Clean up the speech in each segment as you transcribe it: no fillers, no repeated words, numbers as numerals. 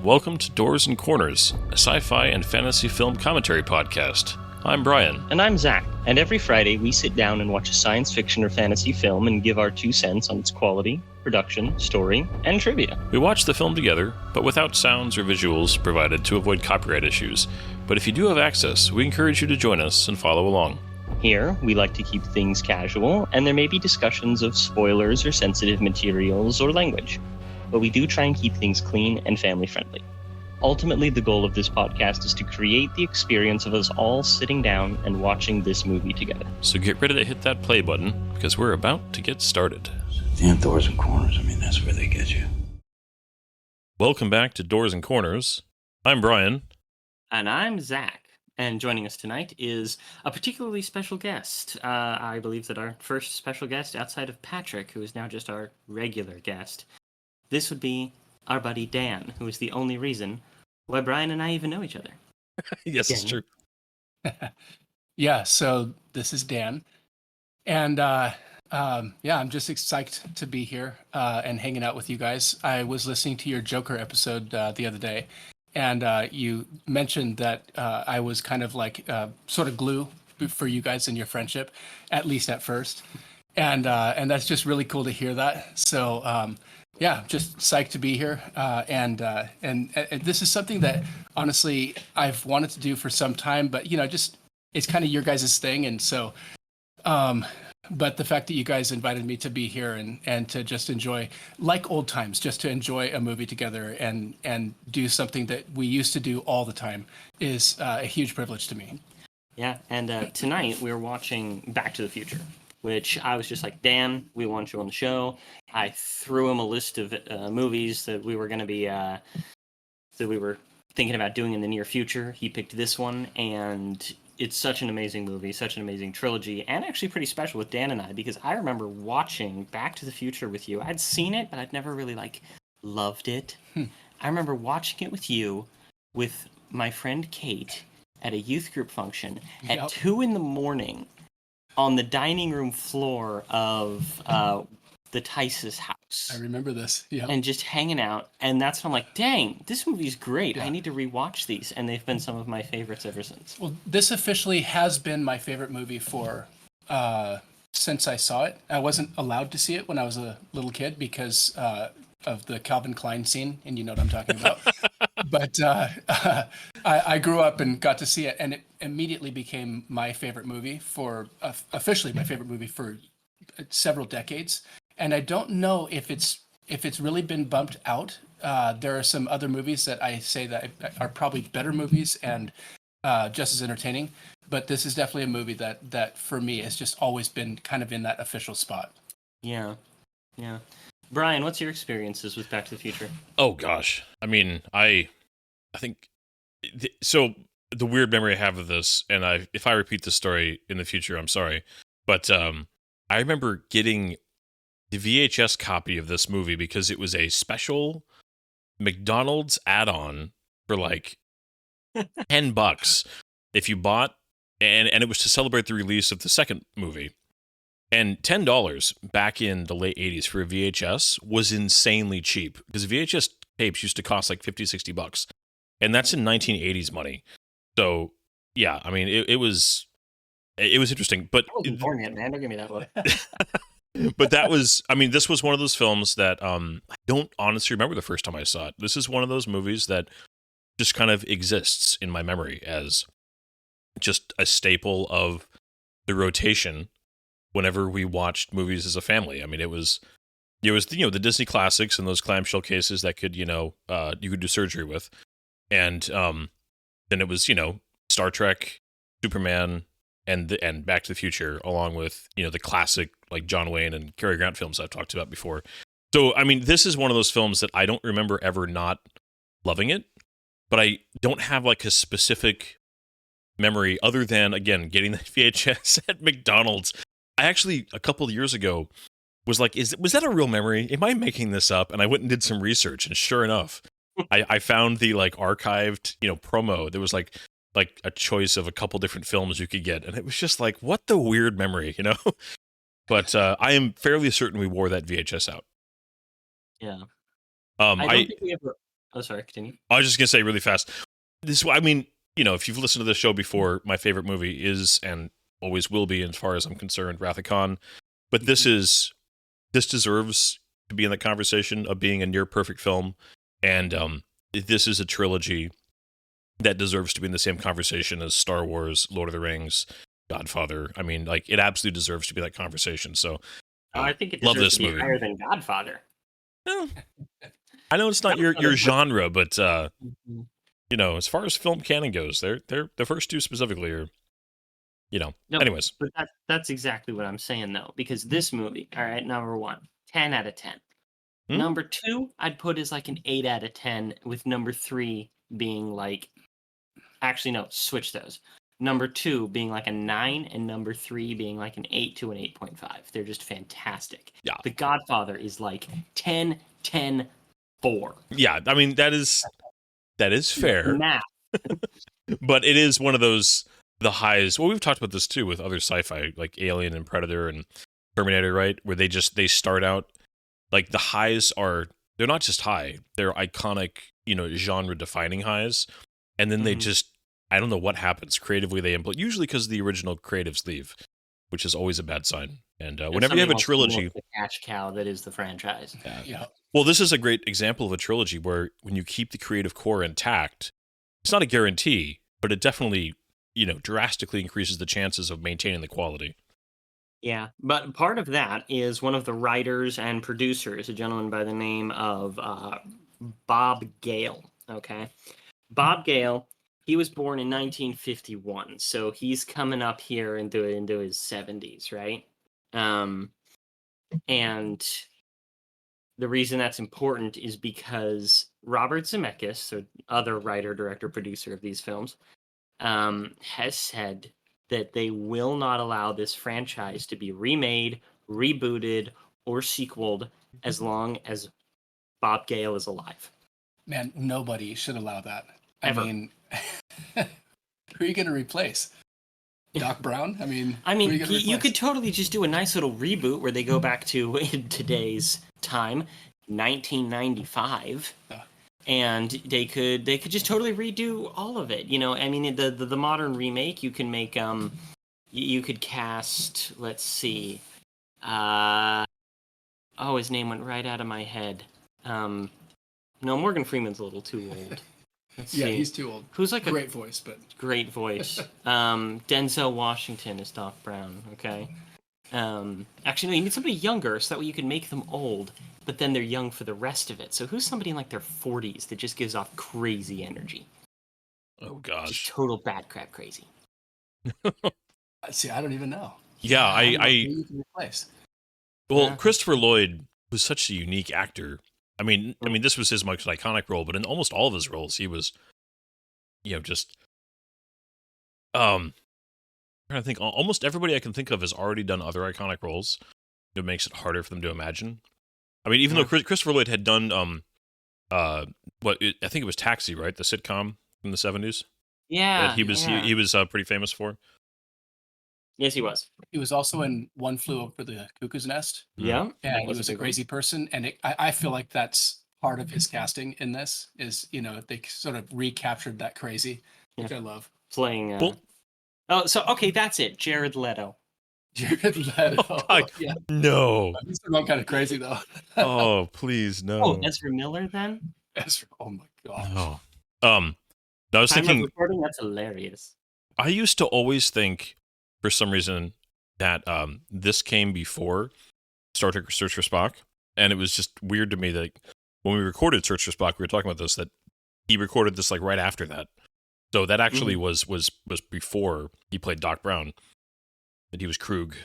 welcome to Doors and Corners, a sci-fi and fantasy film commentary podcast. I'm Brian. And I'm Zach. And every Friday we sit down and watch a science fiction or fantasy film and give our 2 cents on its quality, production, story, and trivia. We watch the film together, but without sounds or visuals provided to avoid copyright issues. But if you do have access, we encourage you to join us and follow along. Here, we like to keep things casual, and there may be discussions of spoilers or sensitive materials or language. But we do try and keep things clean and family-friendly. Ultimately, the goal of this podcast is to create the experience of us all sitting down and watching this movie together. So get ready to hit that play button, because we're about to get started. Damn Doors and Corners, that's where they get you. Welcome back to Doors and Corners. I'm Brian. And I'm Zach. And joining us tonight is a particularly special guest. I believe that our first special guest outside of Patrick, who is now just our regular guest. This would be our buddy Dan, who is the only reason why Brian and I even know each other. Yes, it's true. Yeah, so this is Dan. And I'm just excited to be here and hanging out with you guys. I was listening to your Joker episode the other day, and you mentioned that I was kind of like sort of glue for you guys in your friendship, at least at first. And that's just really cool to hear that. So just psyched to be here. And this is something that honestly I've wanted to do for some time, but just it's kind of your guys' thing. And so, but the fact that you guys invited me to be here and to just enjoy, like old times, just to enjoy a movie together and do something that we used to do all the time is a huge privilege to me. Yeah, and tonight we're watching Back to the Future, which I was just like, Dan, we want you on the show. I threw him a list of movies that we were going to be, that we were thinking about doing in the near future. He picked this one, and it's such an amazing movie, such an amazing trilogy, and actually pretty special with Dan and I, because I remember watching Back to the Future with you. I'd seen it, but I'd never really, loved it. I remember watching it with you, with my friend Kate, at a youth group function at 2 a.m. on the dining room floor of the Tice's house. I remember this, yeah. And just hanging out, and that's when I'm like, dang, this movie's great. Yeah. I need to rewatch these, and they've been some of my favorites ever since. Well, this officially has been my favorite movie for since I saw it. I wasn't allowed to see it when I was a little kid because of the Calvin Klein scene, and you know what I'm talking about. But I grew up and got to see it, and it immediately became my favorite movie officially my favorite movie for several decades. And I don't know if it's really been bumped out. There are some other movies that I say that are probably better movies and just as entertaining. But this is definitely a movie that for me has just always been kind of in that official spot. Yeah. Brian, what's your experiences with Back to the Future? Oh gosh, I think so. The weird memory I have of this, and if I repeat the story in the future, I'm sorry, but I remember getting the VHS copy of this movie because it was a special McDonald's add-on for $10 if you bought, and it was to celebrate the release of the second movie. And $10 back in the late 80s for a VHS was insanely cheap because VHS tapes used to cost like $50-$60. And that's in 1980s money. So, yeah, it was interesting. But I wasn't born yet, man. Don't give me that look. But that was, this was one of those films that I don't honestly remember the first time I saw it. This is one of those movies that just kind of exists in my memory as just a staple of the rotation whenever we watched movies as a family. It was the Disney classics and those clamshell cases that could, you could do surgery with. And then it was, Star Trek, Superman, and Back to the Future, along with, the classic like John Wayne and Cary Grant films I've talked about before. So, this is one of those films that I don't remember ever not loving it, but I don't have like a specific memory other than, again, getting the VHS at McDonald's. I actually, a couple of years ago, was like, was that a real memory? Am I making this up? And I went and did some research, and sure enough, I found the archived, promo. There was like a choice of a couple different films you could get, and it was just like, what the weird memory, But I am fairly certain we wore that VHS out. Yeah. I don't think we ever Oh, sorry. Continue. I was just gonna say really fast. I mean, if you've listened to this show before, my favorite movie is and always will be, as far as I'm concerned, Wrath of Khan. But this deserves to be in the conversation of being a near perfect film, and this is a trilogy that deserves to be in the same conversation as Star Wars, Lord of the Rings, Godfather. I mean, like, it absolutely deserves to be that conversation. So, I think it love deserves this to be movie. higher than Godfather. Well, I know it's not your genre, but Mhm. as far as film canon goes, they're the first two specifically are, No, anyways. but that's exactly what I'm saying though, because this movie, all right, number 1, 10 out of 10. Hmm? Number 2, I'd put as like an 8 out of 10, with number 3 being like, actually no, switch those. Number 2 being like a 9, and number 3 being like an 8 to an 8.5. They're just fantastic. Yeah. The Godfather is like 10, 10, 4. Yeah, I mean that is fair, Math. but it is one of those the highs. Well, we've talked about this too with other sci-fi like Alien and Predator and Terminator, right? Where they start out like the highs they're not just high, they're iconic, genre defining highs, and then they just I don't know what happens creatively. They implode usually because the original creatives leave, which is always a bad sign. And whenever you have a trilogy, the cash cow that is the franchise. Yeah. well, this is a great example of a trilogy where when you keep the creative core intact, it's not a guarantee, but it definitely, drastically increases the chances of maintaining the quality. Yeah, but part of that is one of the writers and producers, a gentleman by the name of Bob Gale. Okay, Bob Gale. He was born in 1951, so he's coming up here into his 70s, right? And the reason that's important is because Robert Zemeckis, the other writer, director, producer of these films, has said that they will not allow this franchise to be remade, rebooted, or sequeled as long as Bob Gale is alive. Man, nobody should allow that. Ever. I mean, who are you going to replace? Doc Brown? I mean, who are you, gonna you replace? could totally just do a nice little reboot where they go back to, in today's time, 1995. And they could just totally redo all of it. I mean, the modern remake, you can make you could cast, let's see, his name went right out of my head. No, Morgan Freeman's a little too old. Let's Yeah, see. he's too old. Who's like Great voice, but great voice? Denzel Washington is Doc Brown. Okay. Actually, no, you need somebody younger so that way you can make them old, but then they're young for the rest of it. So who's somebody in like their 40s that just gives off crazy energy? Oh Just gosh. total bad crap crazy. see, I don't even know. Yeah, I don't know I who you can replace. well, Yeah. Christopher Lloyd was such a unique actor. I mean, this was his most iconic role, but in almost all of his roles, he was, just I'm trying to think. Almost everybody I can think of has already done other iconic roles. It makes it harder for them to imagine. I mean, even though Christopher Lloyd had done I think it was Taxi, right? The sitcom from the 70s. Yeah. That he was pretty famous for. Yes, he was. He was also in One Flew Over the Cuckoo's Nest. Yeah. And that he was a big one. crazy person. And I feel like that's part of his casting in this is, they sort of recaptured that crazy, which I love. Playing. Well- okay, that's it. Jared Leto. Jared Leto. Oh, God. Yeah. No. He's the wrong kind of crazy, though. Oh, please, no. Oh, Ezra Miller then? Oh, my gosh. No. I was Time of thinking. recording, that's hilarious. I used to always think, for some reason, that this came before Star Trek: Search for Spock, and it was just weird to me that when we recorded Search for Spock, we were talking about this, that he recorded this like right after that. So that actually was before he played Doc Brown. That he was Krug.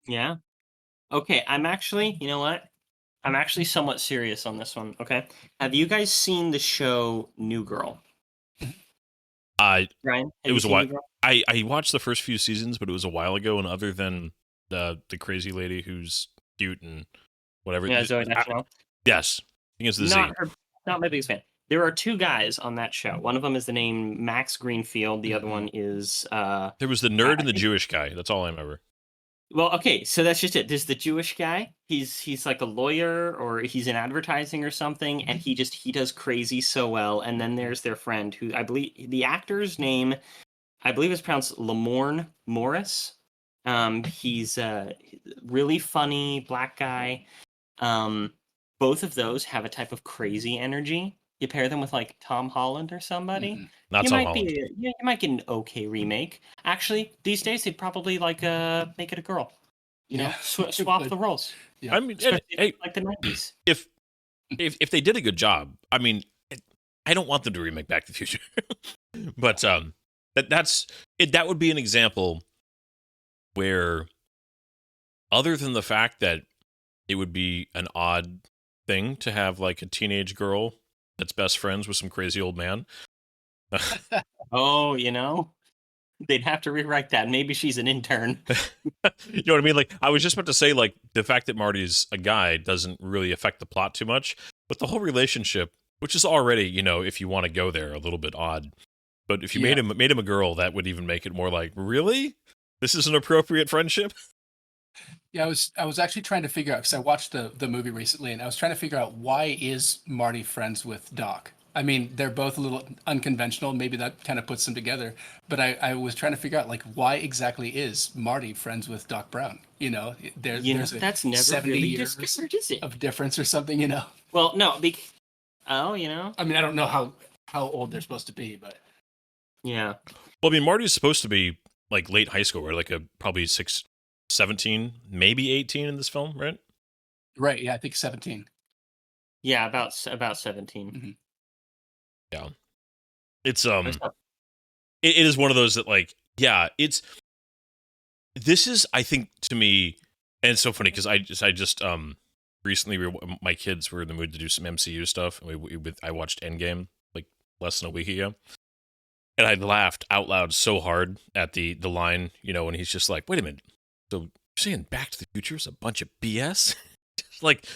Yeah. Okay, you know what? I'm actually somewhat serious on this one, okay? Have you guys seen the show New Girl? Ryan? Have It you was a seen while. New Girl? I watched the first few seasons, but it was a while ago, and other than the crazy lady who's cute and whatever. Yeah, Zoe Deschanel. Yes. I think it's the Z. Not my biggest fan. There are two guys on that show. One of them is the name Max Greenfield. The other one is There was the nerd and the Jewish guy. That's all I remember. Well, okay, so that's just it. There's the Jewish guy. He's like a lawyer or he's in advertising or something, and he does crazy so well. And then there's their friend who I believe the actor's name I believe is pronounced Lamorne Morris. He's a really funny black guy. Um, both of those have a type of crazy energy. You pair them with like Tom Holland or somebody, Mhm. Not you Tom might Holland. you might get an okay remake. Actually, these days they'd probably like make it a girl. You know, Yeah. swap But- the roles, Yeah. I mean, especially hey, like the 90s. if they did a good job, I mean, I don't want them to remake Back to the Future, but that would be an example where, other than the fact that it would be an odd thing to have like a teenage girl that's best friends with some crazy old man. Oh, you know, they'd have to rewrite that. Maybe she's an intern. You know what I mean? Like, I was just about to say, like, the fact that Marty's a guy doesn't really affect the plot too much, but the whole relationship, which is already, you know, if you want to go there, a little bit odd. But if you Yeah. made him a girl, that would even make it more like, really? This is an appropriate friendship? Yeah, I was actually trying to figure out because I watched the movie recently, and I was trying to figure out why is Marty friends with Doc. I mean, they're both a little unconventional. Maybe that kind of puts them together. But I was trying to figure out like why exactly is Marty friends with Doc Brown? You know, You know, there's a that's never 70 really years discovered, is it? of difference or something. You know, Well, no, oh, you know, I mean, I don't know how old they're supposed to be, but yeah. Well, I mean, Marty's supposed to be like late high school, or like a probably 17, maybe 18 in this film, right? right, yeah, I think 17. Yeah, about 17. Yeah. It's That's it is one of those that, like, yeah, this is, I think, to me, and it's so funny because I just recently my kids were in the mood to do some MCU stuff, and I watched Endgame like less than a week ago, and I laughed out loud so hard at the line, you know, when he's just like, wait a minute, so you're saying Back to the Future is a bunch of BS? Like,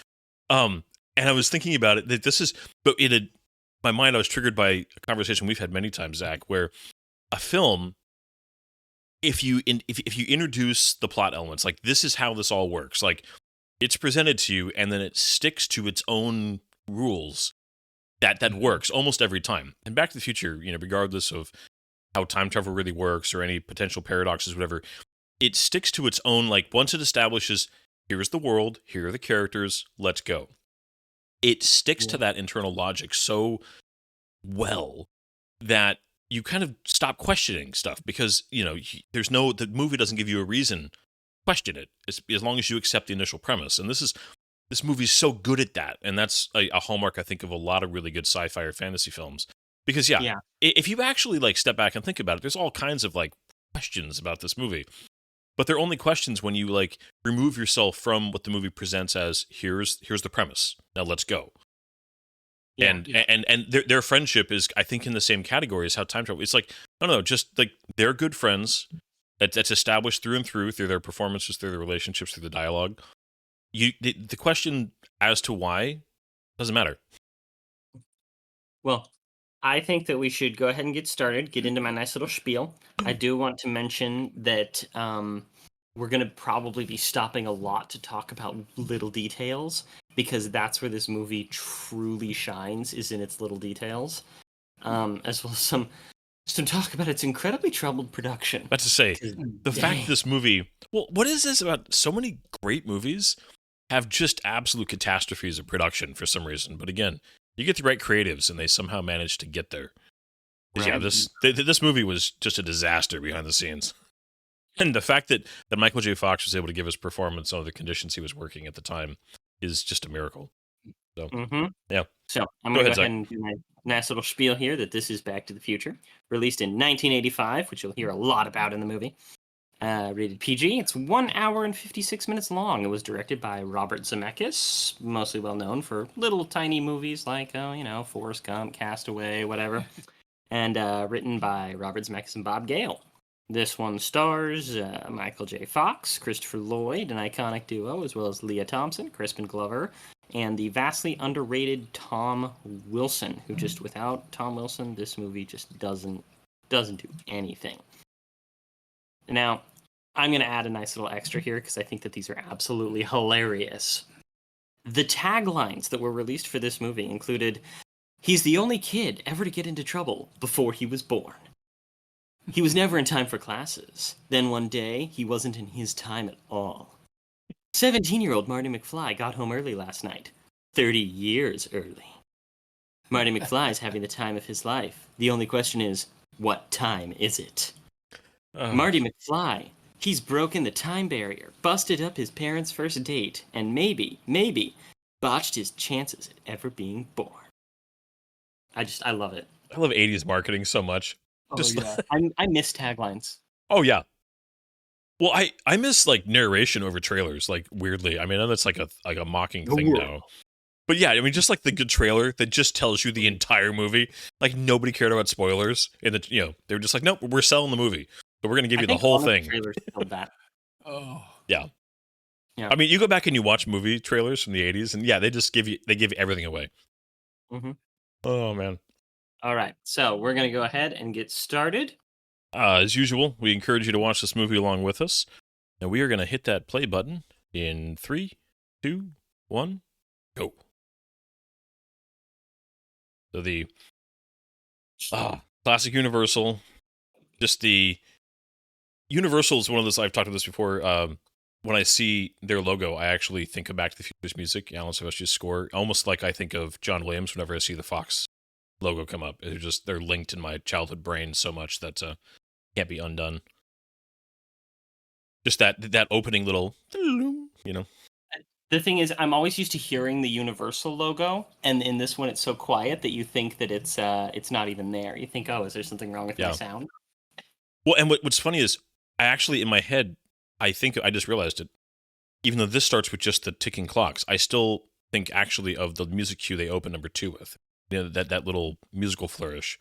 and I was thinking about it, that this is, but it had, my mind, I was triggered by a conversation we've had many times, Zach, where a film, if you introduce the plot elements, like, this is how this all works, like, it's presented to you and then it sticks to its own rules, that works almost every time. And Back to the Future, you know, regardless of how time travel really works or any potential paradoxes, whatever, it sticks to its own, like, once it establishes, here's the world, here are the characters, let's go. It sticks to that internal logic so well that you kind of stop questioning stuff, because, you know, the movie doesn't give you a reason to question it, as long as you accept the initial premise. And this movie's so good at that, and that's a hallmark, I think, of a lot of really good sci-fi or fantasy films. Because Yeah. if you actually, like, step back and think about it, there's all kinds of, like, questions about this movie, but they're only questions when you, like, remove yourself from what the movie presents as, here's the premise, now let's go. Yeah. And their friendship is, I think, in the same category as how time travel. It's like, I don't know, just like, they're good friends. That's established through and through their performances, through their relationships, through the dialogue. The question as to why doesn't matter. Well, I think that we should go ahead and get started, get into my nice little spiel. I do want to mention that we're going to probably be stopping a lot to talk about little details, because that's where this movie truly shines, is in its little details, as well as some talk about its incredibly troubled production. But to say, the fact Dang. this movie, well, what is this about? So many great movies have just absolute catastrophes of production for some reason. But again, you get the right creatives and they somehow manage to get there. 'Cause, yeah, Right. this movie was just a disaster behind the scenes. And the fact that Michael J. Fox was able to give his performance under the conditions he was working at the time is just a miracle. So, yeah. So I'm Go going to ahead, go ahead and do my nice little spiel here that this is Back to the Future, released in 1985, which you'll hear a lot about in the movie. Rated PG. It's 1 hour and 56 minutes long. It was directed by Robert Zemeckis, mostly well known for little tiny movies like, Forrest Gump, Castaway, whatever. And written by Robert Zemeckis and Bob Gale. This one stars Michael J. Fox, Christopher Lloyd, an iconic duo, as well as Leah Thompson, Crispin Glover, and the vastly underrated Tom Wilson, who just, without Tom Wilson, this movie just doesn't do anything. Now, I'm going to add a nice little extra here because I think that these are absolutely hilarious. The taglines that were released for this movie included, "He's the only kid ever to get into trouble before he was born. He was never in time for classes. Then one day, he wasn't in his time at all. 17-year-old Marty McFly got home early last night. 30 years early. Marty McFly's having the time of his life. The only question is, what time is it? Marty McFly, he's broken the time barrier, busted up his parents' first date, and maybe, botched his chances at ever being born." I love it. I love 80s marketing so much. I miss taglines. Oh yeah. Well, I miss like narration over trailers, like weirdly. I mean, I know that's like a mocking thing now. But yeah, I mean, just like the good trailer that just tells you the entire movie. Like nobody cared about spoilers, and they were just like, nope, we're selling the movie, so we're gonna give you the whole thing. Trailers killed that. Oh. Yeah. Yeah. I mean, you go back and you watch movie trailers from the 80s, and yeah, they give everything away. Mm-hmm. Oh man. All right, so we're gonna go ahead and get started. As usual, we encourage you to watch this movie along with us, and we are gonna hit that play button in 3, 2, 1, go. So the classic Universal, just the Universal is one of those, I've talked about this before. When I see their logo, I actually think of Back to the Future's music, Alan Silvestri's score, almost like I think of John Williams whenever I see the Fox logo come up. They're linked in my childhood brain so much that can't be undone. Just that opening little, The thing is, I'm always used to hearing the Universal logo, and in this one, it's so quiet that you think that it's not even there. You think, oh, is there something wrong with my sound? Well, and what's funny is, I actually in my head, I think I just realized it. Even though this starts with just the ticking clocks, I still think actually of the music cue they open number 2 with. That little musical flourish.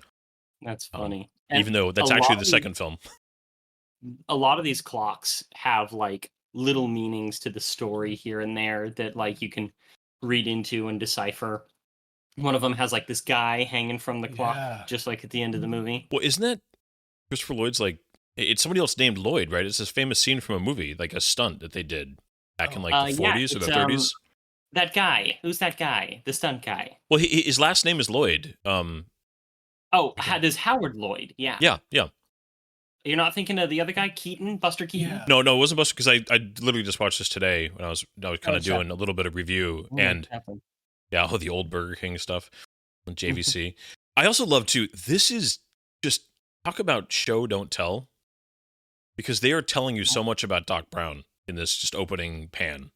That's funny. Even though that's actually the second film. A lot of these clocks have like little meanings to the story here and there that like you can read into and decipher. One of them has like this guy hanging from the clock, just like at the end of the movie. Well, isn't that Christopher Lloyd's like, it's somebody else named Lloyd, right? It's this famous scene from a movie, like a stunt that they did back in like the 40s or the 30s. That guy. Who's that guy? The stunt guy. Well, his last name is Lloyd. There's Howard Lloyd. Yeah. Yeah. You're not thinking of the other guy, Keaton, Buster Keaton? Yeah. No, it wasn't Buster, because I literally just watched this today when I was kind of doing a little bit of review, and the old Burger King stuff on JVC. I also love too. This is just talk about show don't tell, because they are telling you so much about Doc Brown in this just opening pan.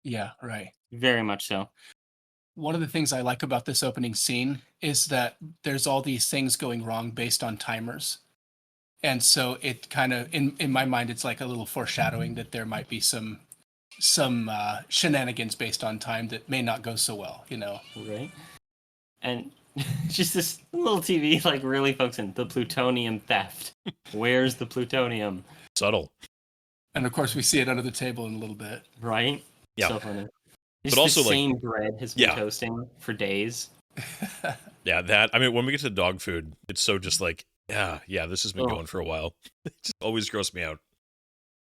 Yeah, right. Very much so. One of the things I like about this opening scene is that there's all these things going wrong based on timers. And so it kind of, in my mind, it's like a little foreshadowing that there might be some shenanigans based on time that may not go so well, Right. And just this little TV, like really focusing the plutonium theft. Where's the plutonium? Subtle. And of course, we see it under the table in a little bit. Right? Yeah. So funny. But also, the same bread has been toasting for days. Yeah, that. I mean, when we get to the dog food, it's so just like, yeah, this has been going for a while. It just always grossed me out.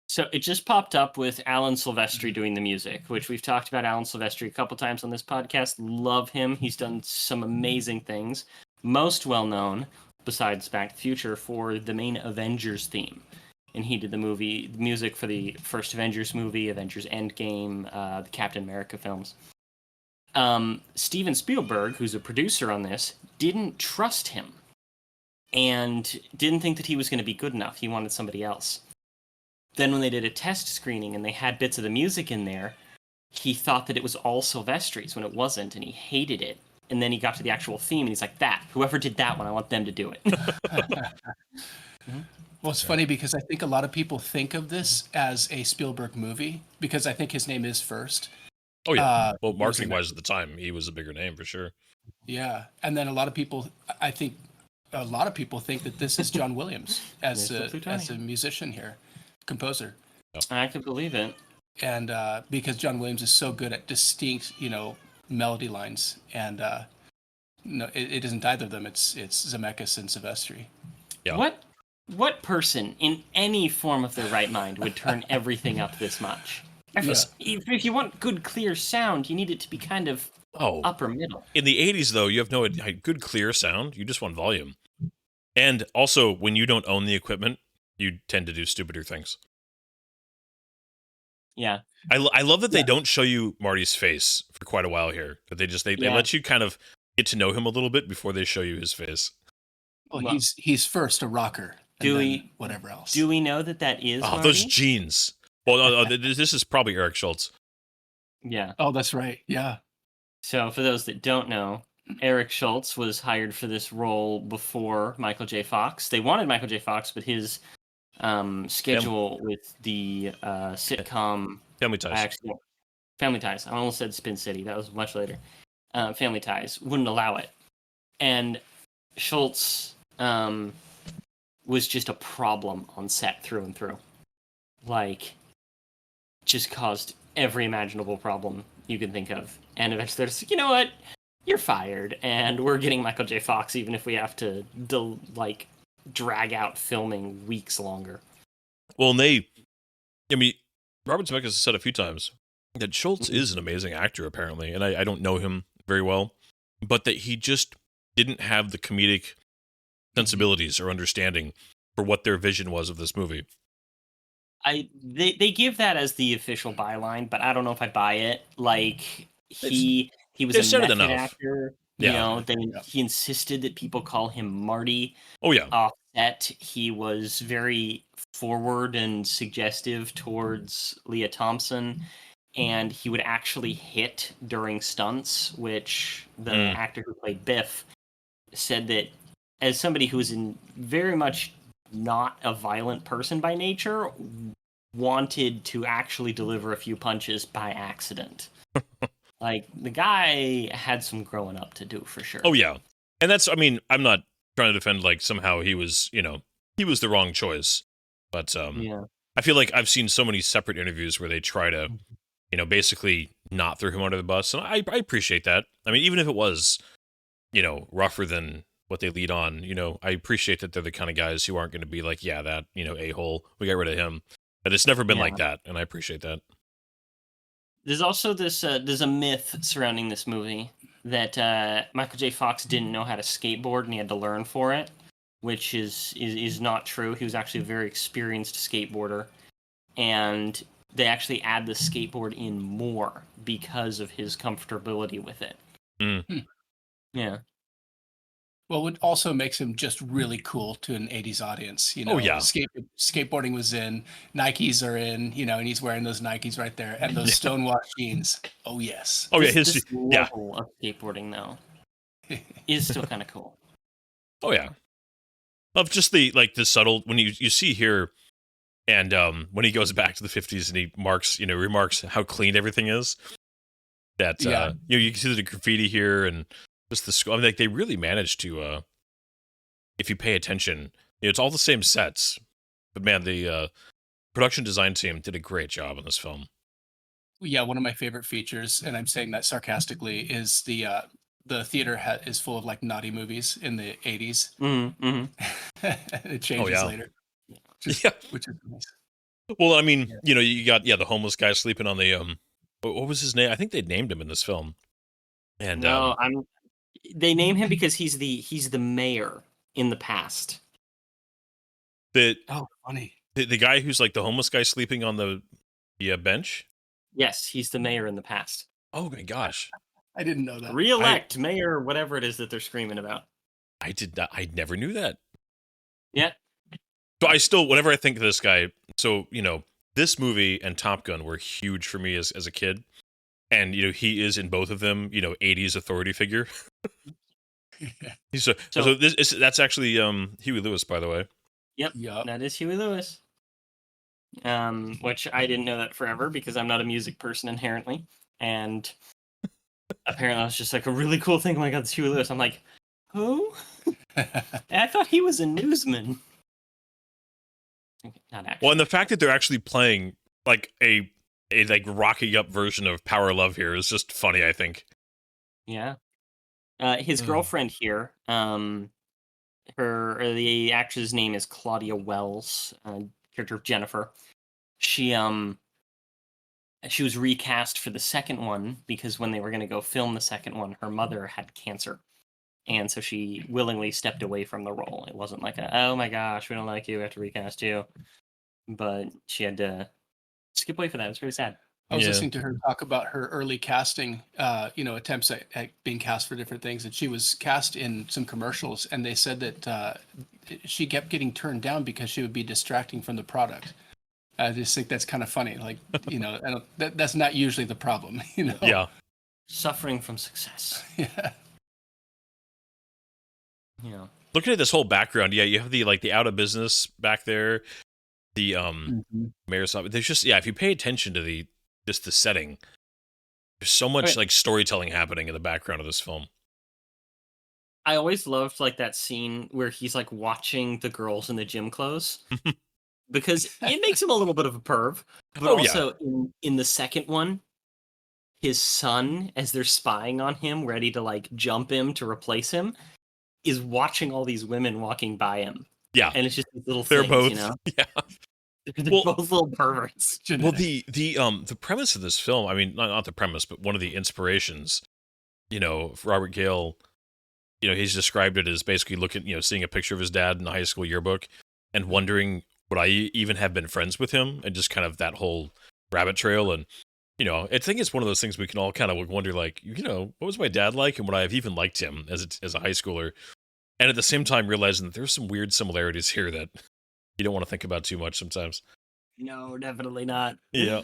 So it just popped up with Alan Silvestri doing the music, which we've talked about Alan Silvestri a couple times on this podcast. Love him. He's done some amazing things. Most well known, besides Back to the Future, for the main Avengers theme. And he did the music for the first Avengers movie, Avengers Endgame, the Captain America films. Steven Spielberg, who's a producer on this, didn't trust him and didn't think that he was going to be good enough. He wanted somebody else. Then when they did a test screening and they had bits of the music in there, he thought that it was all Silvestri's when it wasn't, and he hated it. And then he got to the actual theme, and he's like, whoever did that one, I want them to do it. Well, it's funny because I think a lot of people think of this as a Spielberg movie because I think his name is first. Oh, yeah. Well, marketing-wise at the time, he was a bigger name for sure. Yeah. And then a lot of people think that this is John Williams as a musician here, composer. I can believe it. And because John Williams is so good at distinct, melody lines, and no, it isn't either of them. It's Zemeckis and Silvestri. Yeah. what person in any form of their right mind would turn everything up this much? If you want good, clear sound, you need it to be kind of upper middle. In the 80s, though, you have no good, clear sound. You just want volume. And also, when you don't own the equipment, you tend to do stupider things. Yeah. I love that they don't show you Marty's face for quite a while here. But they let you kind of get to know him a little bit before they show you his face. Well, he's first a rocker. Whatever else? Do we know that is Marty? Those jeans. Well, this is probably Eric Schultz. Yeah. Oh, that's right. Yeah. So for those that don't know, Eric Schultz was hired for this role before Michael J. Fox. They wanted Michael J. Fox, but his schedule with the sitcom Family Ties. Family Ties. I almost said Spin City. That was much later. Family Ties wouldn't allow it, and Schultz was just a problem on set through and through. Like, just caused every imaginable problem you can think of. And eventually they're just like, you know what? You're fired, and we're getting Michael J. Fox, even if we have to drag out filming weeks longer. Well, Robert Zemeckis has said a few times that Schultz is an amazing actor, apparently, and I don't know him very well, but that he just didn't have the comedic sensibilities or understanding for what their vision was of this movie. They give that as the official byline, but I don't know if I buy it. Like, he was a method actor. Yeah. He insisted that people call him Marty. Oh yeah. Offset, he was very forward and suggestive towards Leah Thompson, and he would actually hit during stunts, which the actor who played Biff said that as somebody who was very much not a violent person by nature, wanted to actually deliver a few punches by accident. Like, the guy had some growing up to do for sure. Oh yeah. And I'm not trying to defend like somehow he was the wrong choice. But I feel like I've seen so many separate interviews where they try to, basically not throw him under the bus. And I appreciate that. I mean, even if it was, rougher than what they lead on, I appreciate that they're the kind of guys who aren't going to be like, yeah, that, a-hole, we got rid of him. But it's never been like that, and I appreciate that. There's also there's a myth surrounding this movie that Michael J. Fox didn't know how to skateboard and he had to learn for it, which is not true. He was actually a very experienced skateboarder, and they actually add the skateboard in more because of his comfortability with it. Yeah. Well, what also makes him just really cool to an 80s audience, Oh, yeah. Skateboarding was in, Nikes are in, and he's wearing those Nikes right there, and those stonewashed jeans. Oh, yes. Oh, yeah. This level of skateboarding, though, is still kind of cool. Oh, yeah. Of just the subtle, when you see here, and when he goes back to the 50s and he remarks how clean everything is, that, you can see the graffiti here and just the school. I mean, like, they really managed to, if you pay attention, it's all the same sets. But man, the production design team did a great job on this film. Yeah, one of my favorite features, and I'm saying that sarcastically, is the theater is full of like naughty movies in the 80s. It changes later, which is nice. Well, I mean, you got the homeless guy sleeping on the what was his name? I think they named him in this film. And no, they name him because he's the mayor in the past. Funny. The guy who's like the homeless guy sleeping on the bench? Yes, he's the mayor in the past. Oh my gosh. I didn't know that. Re-elect mayor, whatever it is that they're screaming about. I never knew that. Yeah. So I still, whenever I think of this guy, so, this movie and Top Gun were huge for me as a kid. And, he is in both of them, 80s authority figure. That's actually Huey Lewis, by the way. Yep. That is Huey Lewis. Which I didn't know that forever because I'm not a music person inherently. And apparently I was just like a really cool thing. Oh my God, it's Huey Lewis. I'm like, who? I thought he was a newsman. Not actually. Well, and the fact that they're actually playing like a like rocky up version of Power of Love here is just funny, I think. Yeah. His girlfriend here, the actress' name is Claudia Wells, character of Jennifer. She was recast for the second one because when they were going to go film the second one, her mother had cancer. And so she willingly stepped away from the role. It wasn't like oh my gosh, we don't like you, we have to recast you. But she had to skip away for that. It was very sad. I was Yeah. listening to her talk about her early casting, attempts at being cast for different things. And she was cast in some commercials, and they said that she kept getting turned down because she would be distracting from the product. I just think that's kind of funny. Like, that's not usually the problem, Yeah. Suffering from success. Yeah. Yeah. Looking at this whole background, yeah, you have the out of business back there, the mayor's office. There's just if you pay attention to the setting, there's so much like storytelling happening in the background of this film. I always loved like that scene where he's like watching the girls in the gym clothes. Because it makes him a little bit of a perv. But also in the second one, his son, as they're spying on him, ready to like jump him to replace him, is watching all these women walking by him. Yeah. And it's just these little They're things, both yeah. They're both little perverts. Well, the premise of this film, I mean, not the premise, but one of the inspirations, for Robert Gale, he's described it as basically seeing a picture of his dad in the high school yearbook and wondering, would I even have been friends with him? And just kind of that whole rabbit trail. And, I think it's one of those things we can all kind of wonder, like, what was my dad like? And would I have even liked him as a high schooler? And at the same time, realizing that there's some weird similarities here that you don't want to think about too much sometimes. No, definitely not. Yeah.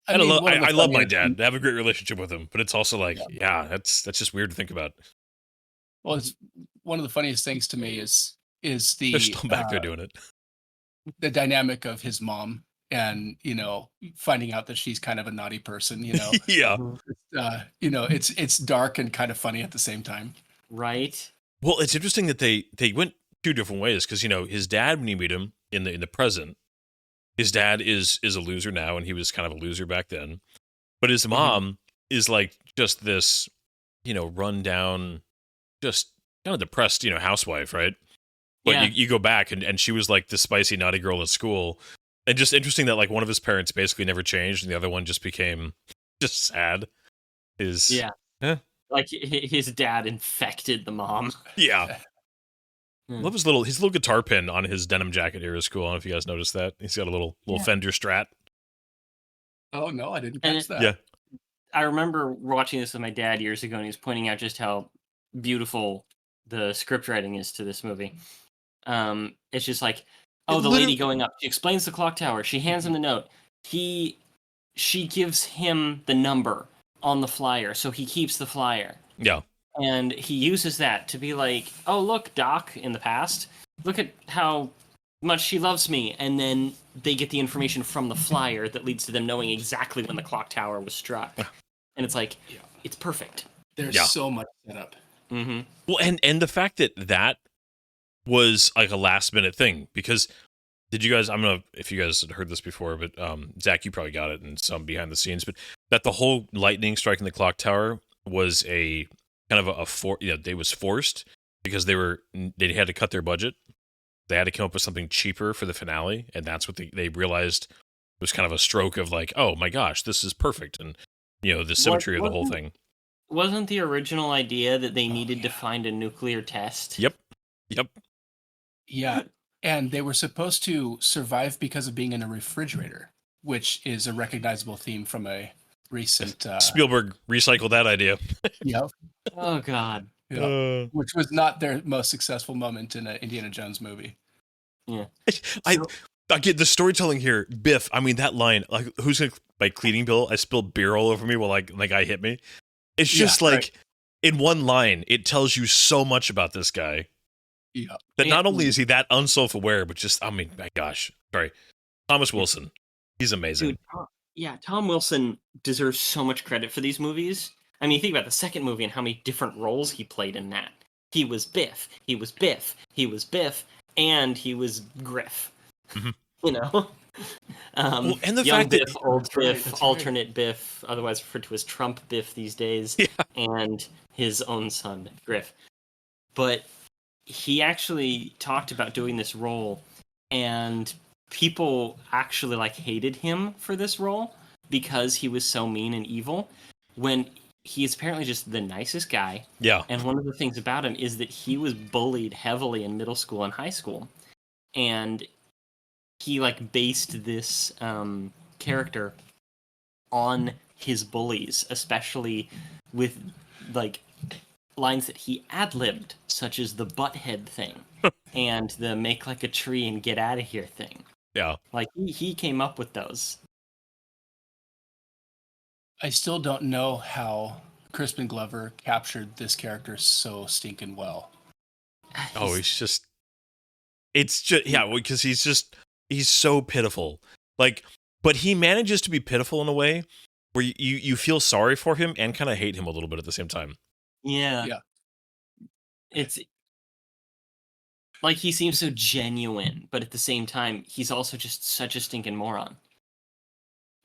I love my dad. I have a great relationship with him. But it's also like, that's just weird to think about. Well, it's one of the funniest things to me is the... They're still back there doing it. The dynamic of his mom and finding out that she's kind of a naughty person. Yeah. It's dark and kind of funny at the same time. Right. Well, it's interesting that they went two different ways because his dad, when you meet him in the present, his dad is a loser now, and he was kind of a loser back then. But his mom is like just this run down, just kind of depressed housewife, right? But you go back and she was like the spicy naughty girl at school. And just interesting that like one of his parents basically never changed and the other one just became just sad. Like his dad infected the mom. Yeah. Love his little guitar pin on his denim jacket here at school. I don't know if you guys noticed that. He's got a little Fender Strat. Oh no, I didn't catch that. Yeah. I remember watching this with my dad years ago, and he was pointing out just how beautiful the script writing is to this movie. It's just like, the lady going up. She explains the clock tower. She hands him the note. She gives him the number on the flyer, so he keeps the flyer. Yeah. And he uses that to be like, oh, look, Doc, in the past, look at how much she loves me. And then they get the information from the flyer that leads to them knowing exactly when the clock tower was struck. And it's like, it's perfect. There's so much set up. Mm-hmm. Well, and the fact that was like a last minute thing, because did you guys, if you guys had heard this before, but Zach, you probably got it in some behind the scenes, but that the whole lightning striking the clock tower was a kind of they was forced because they had to cut their budget. They had to come up with something cheaper for the finale, and that's what they realized was kind of a stroke of like, oh my gosh, this is perfect, and the symmetry of the whole thing. Wasn't the original idea that they needed to find a nuclear test? Yep. Yeah, and they were supposed to survive because of being in a refrigerator, which is a recognizable theme from a recent... Spielberg recycled that idea. Yep. Oh, God. Yeah. Which was not their most successful moment in an Indiana Jones movie. Yeah. I get the storytelling here. Biff, I mean, that line, like, who's going to buy cleaning bill? I spilled beer all over me while like guy hit me. It's just in one line, it tells you so much about this guy. Yeah. That not only is he that unself-aware, but just, I mean, my gosh. Sorry. Thomas Wilson. He's amazing. Dude, Tom Wilson deserves so much credit for these movies. I mean, think about the second movie and how many different roles he played in that. He was Biff. He was Biff. He was Biff. And he was Griff. Mm-hmm. And the young fact Biff, that old Biff, alternate Biff, otherwise referred to as Trump Biff these days, and his own son, Griff. But he actually talked about doing this role, and people actually like hated him for this role because he was so mean and evil, when he's apparently just the nicest guy. Yeah. And one of the things about him is that he was bullied heavily in middle school and high school, and he like based this character on his bullies, especially with like lines that he ad-libbed, such as the butthead thing and the make like a tree and get out of here thing. Yeah. Like he came up with those. I still don't know how Crispin Glover captured this character so stinking well. Oh, it's just yeah, because he's so pitiful. Like, but he manages to be pitiful in a way where you feel sorry for him and kind of hate him a little bit at the same time. Yeah. Yeah. It's like he seems so genuine, but at the same time, he's also just such a stinking moron.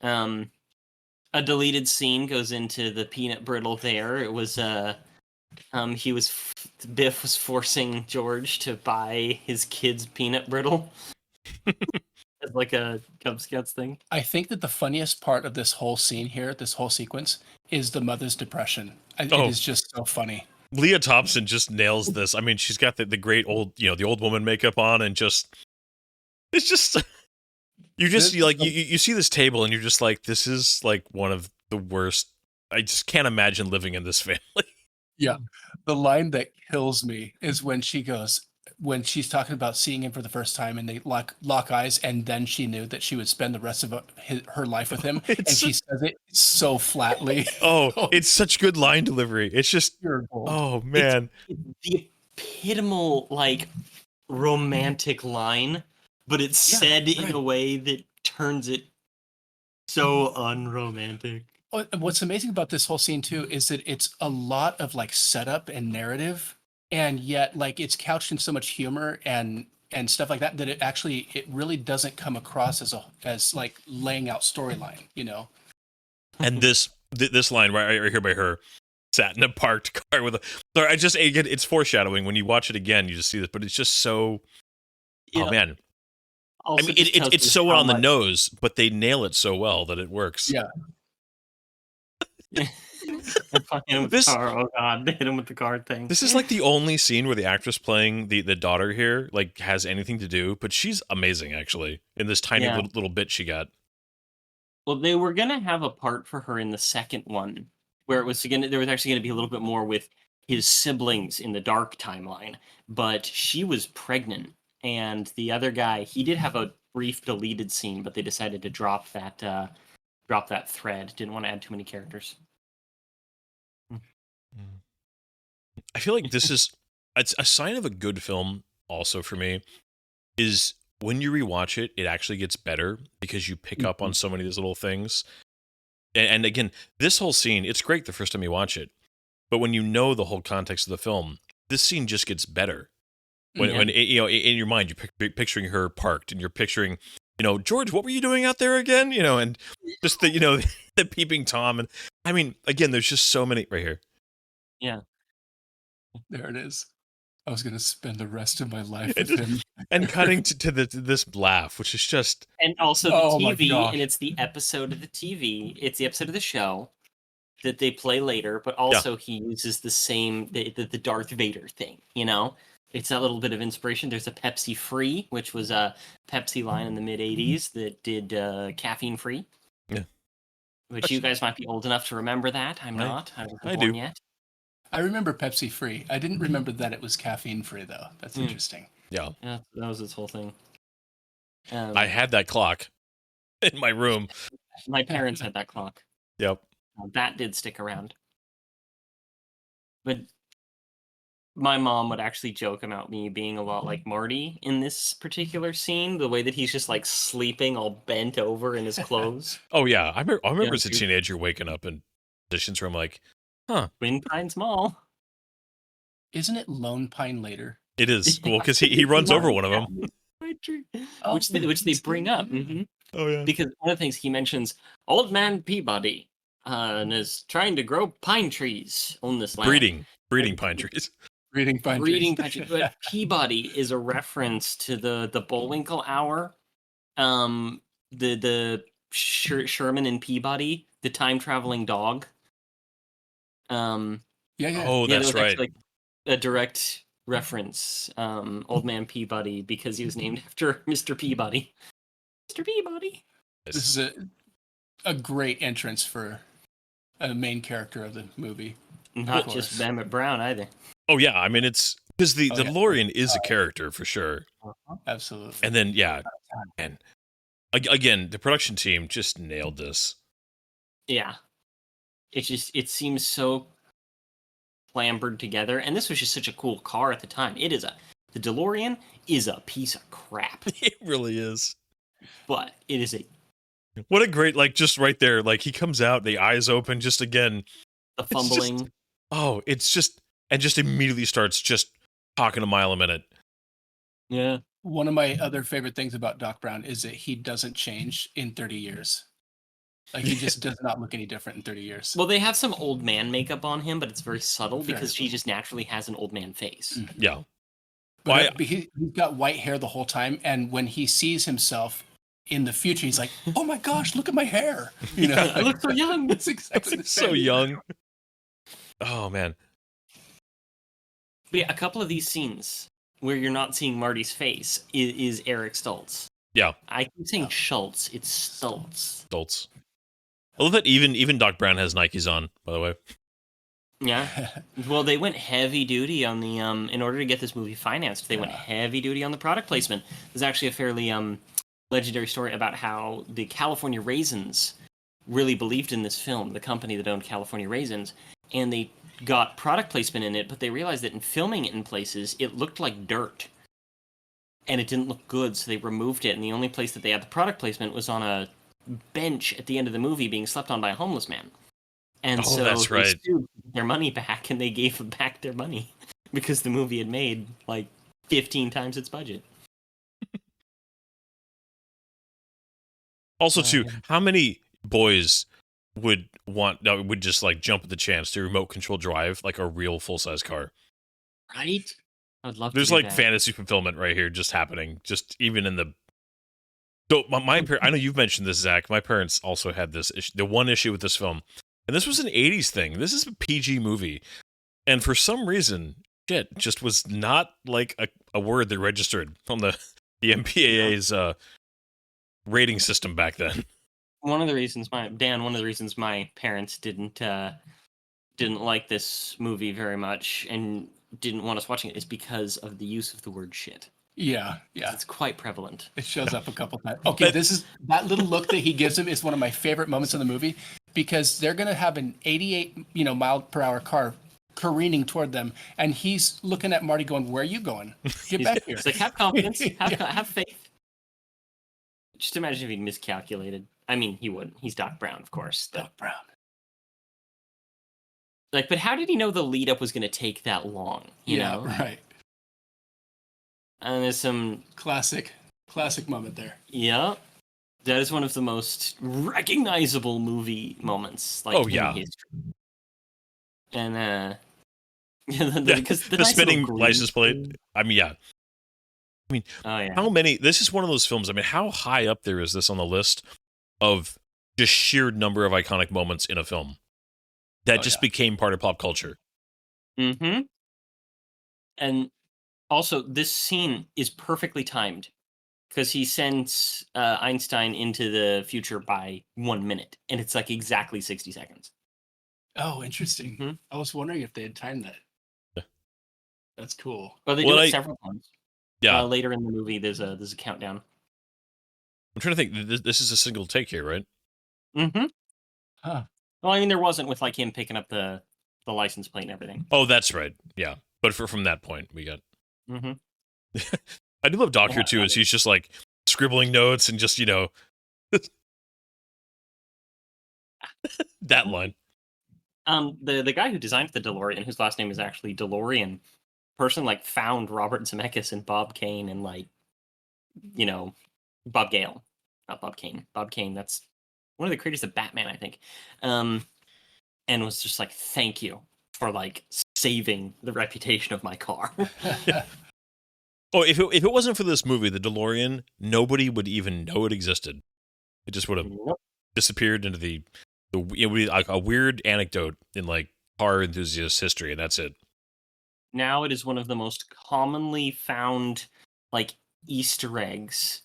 A deleted scene goes into the peanut brittle there. It was Biff was forcing George to buy his kid's peanut brittle as like a Cub Scouts thing. I think that the funniest part of this whole scene here, this whole sequence, is the mother's depression. It is just so funny. Leah Thompson just nails this. I mean, she's got the great old, the old woman makeup on, and it's just you see this table and you're just like, this is like one of the worst. I just can't imagine living in this family. Yeah. The line that kills me is when she's talking about seeing him for the first time and they lock eyes, and then she knew that she would spend the rest of her life with him. And she says it so flatly. Oh, it's such good line delivery. It's just, oh man. It's the epitomal, like, romantic line, but it's said in a way that turns it so unromantic. What's amazing about this whole scene too is that it's a lot of like setup and narrative, and yet like it's couched in so much humor and stuff like that it really doesn't come across as like laying out storyline, And this line right here by her, sat in a parked car with a. Sorry, it's foreshadowing. When you watch it again, you just see this, but it's just so. Oh man. Also, I mean, it's so on the nose, but they nail it so well that it works. Yeah. Hit him with the car. Oh god, they hit him with the card thing. This is like the only scene where the actress playing the daughter here like has anything to do, but she's amazing actually in this tiny little bit she got. Well, they were gonna have a part for her in the second one, where there was actually gonna be a little bit more with his siblings in the dark timeline, but she was pregnant, and the other guy, he did have a brief deleted scene, but they decided to drop that thread. Didn't want to add too many characters. I feel like it's a sign of a good film also for me is when you rewatch it, it actually gets better because you pick up on so many of these little things. And again, this whole scene, it's great the first time you watch it, but when you know the whole context of the film, this scene just gets better. When in your mind you're picturing her parked and you're picturing, George, what were you doing out there again? And just the the peeping Tom, and I mean, again, there's just so many right here. Yeah. There it is. I was going to spend the rest of my life with him. And cutting to this laugh, which is just... And also the TV, and it's the episode of the TV, it's the episode of the show that they play later, but also he uses the same, the Darth Vader thing, It's a little bit of inspiration. There's a Pepsi Free, which was a Pepsi line in the mid-'80s that did caffeine free. Yeah. Which you guys might be old enough to remember that. I'm not. I wasn't born yet. I remember Pepsi Free. I didn't remember that it was caffeine free, though. That's interesting. Yeah. Yeah, that was its whole thing. I had that clock in my room. My parents had that clock. Yep. That did stick around. But my mom would actually joke about me being a lot like Marty in this particular scene, the way that he's just like sleeping all bent over in his clothes. Oh, yeah. I remember as a teenager waking up in positions where I'm like, huh. Twin Pines Mall. Isn't it Lone Pine later? It is. Well, because he runs over one of them. Which they bring up. Mm-hmm. Oh, yeah. Because one of the things he mentions, Old Man Peabody and is trying to grow pine trees on this land. Breeding pine trees. Reading pine Reading trees. Pine Trees. But Peabody is a reference to the Bullwinkle Hour. The Sherman and Peabody, the time traveling dog. Yeah, yeah. Oh, Yeah, that that's was right. actually like a direct reference. Old Man Peabody, because he was named after Mr. Peabody. Mr. Peabody. This is a great entrance for a main character of the movie. Not course. just Emmett Brown either. Oh yeah, I mean it's because the Oh, yeah. DeLorean is a character for sure. Absolutely. And then yeah, and again, the production team just nailed this. Yeah. It seems so clambered together, and this was just such a cool car at the time. The DeLorean is a piece of crap, It really is. but it is What a great, like, just right there, like he comes out, the eyes open, just again. the It's just- fumbling. it's just and just immediately starts just talking a mile a minute. Yeah. One of my other favorite things about Doc Brown is that he doesn't change in 30 years. Like he just does not look any different in 30 years. Well, they have some old man makeup on him, but it's very subtle Very because he subtle. just naturally has an old man face. Yeah. But he's got white hair the whole time, and when he sees himself in the future, he's like, "Oh my gosh, look at my hair!" You know, I look so young. It's exactly the So same. young. Oh man. But yeah, a couple of these scenes where you're not seeing Marty's face is Eric Stoltz. Yeah. I keep saying Schultz. It's Stoltz. Adults. I love that even Doc Brown has Nikes on, by the way. Yeah. Well, they went heavy duty on the in order to get this movie financed. They went heavy duty on the product placement. There's actually a fairly legendary story about how the California Raisins really believed in this film, the company that owned California Raisins, and they got product placement in it, but they realized that in filming it in places, it looked like dirt. And it didn't look good, so they removed it, and the only place that they had the product placement was on a bench at the end of the movie being slept on by a homeless man. And so that's they right. sued their money back, and they gave them back their money because the movie had made like 15 times its budget. Also, too, how many boys would just like jump at the chance to remote control drive like a real full size car? Right? I would love There's to do like that. fantasy fulfillment right here, just happening, just even in the. So I know you've mentioned this, Zach. My parents also had this issue, the one issue with this film, and this was an '80s thing. This is a PG movie, and for some reason, shit just was not like a word that registered on the MPAA's rating system back then. One of the reasons my parents didn't like this movie very much and didn't want us watching it is because of the use of the word shit. Yeah. It's quite prevalent. It shows up a couple times. Okay, that little look that he gives him is one of my favorite moments in the movie because they're gonna have an 88 mile per hour car careening toward them, and he's looking at Marty going, "Where are you going? Get back here!" It's like, have confidence, have, Yeah. have faith. Just imagine if he miscalculated. I mean, he wouldn't. He's Doc Brown, of course. Doc Brown. Like, but how did he know the lead up was going to take that long? You know, Right. and there's some. Classic moment there. Yeah, that is one of the most recognizable movie moments. Like, Oh, in yeah. history. And The nice spinning little green license plate. screen. I mean, yeah. Oh yeah. How many? This is one of those films. I mean, how high up there is this on the list of just sheer number of iconic moments in a film that just became part of pop culture? Mm-hmm. And also, this scene is perfectly timed because he sends Einstein into the future by 1 minute, and it's like exactly 60 seconds. Oh, interesting. Mhm. I was wondering if they had timed that. Yeah. That's cool. Well, they Well, do I- it several times. Yeah, Later in the movie, there's a countdown. I'm trying to think. This is a single take here, right? Mm-hmm. Huh. Well, I mean, there wasn't with like him picking up the license plate and everything. Oh, that's right. Yeah, but from that point, we got. Mm-hmm. I do love Doc here Yeah, too. Is he's just like scribbling notes and just that line. The guy who designed the DeLorean, whose last name is actually DeLorean, person like found Robert Zemeckis and Bob Kane and like, Bob Gale, not Bob Kane. Bob Kane, that's one of the creators of Batman, I think. And was just like, thank you for like saving the reputation of my car. Oh, if it wasn't for this movie, the DeLorean, nobody would even know it existed. It just would have Nope. disappeared into the it would be like a weird anecdote in like car enthusiast history, and that's it. Now it is one of the most commonly found like Easter eggs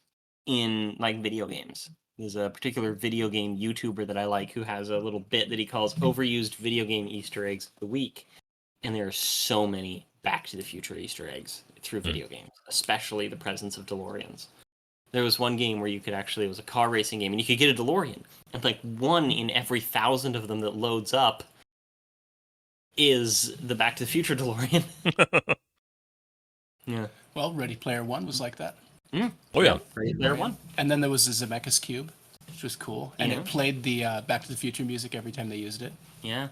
in like video games. There's a particular video game YouTuber that I like who has a little bit that he calls overused video game Easter eggs of the week. And there are so many Back to the Future Easter eggs through video games, especially the presence of DeLoreans. There was one game where you could actually, it was a car racing game, and you could get a DeLorean. And like 1 in every 1,000 of them that loads up is the Back to the Future DeLorean. Yeah. Well, Ready Player One was like that. Oh yeah. Right there, one. And then there was the Zemeckis Cube, which was cool. And Yeah. it played the Back to the Future music every time they used it. Yeah.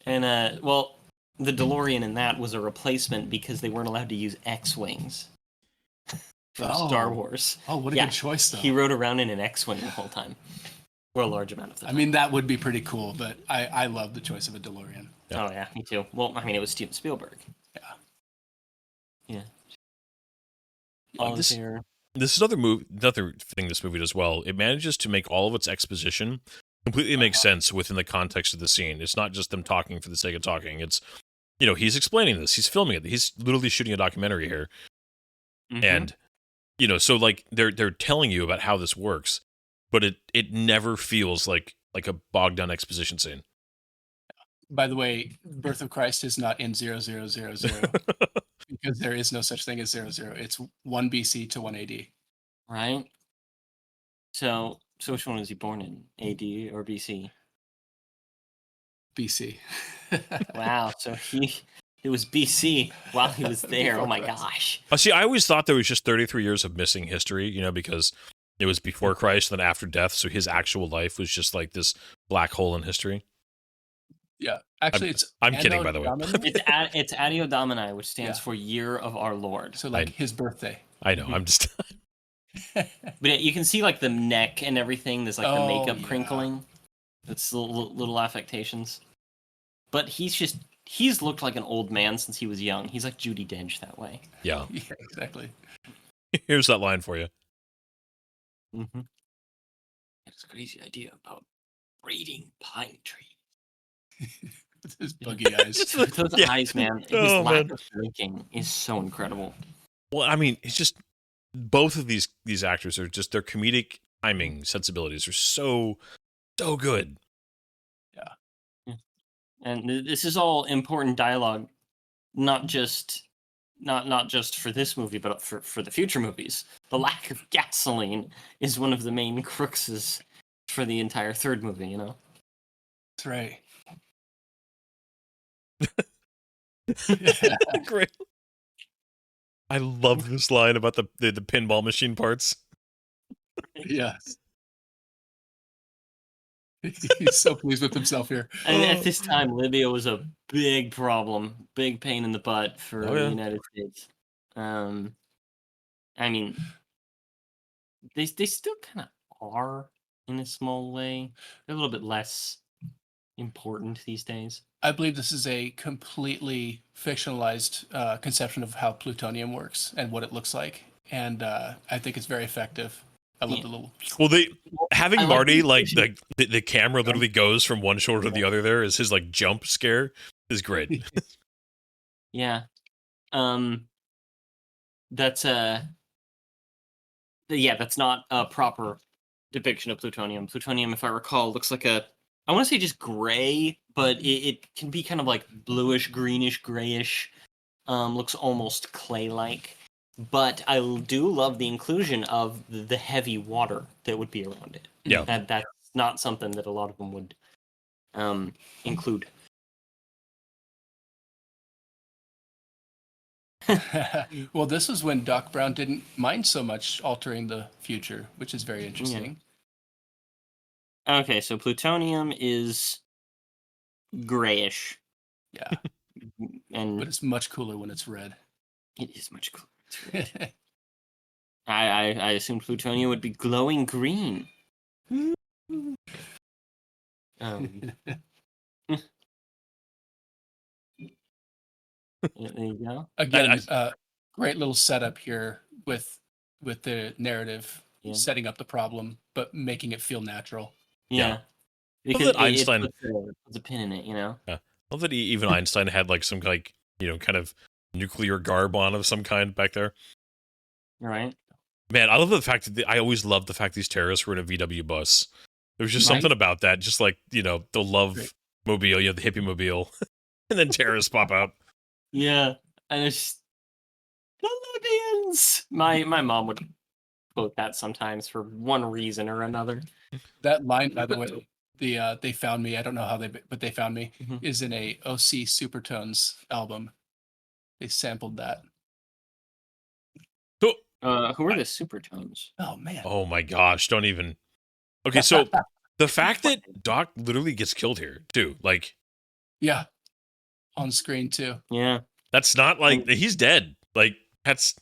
And, well, the DeLorean in that was a replacement because they weren't allowed to use X-Wings from Oh. Star Wars. Oh, what a Yeah, good choice, though. He rode around in an X-Wing the whole time. For a large amount of the I time. mean, that would be pretty cool, but I love the choice of a DeLorean. Oh, yeah, me too. Well, I mean, it was Steven Spielberg. Yeah. Yeah. Oh, this- Volunteer. This is another thing this movie does well. It manages to make all of its exposition completely make sense within the context of the scene. It's not just them talking for the sake of talking. It's, he's explaining this. He's filming it. He's literally shooting a documentary here. Mhm. And, so like they're telling you about how this works, but it never feels like a bogged down exposition scene. By the way, Birth of Christ is not in 0000 because there is no such thing as 00. It's 1 BC to 1 AD. Right? So which one was he born in? AD or BC? BC. Wow. So it was BC while he was there. Before Oh my Christ. gosh. See, I always thought there was just 33 years of missing history, because it was before Christ and then after death. So his actual life was just like this black hole in history. Yeah. Actually, I'm Anno kidding, by the way. Domini. It's Adio Domini, which stands Yeah. for Year of Our Lord. So, like, his birthday. I know. I'm just. But you can see like the neck and everything. There's like the Oh, makeup yeah. crinkling. It's little affectations. But he's looked like an old man since he was young. He's like Judi Dench that way. Yeah. Yeah, exactly. Here's that line for you. Mm-hmm. It's a crazy idea about breeding pine trees. With his buggy eyes. Those Yeah. eyes, man. His Oh, lack man. of blinking is so incredible. Well, I mean, it's just both of these actors are just their comedic timing sensibilities are so good. And this is all important dialogue, not just for this movie, but for the future movies. The lack of gasoline is one of the main cruxes for the entire third movie. That's right. Great. I love this line about the pinball machine parts. Yes. He's so pleased with himself here. And at this time, Libya was a big problem, big pain in the butt for Oh, yeah. the United States. I mean, they still kind of are in a small way. They're a little bit less important these days. I believe this is a completely fictionalized conception of how plutonium works and what it looks like. And I think it's very effective. I love Yeah. the little... Well, having I like Marty the like vision. the camera literally goes from one shoulder to the other. There is his like jump scare is great. Yeah. That's that's not a proper depiction of plutonium. Plutonium, if I recall, looks like I want to say just gray, but it can be kind of like bluish, greenish, grayish. Looks almost clay-like. But I do love the inclusion of the heavy water that would be around it. Yeah. That's not something that a lot of them would include. Well, this was when Doc Brown didn't mind so much altering the future, which is very interesting. Okay, so plutonium is grayish. Yeah, And but it's much cooler when it's red. it is much cooler. I assumed plutonium would be glowing green. There you go. Again, great little setup here with the narrative Yeah. setting up the problem, but making it feel natural. Yeah. Well, that Einstein- puts a pin in it, you know? I love that even Einstein had like some like, kind of nuclear garb on of some kind back there. Right? Man, I love the fact that I always loved the fact these terrorists were in a VW bus. There was just Right. something about that, just like, the love Right. mobile, the hippie mobile, and then terrorists pop out. Yeah. And it's Olympians. My mom would quote that sometimes for one reason or another. That line, by the way, they found me. I don't know how but they found me. Mhm. Is in a OC Supertones album. They sampled that. So, Who are the Supertones? Oh man. oh my gosh, don't even. Okay, so the fact that Doc literally gets killed here too, like Yeah. On screen too. Yeah. that's not like he's dead. Like that's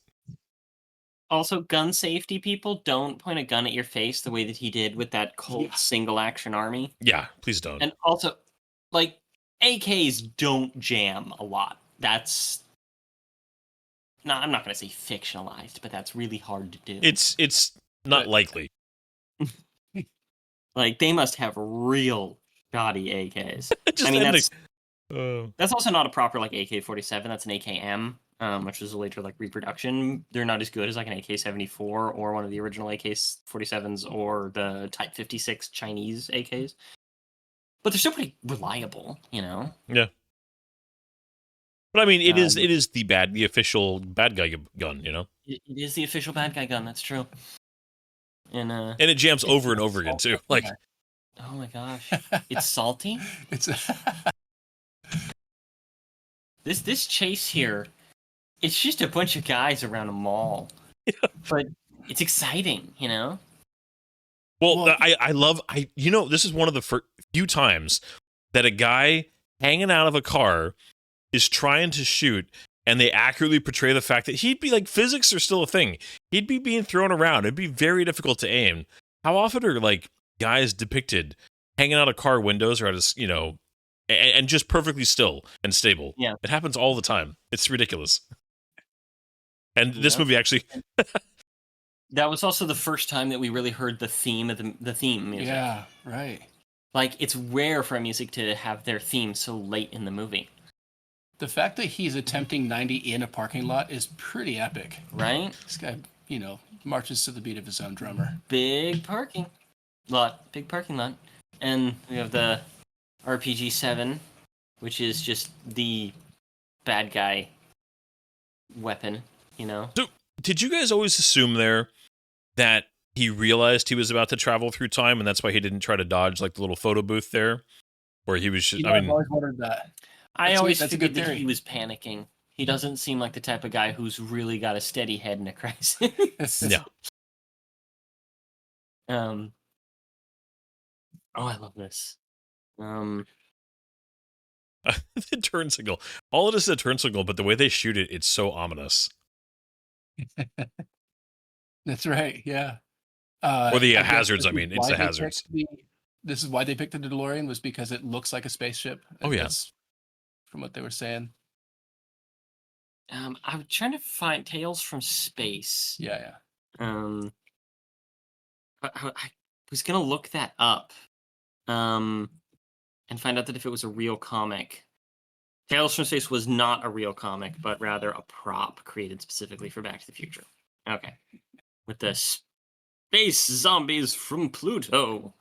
Also, gun safety people don't point a gun at your face the way that he did with that Colt single action army. yeah. Please don't. And also, like, AKs don't jam a lot. That's no, I'm not going to say fictionalized, but that's really hard to do. It's not But- likely. Like, they must have real shoddy AKs. Just I mean, ending. that's also not a proper like AK-47. That's an AKM, which was a later like reproduction. They're not as good as like an AK-74 or one of the original AK-47s or the Type 56 Chinese AKs. But they're still pretty reliable, you know. But I mean, it is the official bad guy gun, It is the official bad guy gun. That's true. And and it jams over and over again too. Like oh my gosh, it's salty. It's This chase here, it's just a bunch of guys around a mall, but it's exciting, you know. Well, Well, I love this is one of the few times that a guy hanging out of a car is trying to shoot, and they accurately portray the fact that he'd be like physics are still a thing. He'd be being thrown around. It'd be very difficult to aim. How often are like guys depicted hanging out of car windows or at a and just perfectly still and stable? Yeah. It happens all the time. It's ridiculous. And this Yeah. movie actually, That was also the first time that we really heard the theme of the theme music. yeah, right. Like, it's rare for a music to have their theme so late in the movie, The fact that he's attempting 90 in a parking lot is pretty epic. right? This guy, marches to the beat of his own drummer. Big parking lot. And we have the RPG-7, which is just the bad guy weapon, you know? did you guys always assume there that he realized he was about to travel through time, and that's why he didn't try to dodge like the little photo booth there, where he was? I've always wondered that. I always that's a figured good that theory. he was panicking. He doesn't seem like the type of guy who's really got a steady head in a crisis. Yeah. Oh, I love this. the turn signal. All it is a turn signal, but the way they shoot it, it's so ominous. That's right. Yeah. Or the I guess hazards. this I mean, is it's why the they hazards. this is why they picked the DeLorean, was because it looks like a spaceship. Oh, yeah. That's from what they were saying. I'm trying to find Tales from Space. Yeah. I was gonna look that up, and find out that if it was a real comic. Tales from Space was not a real comic, but rather a prop created specifically for Back to the Future. Okay, with the space zombies from Pluto.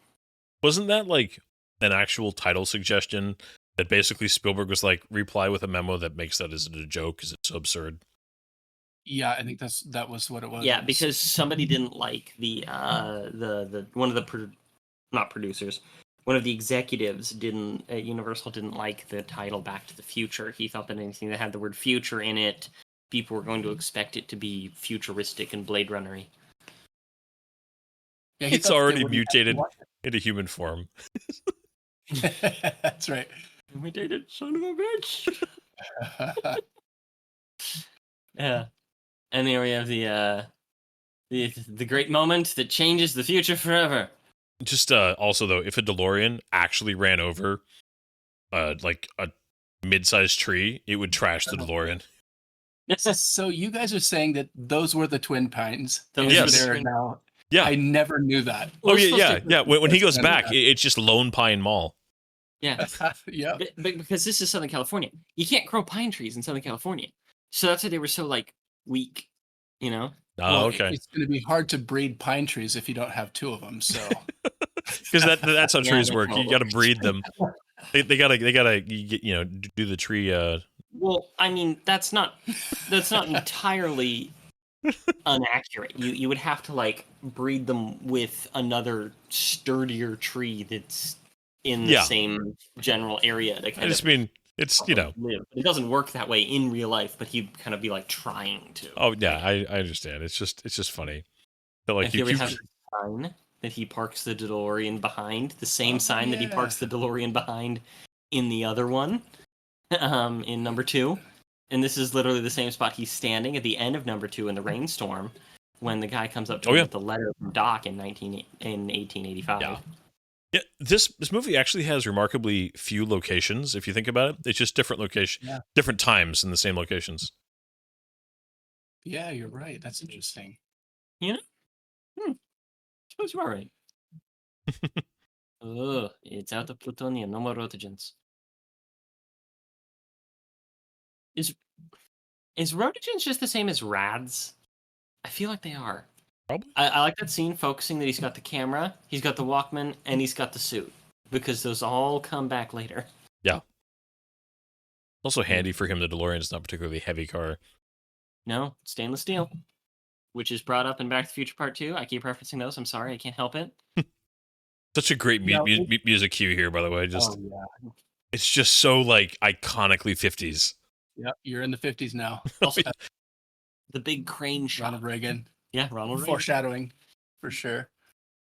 Wasn't that like an actual title suggestion that basically Spielberg was like, reply with a memo that makes that as a joke because it's so absurd? Yeah, I think that was what it was. Yeah, because somebody didn't like the one of the not producers, one of the executives at Universal didn't like the title Back to the Future. He thought that anything that had the word future in it, people were going to expect it to be futuristic and Blade Runner-y. Yeah, he It's thought they already wouldn't mutated watch into human form. it. That's right. Imitated son of a bitch. Yeah. And there we have the great moment that changes the future forever. Just also though, if a DeLorean actually ran over like a mid-sized tree, it would trash the DeLorean. So you guys are saying that those were the Twin Pines? Those and were the they're twin- now. Yeah. I never knew that. Oh Well, it's yeah, supposed yeah, to- yeah. When he goes That's back, better. it's just Lone Pine Mall. Yeah, Yeah. but because this is Southern California, you can't grow pine trees in Southern California, so that's why they were so like weak. You know, Oh, Well, okay. It's going to be hard to breed pine trees if you don't have two of them. So Because that's how Yeah, trees that's work. how You it got to works. breed them. They gotta do the tree. well, I mean that's not entirely inaccurate. You would have to like breed them with another sturdier tree that's in the Yeah. same general area to I kind just of mean it's live. It doesn't work that way in real life, but he'd kind of be like trying to. Oh yeah, I understand. It's just funny. But like Like you here we keep, have the sign that he parks the DeLorean behind, the same sign that he yeah. parks the DeLorean behind in the other one, in number 2. And this is literally the same spot he's standing at the end of number 2 in the rainstorm when the guy comes up to Oh, him yeah. with the letter from Doc in 1885. Yeah. Yeah, this movie actually has remarkably few locations. If you think about it, it's just different location, Yeah. different times in the same locations. yeah, you're right. That's interesting. Suppose you are right. Ugh, it's out of plutonium, no more rotogens. Is rotogens just the same as rads? I feel like they are. Probably. I like that scene focusing that he's got the camera, he's got the Walkman, and he's got the suit. Because those all come back later. Also handy for him. The DeLorean is not a particularly heavy car. No, stainless steel. Which is brought up in Back to the Future Part 2. I keep referencing those. I'm sorry, I can't help it. Such a great No, music cue here, by the way. Just Oh yeah. it's just so like iconically 50s. Yep. You're in the 50s now. Also, the big crane shot. Ronald Reagan. Yeah, Ronald Reagan. Foreshadowing, for sure.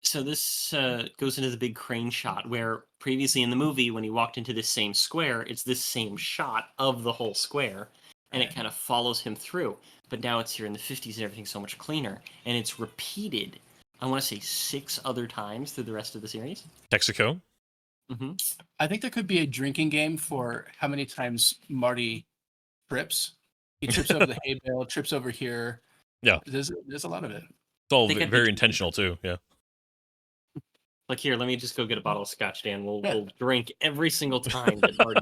So this goes into the big crane shot where previously in the movie, when he walked into this same square, it's this same shot of the whole square, and it kind of follows him through. But now it's here in the 50s and everything's so much cleaner, and it's repeated, I want to say 6 other times through the rest of the series. Texaco. Mm-hmm. I think there could be a drinking game for how many times Marty trips. He trips over the hay bale, trips over here. Yeah. There's a lot of it. It's all They could very be- intentional too. Yeah. Like, here, let me just go get a bottle of scotch, Dan. We'll drink every single time that Marty...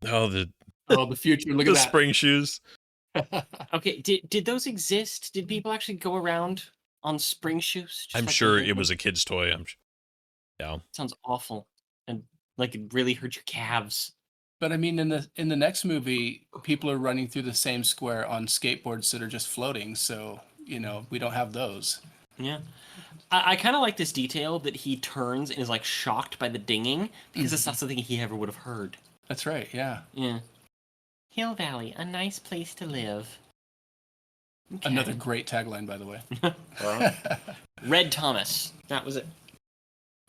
Oh, the Oh, the future. Look the at that. spring shoes. Okay, did those exist? Did people actually go around on spring shoes? just I'm like sure the it was a kid's toy. Yeah. Sounds awful, and like it really hurt your calves. But I mean, in the next movie, people are running through the same square on skateboards that are just floating. So we don't have those. Yeah, I kind of like this detail that he turns and is like shocked by the dinging because it's not something he ever would have heard. That's right. Yeah. Yeah, Hill Valley, a nice place to live. Okay. Another great tagline, by the way. Red Thomas. That was it.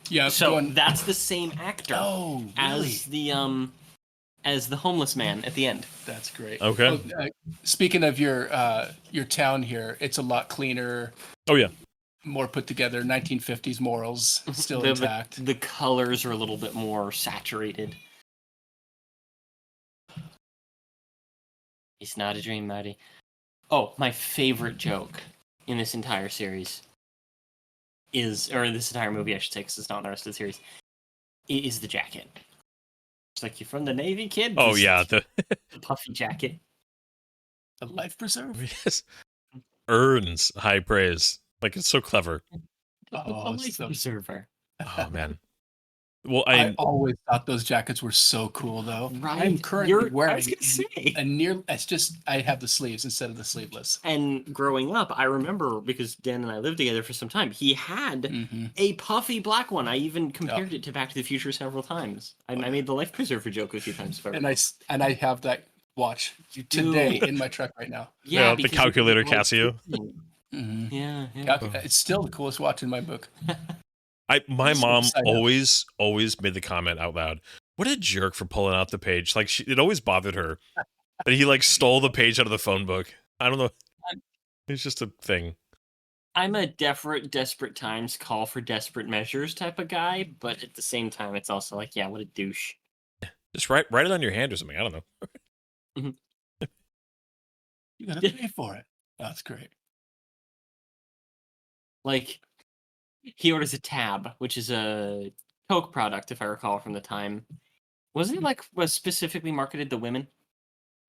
Yeah. So going, that's the same actor oh, really? as the homeless man at the end. That's great. Okay. Oh, speaking of your town here, it's a lot cleaner, Oh yeah. more put together. 1950s morals still intact. The colors are a little bit more saturated. It's not a dream, Marty. Oh, my favorite joke in this entire series or this entire movie, I should say, because it's not in the rest of the series, is the jacket. It's like, you from the Navy, kid? Oh This yeah. The puffy jacket. A life preserve. yes. Earns high praise. Like it's so clever. A Oh, life so- preserver. Oh man. Well, I always thought those jackets were so cool, though. Right? I'm currently I wearing was gonna say. it's just I have the sleeves instead of the sleeveless. And growing up, I remember, because Dan and I lived together for some time, he had Mm-hmm. a puffy black one. I even compared it to Back to the Future several times. I made the life preserver joke a few times. if I And recall. and I have that watch today in my truck right now. Yeah, the because calculator it's like- Casio. Mm-hmm. Yeah, yeah. It's still the coolest watch in my book. My So mom excited. always made the comment out loud. What a jerk for pulling out the page. Like it always bothered her that he like stole the page out of the phone book. I don't know. It's just a thing. I'm a desperate times call for desperate measures type of guy, but at the same time, it's also like, yeah, what a douche. Just write it on your hand or something. I don't know. You gotta pay for it. That's great. Like, he orders a Tab, which is a Coke product, if I recall from the time. Wasn't it was specifically marketed to women?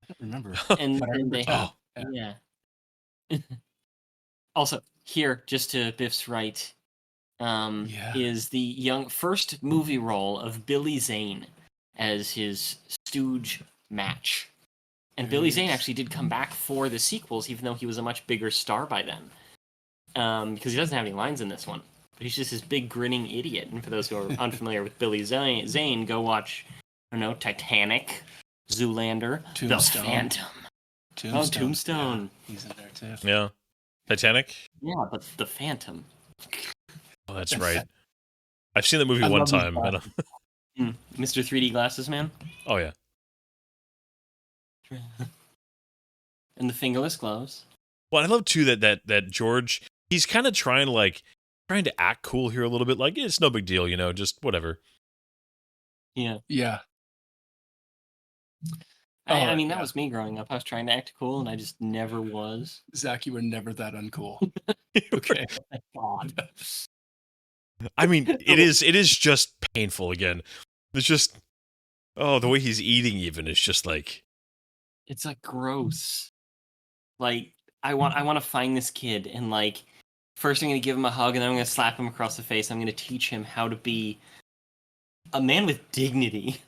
I don't remember. And But I then remember they Tab. yeah. Also, here, just to Biff's right, Yeah. is the first movie role of Billy Zane as his stooge Match. And Billy Zane actually did come back for the sequels, even though he was a much bigger star by then. Because he doesn't have any lines in this one. But he's just this big grinning idiot. And for those who are unfamiliar with Billy Zane, go watch, I don't know, Titanic, Zoolander, Tombstone. The Phantom. Oh, Tombstone. Yeah, he's in there too. Yeah. Titanic? Yeah, but The Phantom. Oh, that's right. I've seen the movie I one love these time. I don't... Mr. 3D Glasses Man. Oh, yeah. And the fingerless gloves. Well, I love too that George, he's kind of trying to act cool here a little bit. Like, it's no big deal, just whatever. Yeah. Yeah. I mean, that yeah. was me growing up. I was trying to act cool, and I just never was. Zach, you were never that uncool. Okay. Thank God. I mean, it is just painful again. It's just, the way he's eating even is just like, It's like gross. Like, I want to find this kid, and first I'm gonna give him a hug, and then I'm gonna slap him across the face. I'm gonna teach him how to be a man with dignity.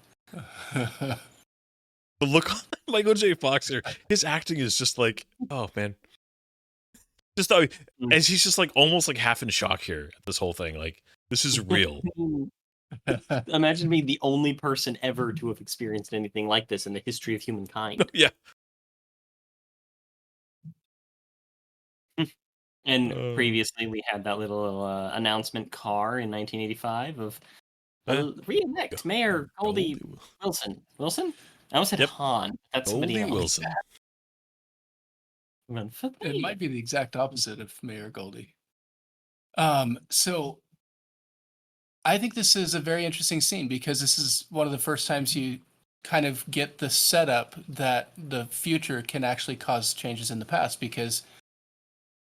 the look on Michael J. Fox here, his acting is just like, oh man. Just as he's just like almost like half in shock here at this whole thing. Like, this is real. Imagine being the only person ever to have experienced anything like this in the history of humankind. Yeah. And previously, we had that little announcement car in 1985 of re-elect Mayor Goldie Wilson. Wilson? I almost said Han. That's somebody Goldie else. Wilson. It might be the exact opposite of Mayor Goldie. So I think this is a very interesting scene because this is one of the first times you kind of get the setup that the future can actually cause changes in the past, because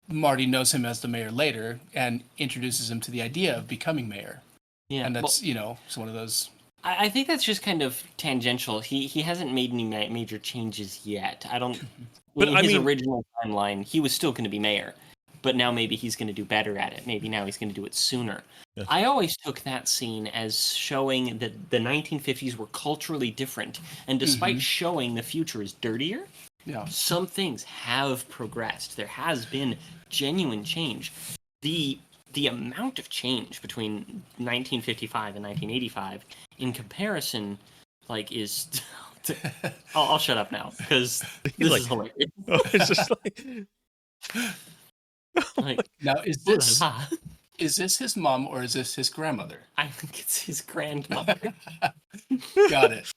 Marty knows him as the mayor later and introduces him to the idea of becoming mayor. Yeah, and that's, it's one of those. I think that's just kind of tangential. He hasn't made any major changes yet. I don't. But in his original timeline, he was still going to be mayor, but now maybe he's going to do better at it. Maybe now he's going to do it sooner. Yeah. I always took that scene as showing that the 1950s were culturally different, and despite showing the future is dirtier, some things have progressed. There has been genuine change. The amount of change between 1955 and 1985, in comparison, is. I'll shut up now because this is hilarious. It's just now is this his mom or is this his grandmother? I think it's his grandmother. Got it.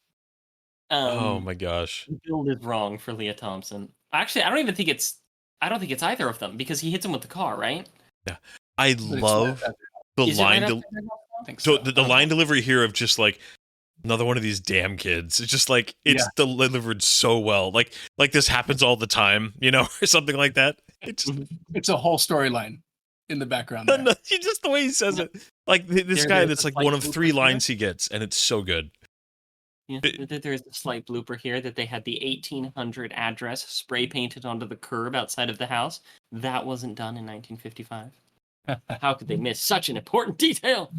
Oh my gosh. The build is wrong for Leah Thompson. Actually, I don't think it's either of them, because he hits him with the car, right? Yeah. I love the line. The line delivery here of just like, another one of these damn kids. It's just like, it's delivered so well. Like this happens all the time, or something like that. It's a whole storyline in the background. No, just the way he says it. Like this guy, that's like one of 3 lines he gets, and it's so good. Yeah, there's a slight blooper here that they had the 1800 address spray painted onto the curb outside of the house. That wasn't done in 1955. How could they miss such an important detail?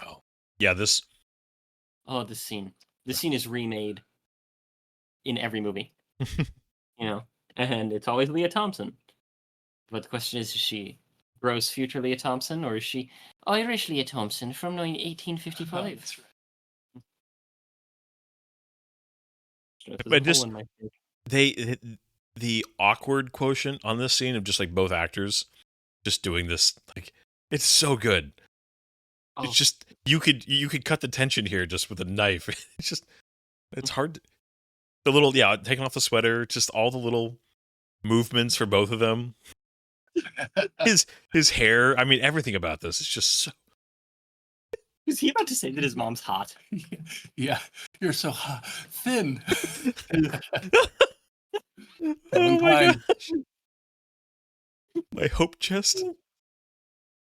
Oh, yeah, this scene. This scene is remade in every movie. And it's always Leah Thompson. But the question is she gross future Leah Thompson, or is she Irish Leah Thompson from 1855? That's right. But just the awkward quotient on this scene of just like both actors just doing this, like, it's so good. It's just you could cut the tension here just with a knife. It's hard. The little taking off the sweater, just all the little movements for both of them. His hair, I mean, everything about this is just so. Was he about to say that his mom's hot? Yeah, you're so thin. Oh my Klein. gosh. My hope chest.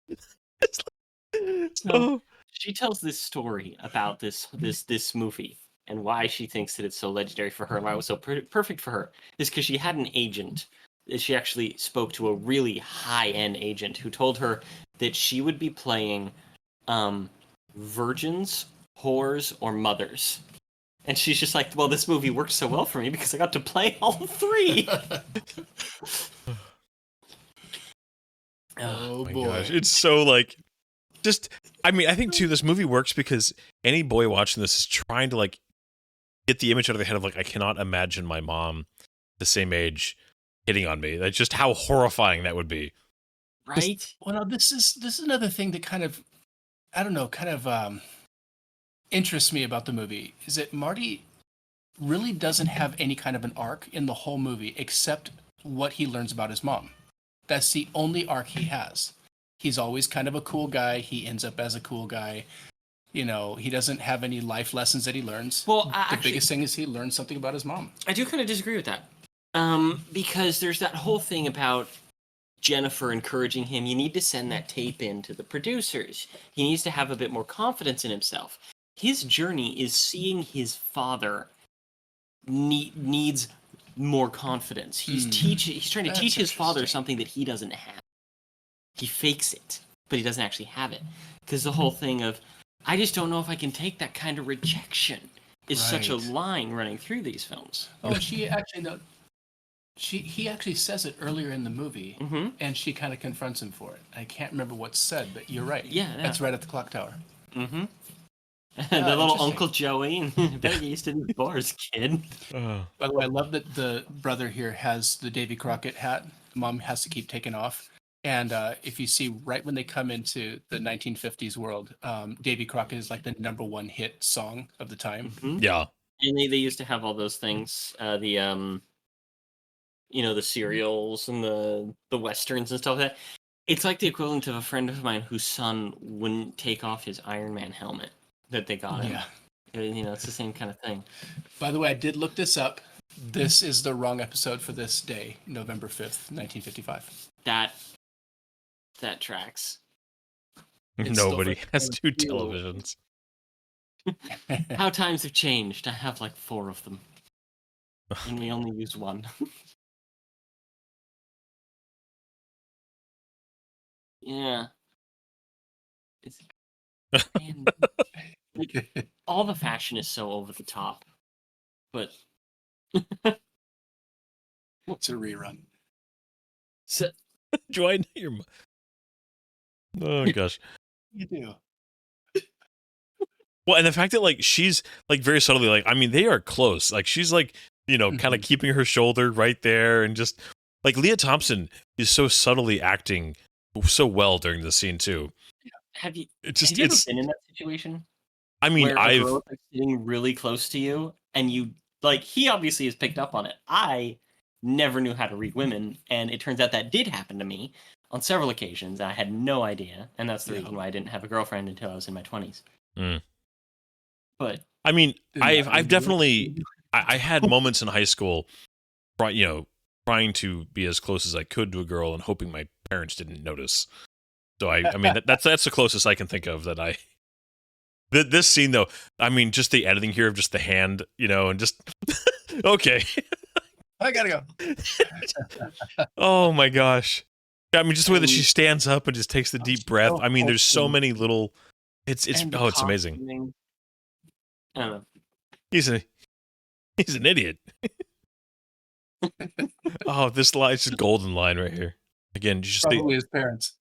It's So oh. she tells this story about this movie and why she thinks that it's so legendary for her and why it was so perfect for her is because she had an agent. She actually spoke to a really high-end agent who told her that she would be playing virgins, whores, or mothers. And she's just like, well, this movie worked so well for me because I got to play all three. Oh My boy. gosh, it's so like, just. I mean, I think too, this movie works because any boy watching this is trying to like get the image out of their head of like, I cannot imagine my mom, the same age, hitting on me. That's just how horrifying that would be. Right? Well, no, this is another thing that kind of, I don't know, interests me about the movie is that Marty really doesn't have any kind of an arc in the whole movie except what he learns about his mom. That's the only arc he has. He's always kind of a cool guy. He ends up as a cool guy. You know, he doesn't have any life lessons that he learns. Well, the biggest thing is he learns something about his mom. I do kind of disagree with that. Because there's that whole thing about Jennifer encouraging him, you need to send that tape in to the producers. He needs to have a bit more confidence in himself. His journey is seeing his father needs more confidence. He's trying to teach his father something that he doesn't have. He fakes it, but he doesn't actually have it. Because the whole thing of, I just don't know if I can take that kind of rejection is such a line running through these films. Oh, he actually says it earlier in the movie, and she kind of confronts him for it. I can't remember what's said, but you're right. Yeah. That's right at the clock tower. Mm-hmm. The little Uncle Joey. Better get used to these bars, kid. By the way, I love that the brother here has the Davy Crockett hat. Mom has to keep taking off. And if you see right when they come into the 1950s world, Davy Crockett is like the #1 hit song of the time. Mm-hmm. Yeah. And they used to have all those things, the cereals and the westerns and stuff like that. It's like the equivalent of a friend of mine whose son wouldn't take off his Iron Man helmet that they got him. Yeah. You know, it's the same kind of thing. By the way, I did look this up. This is the wrong episode for this day, November 5th, 1955. That tracks. Nobody has 2 televisions. How times have changed. I have like 4 of them. And we only use one. Yeah. Man, like, all the fashion is so over the top. But It's a rerun. so, Do I know your? Oh gosh. You do. Well, and the fact that like she's like very subtly like, I mean, they are close. Like she's like, you know, kind of keeping her shoulder right there, and just like Leah Thompson is so subtly acting so well during the scene too. have you It's just have you ever been in that situation? I mean, Where a I've girl is sitting really close to you, and you like he obviously has picked up on it. I never knew how to read women, and it turns out that did happen to me on several occasions. I had no idea, and that's the reason why I didn't have a girlfriend until I was in my 20s. But I mean, I've definitely I had moments in high school, you know, trying to be as close as I could to a girl and hoping my parents didn't notice. So I mean that's the closest I can think of that I. This scene though, I mean, just the editing here of just the hand, you know, and just okay. I gotta go. Oh my gosh. I mean, just the way that she stands up and just takes the deep breath. I mean, there's so many little. It's amazing. I don't know. He's an idiot. Oh, this line, it's a golden line right here. Again, just Probably his parents.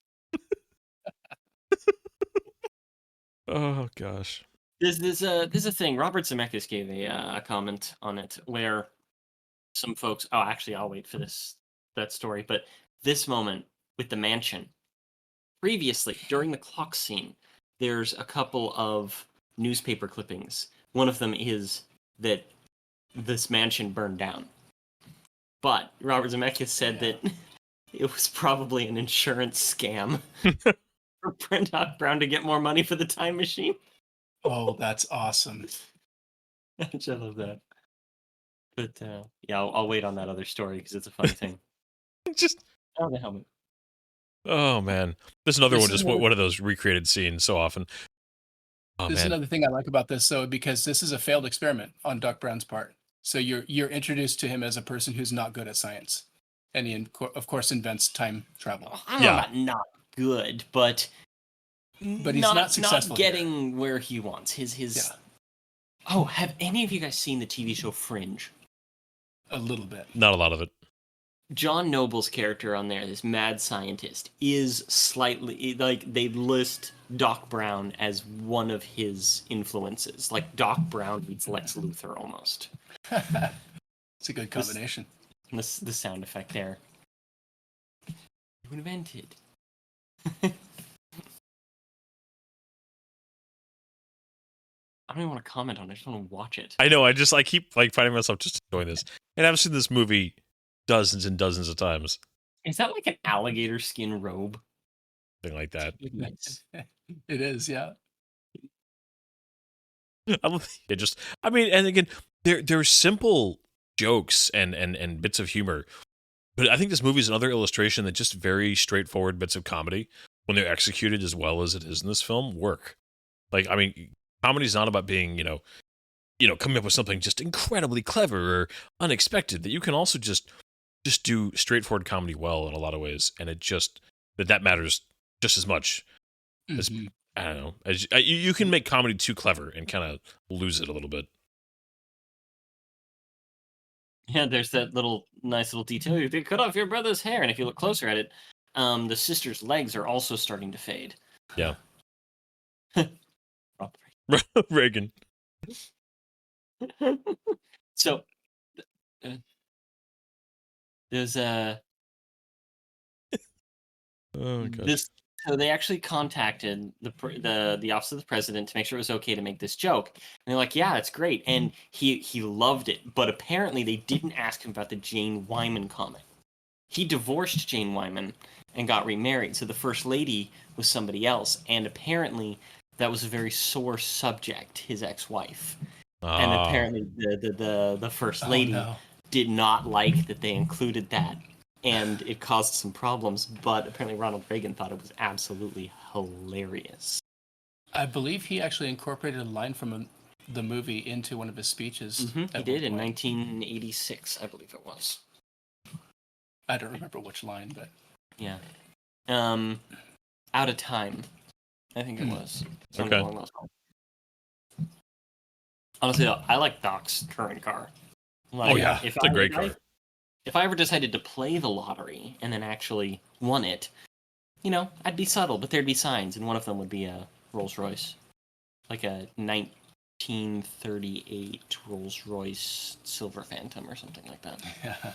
Oh gosh. There's a thing. Robert Zemeckis gave a comment on it where some folks. Oh, actually, I'll wait for that story. But this moment with the mansion. Previously, during the clock scene, there's a couple of newspaper clippings. One of them is that this mansion burned down. But Robert Zemeckis said that it was probably an insurance scam for Doc Brown to get more money for the time machine. Oh, that's awesome. I love that. But yeah, I'll wait on that other story because it's a funny thing. Just Oh, the helmet. oh man, there's another This one. is Just another- one of those recreated scenes so often. Oh This is man, another thing I like about this, though, because this is a failed experiment on Doc Brown's part. So you're introduced to him as a person who's not good at science, and he of course invents time travel. I don't know about not good, but But he's not successful here. getting where he wants. His Yeah. Oh, have any of you guys seen the TV show Fringe? A little bit. not a lot of it. John Noble's character on there, this mad scientist, is slightly like they list Doc Brown as one of his influences. Like Doc Brown meets Lex Luthor almost. It's a good combination. And the sound effect there. You invented. I don't even want to comment on it. I just want to watch it. I know. I keep like finding myself just enjoying this, and I've seen this movie dozens and dozens of times. Is that like an alligator skin robe? Thing like that. Nice. It is, yeah. I love it. Just, I mean, and again, they're simple jokes and bits of humor, but I think this movie is another illustration that just very straightforward bits of comedy, when they're executed as well as it is in this film, work. Like, I mean, comedy's not about being, coming up with something just incredibly clever or unexpected. That you can also just do straightforward comedy well in a lot of ways, and it just that matters just as much. As, Mhm. I don't know. As you can make comedy too clever and kind of lose it a little bit. Yeah, there's that nice little detail. They cut off your brother's hair, and if you look closer at it, the sister's legs are also starting to fade. Yeah. Rob Reagan. So there's Oh god. this. So they actually contacted the office of the president to make sure it was okay to make this joke. And they're like, "Yeah, it's great," and he loved it. But apparently, they didn't ask him about the Jane Wyman comment. He divorced Jane Wyman and got remarried. So the first lady was somebody else, and apparently that was a very sore subject. His ex-wife, and Ah. apparently the first Oh, lady no. did not like that they included that, and it caused some problems. But apparently Ronald Reagan thought it was absolutely hilarious. I believe he actually incorporated a line from the movie into one of his speeches. He at did one in point. 1986, I believe it was. I don't remember which line, but Yeah. Out of Time, I think it was. Something Okay. along those lines. Honestly, though, I like Doc's current car. Like, Oh yeah, if it's a I- great if I- car. If I ever decided to play the lottery and then actually won it, I'd be subtle, but there'd be signs, and one of them would be a Rolls Royce, like a 1938 Rolls Royce Silver Phantom or something like that. yeah,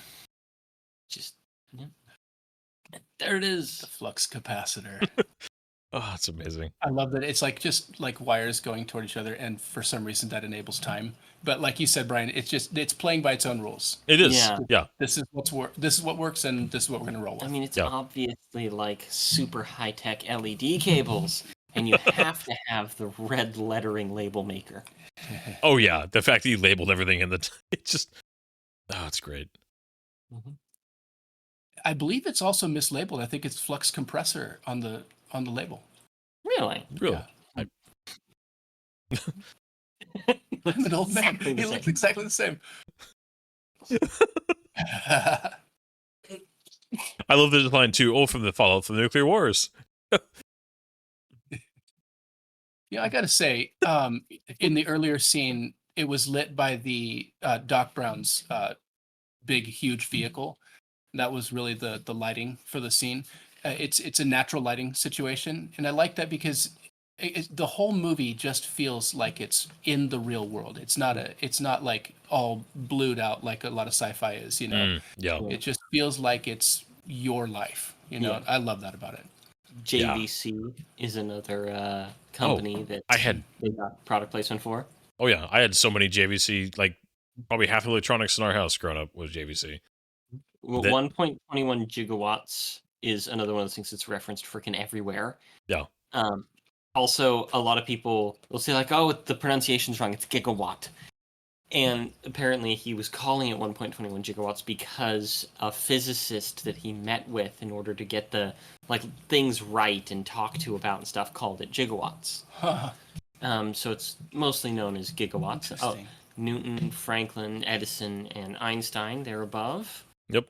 Just, there it is. the flux capacitor. Oh, it's amazing. I love that it's just like wires going toward each other, and for some reason that enables time. But like you said, Brian, it's playing by its own rules. It is. Yeah. Yeah. This is this is what works, and this is what we're gonna roll with. I mean, it's Yeah. obviously like super high tech LED cables, and you have to have the red lettering label maker. Oh yeah. The fact that you labeled everything in it's just. Oh, it's great. I believe it's also mislabeled. I think it's flux compressor on the label. Really? Really. Yeah. I'm an old man. Exactly the He same. looks exactly the same. I love this line too. Oh, from the fallout from the nuclear wars. Yeah, I gotta say, in the earlier scene, it was lit by the Doc Brown's big, huge vehicle. That was really the lighting for the scene. It's a natural lighting situation, and I like that because the whole movie just feels like it's in the real world. It's not like all blued out like a lot of sci-fi is. Yeah. It just feels like it's your life. Yeah. I love that about it. JVC is another company that I had. they got product placement for. Oh yeah. I had so many JVC. Like probably half the electronics in our house growing up was JVC. Well, That- 1.21 gigawatts is another one of those things that's referenced freaking everywhere. Yeah. Um, also, a lot of people will say like, "Oh, the pronunciation's wrong. It's gigawatt." And apparently, he was calling it 1.21 gigawatts because a physicist that he met with in order to get the things right and talk to about and stuff called it gigawatts. So it's mostly known as gigawatts. Oh, Interesting. Newton, Franklin, Edison, and Einstein, they're above. Yep.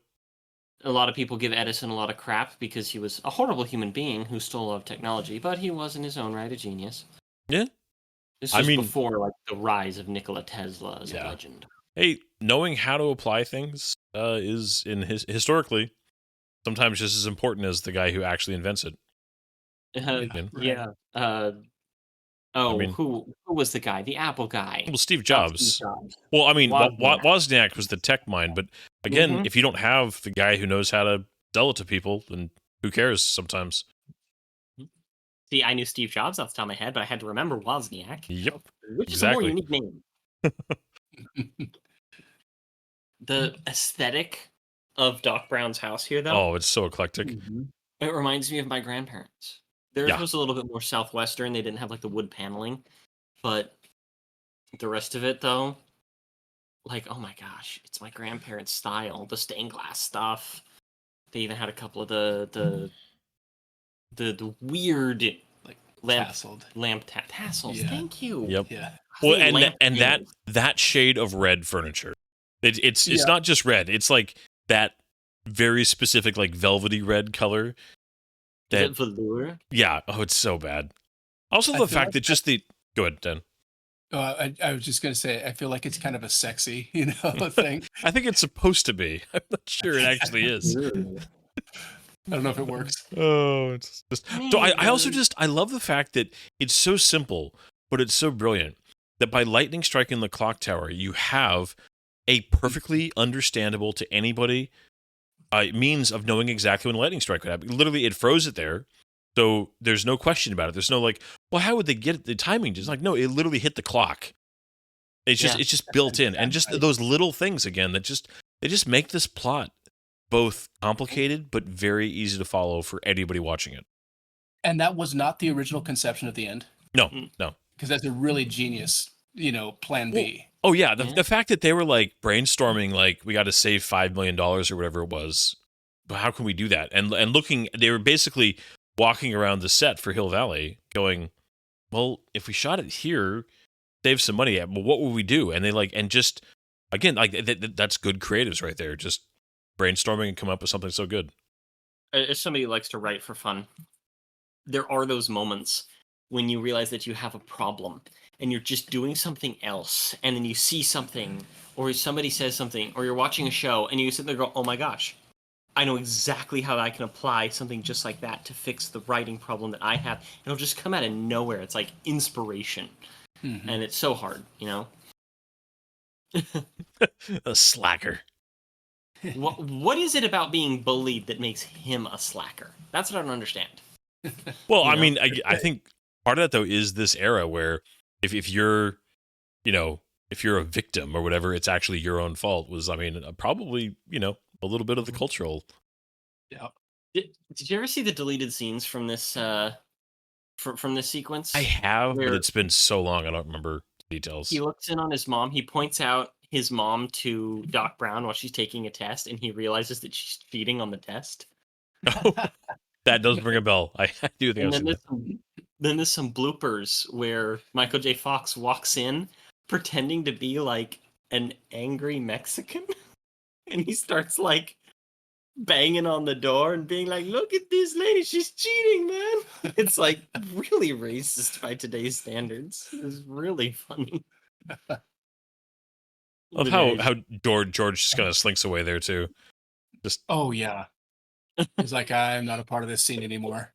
A lot of people give Edison a lot of crap because he was a horrible human being who stole a lot of technology, but he was in his own right a genius. Yeah. This I was mean- before the rise of Nikola Tesla as a Yeah. legend. Hey, knowing how to apply things is historically sometimes just as important as the guy who actually invents it. Yeah. I mean- Who was the guy? The Apple guy. Well, Steve Not Jobs. Steve Jobs. Well, I mean, Wozniak. Wozniak was the tech mind, but again, Mhm. if you don't have the guy who knows how to sell it to people, then who cares sometimes? See, I knew Steve Jobs off the top of my head, but I had to remember Wozniak, Yep. which is Exactly. a more unique name. The aesthetic of Doc Brown's house here, though, Oh, it's so eclectic. it reminds me of my grandparents. Theirs Yeah. was a little bit more southwestern. They didn't have the wood paneling, but the rest of it, though, oh my gosh, it's my grandparents' style. The stained glass stuff. They even had a couple of the weird lamp tassels. Yeah. Thank you. Yep. Yeah. Well, Hey, and lamp that shade of red furniture. It's Yeah. not just red. It's like that very specific velvety red color. Is That it velour? yeah. Oh, it's so bad. Also, I the feel fact like that just the go ahead, Dan. I was just gonna say, I feel like it's kind of a sexy, thing. I think it's supposed to be. I'm not sure it actually is. I don't know if it works. Oh, it's just. So I also I love the fact that it's so simple, but it's so brilliant that by lightning striking the clock tower, you have a perfectly understandable to anybody means of knowing exactly when a lightning strike would happen. Literally, it froze it there, so there's no question about it. There's no well, how would they get it? The timing? Just no, it literally hit the clock. It's just built in, and just those little things again that they just make this plot both complicated but very easy to follow for anybody watching it. And that was not the original conception at the end, No. because that's a really genius, plan B. Oh yeah, the fact that they were brainstorming we got to save $5 million or whatever it was. But how can we do that? And looking, they were basically walking around the set for Hill Valley, going, "Well, if we shot it here, save some money. But what would we do?" And they and just again that's good creatives right there. Just brainstorming and come up with something so good. As somebody who likes to write for fun, there are those moments when you realize that you have a problem and you're just doing something else, and then you see something, or somebody says something, or you're watching a show, and you sit there and go, "Oh my gosh, I know exactly how I can apply something just like that to fix the writing problem that I have." It'll just come out of nowhere. It's like inspiration, and it's so hard, A slacker. What is it about being bullied that makes him a slacker? That's what I don't understand. Well, You I know? mean, I think part of that though is this era where if you're, if you're a victim or whatever, it's actually your own fault. Probably a little bit of the cultural. Yeah. Did you ever see the deleted scenes from this from this sequence? I have, but Where- it's been so long, I don't remember details. He looks in on his mom. He points out his mom to Doc Brown while she's taking a test, and he realizes that she's cheating on the test. That does ring a bell. I do think And I've then seen then there's some bloopers where Michael J. Fox walks in pretending to be an angry Mexican, and he starts banging on the door and being like, "Look at this lady, she's cheating, man." It's really racist by today's standards. It's really funny. Of how George just kind of slinks away there too. Oh yeah. He's like, I'm not a part of this scene anymore.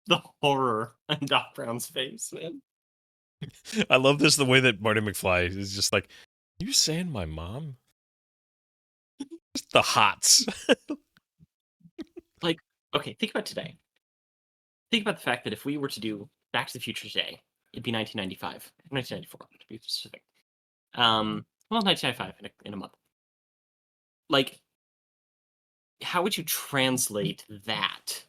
The horror on Doc Brown's face, man. I love this the way that Marty McFly is just like, "You saying my mom?" Just the hots. Okay, think about today. Think about the fact that if we were to do Back to the Future today, it'd be 1995, 1994 to be specific. 1995 in a month. How would you translate that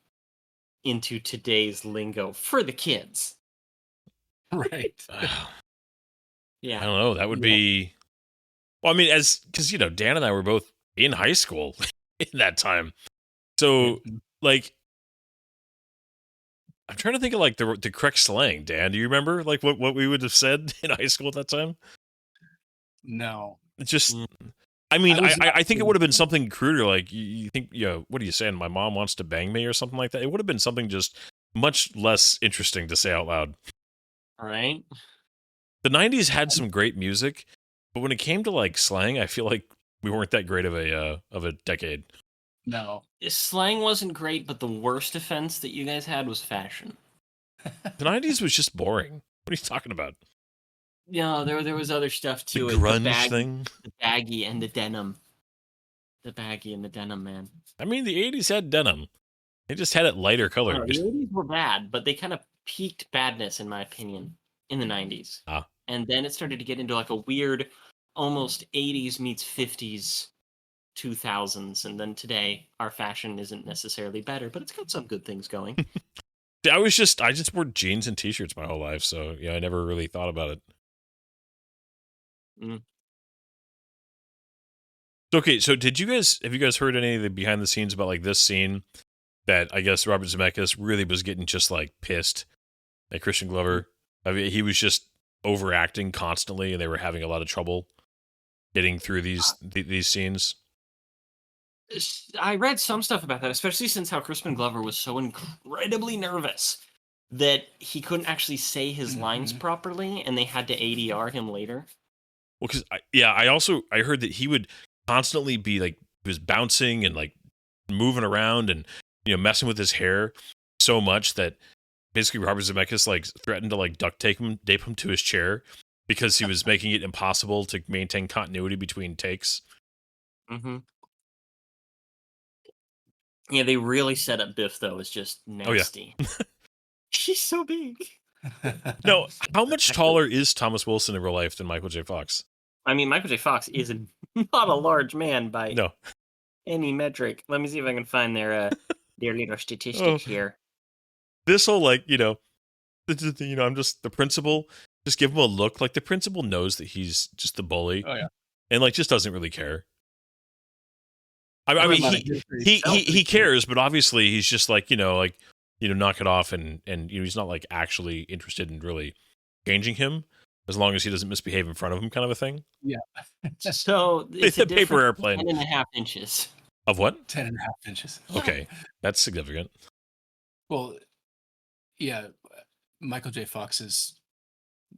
into today's lingo for the kids. Right. I Yeah. don't know. That would be. Well, I mean, because Dan and I were both in high school in that time, so like, I'm trying to think of like the correct slang. Dan, do you remember like what we would have said in high school at that time? No. It's just. Mm. I mean, I was I think it would have been something cruder, like you think, what are you saying? My mom wants to bang me or something like that. It would have been something just much less interesting to say out loud. All right. The 90s had some great music, but when it came to like slang, I feel like we weren't that great of a decade. No. Slang wasn't great, but the worst offense that you guys had was fashion. The 90s was just boring. What are you talking about? Yeah, there was other stuff The too. grunge thing? The baggy and the denim. The baggy and the denim, man. I mean, the 80s had denim. They just had it lighter The colored. 80s were bad, but they kind of peaked badness, in my opinion, in the 90s. Ah. And then it started to get into like a weird, almost 80s meets 50s, 2000s. And then today, our fashion isn't necessarily better, but it's got some good things going. I just wore jeans and t-shirts my whole life, so I never really thought about it. Mm. Okay, so have you guys heard any of the behind the scenes about like this scene that I guess Robert Zemeckis really was getting just like pissed at Christian Glover? I mean, he was just overacting constantly, and they were having a lot of trouble getting through these scenes. I read some stuff about that, especially since how Crispin Glover was so incredibly nervous that he couldn't actually say his lines properly, and they had to ADR him later. Well, because I heard that he would constantly be like, he was bouncing and like moving around and messing with his hair so much that basically Robert Zemeckis like threatened to like duct tape him to his chair because he was making it impossible to maintain continuity between takes. Mm-hmm. Yeah, they really set up Biff though as just nasty. Oh, yeah. She's so big. No, how much taller is Thomas Wilson in real life than Michael J. Fox? I mean, Michael J. Fox is not a large man by any metric. Let me see if I can find their little statistics here. This whole like, I'm just the principal. Just give him a look. Like the principal knows that he's just the bully. Oh yeah, and like just doesn't really care. I mean, he cares, but obviously he's just like knock it off, and he's not like actually interested in really changing him as long as he doesn't misbehave in front of him, kind of a thing. Yeah. So it's the paper airplane. 10.5 inches. Of what? 10.5 inches. Okay, that's significant. Well, yeah, Michael J. Fox is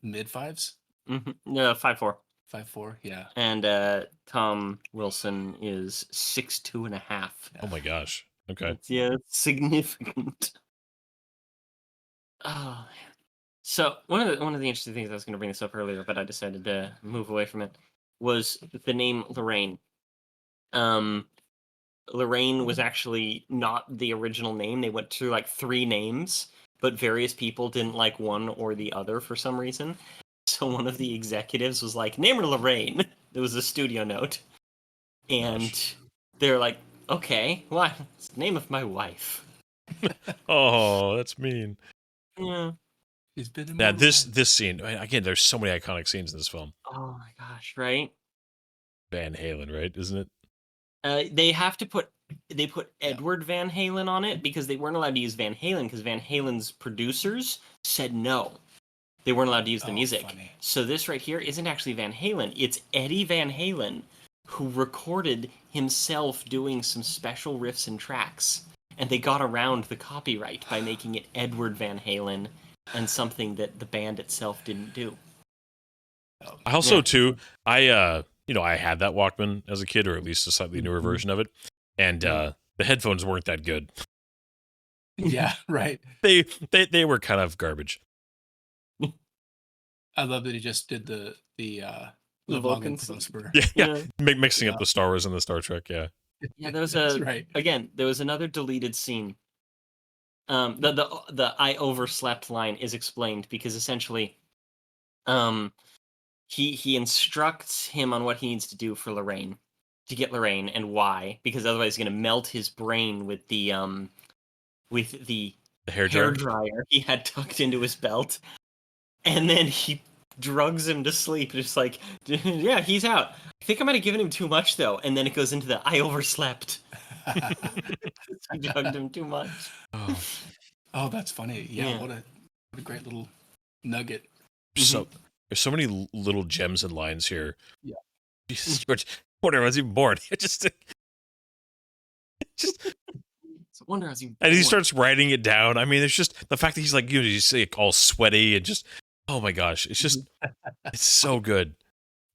mid fives. Mm-hmm. No, 5'4". 5'4", yeah. And Tom Wilson is 6'2.5". Oh my gosh. Okay. It's significant. Oh, so one of the interesting things, I was going to bring this up earlier, but I decided to move away from it, was the name Lorraine. Lorraine was actually not the original name. They went through like 3 names, but various people didn't like one or the other for some reason. So one of the executives was like, name her Lorraine. It was a studio note. And they're like, okay, why? It's the name of my wife. Oh, that's mean. Yeah. He's been in this scene, again, there's so many iconic scenes in this film. Oh my gosh, right? Van Halen, right? Isn't it? They put Edward Van Halen on it because they weren't allowed to use Van Halen because Van Halen's producers said no. They weren't allowed to use the music. Funny. So this right here isn't actually Van Halen. It's Eddie Van Halen who recorded himself doing some special riffs and tracks. And they got around the copyright by making it Edward Van Halen and something that the band itself didn't do. I also, too, I had that Walkman as a kid, or at least a slightly newer version of it. And the headphones weren't that good. Yeah, right. They were kind of garbage. I love that he just did the Vulcan prosper. Yeah. Mixing up the Star Wars and the Star Trek, yeah. Yeah, there was right. Again, there was another deleted scene. The I overslept line is explained because essentially he instructs him on what he needs to do for Lorraine, to get Lorraine, and why, because otherwise he's going to melt his brain with the The hair hair dryer. dryer he had tucked into his belt, and then he drugs him to sleep. Just like, yeah, he's out. I think I might have given him too much though, and then it goes into the I overslept. I drugged him too much. Oh, Oh, that's funny. Yeah, Yeah. what a great little nugget. so there's so many little gems and lines here. Yeah. Jesus, George, wonder I was even born. It just It's a wonder I was even and he born. starts writing it down. I mean, it's just the fact that he's like, you see, all sweaty and just, oh my gosh, it's just, it's so good.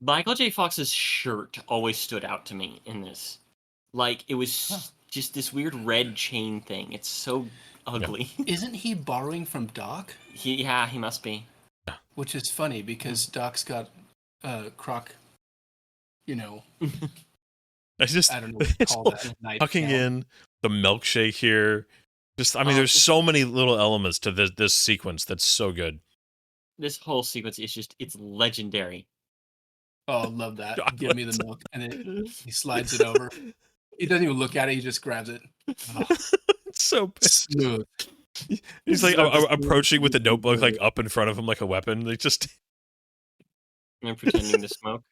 Michael J. Fox's shirt always stood out to me in this. Like, it was just this weird red chain thing. It's so ugly. Isn't he borrowing from Doc? He must be. Which is funny because Doc's got Croc, you know, I just, I don't know what to it's call all that. tucking in the milkshake here. Just, I mean, Oh, there's just- so many little elements to this sequence that's so good. This whole sequence is it's legendary. Oh, love that. Chocolate. Give me the milk. And he slides it over. He doesn't even look at it. He just grabs it. Oh, It's so bad. smooth. He's like So just- approaching with the notebook like up in front of him like a weapon. Like just I'm pretending to smoke.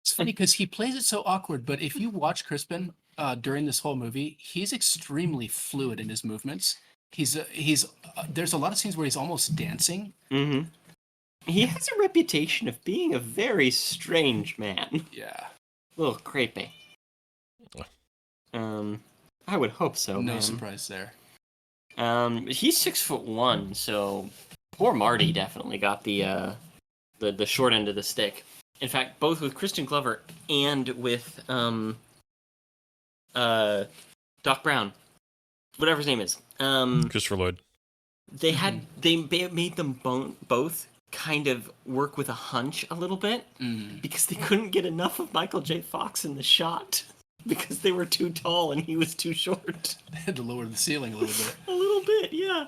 It's funny because he plays it so awkward, but if you watch Crispin during this whole movie, he's extremely fluid in his movements. He's there's a lot of scenes where he's almost dancing. Mm-hmm. He has a reputation of being a very strange man. Yeah, A little creepy. I would hope so. no man. surprise there. He's 6'1", so poor Marty definitely got the short end of the stick. In fact, both with Kristen Glover and with Doc Brown, whatever his name is. Christopher Lloyd. They made them both kind of work with a hunch a little bit because they couldn't get enough of Michael J. Fox in the shot because they were too tall and he was too short. They had to lower the ceiling a little bit. A little bit, yeah.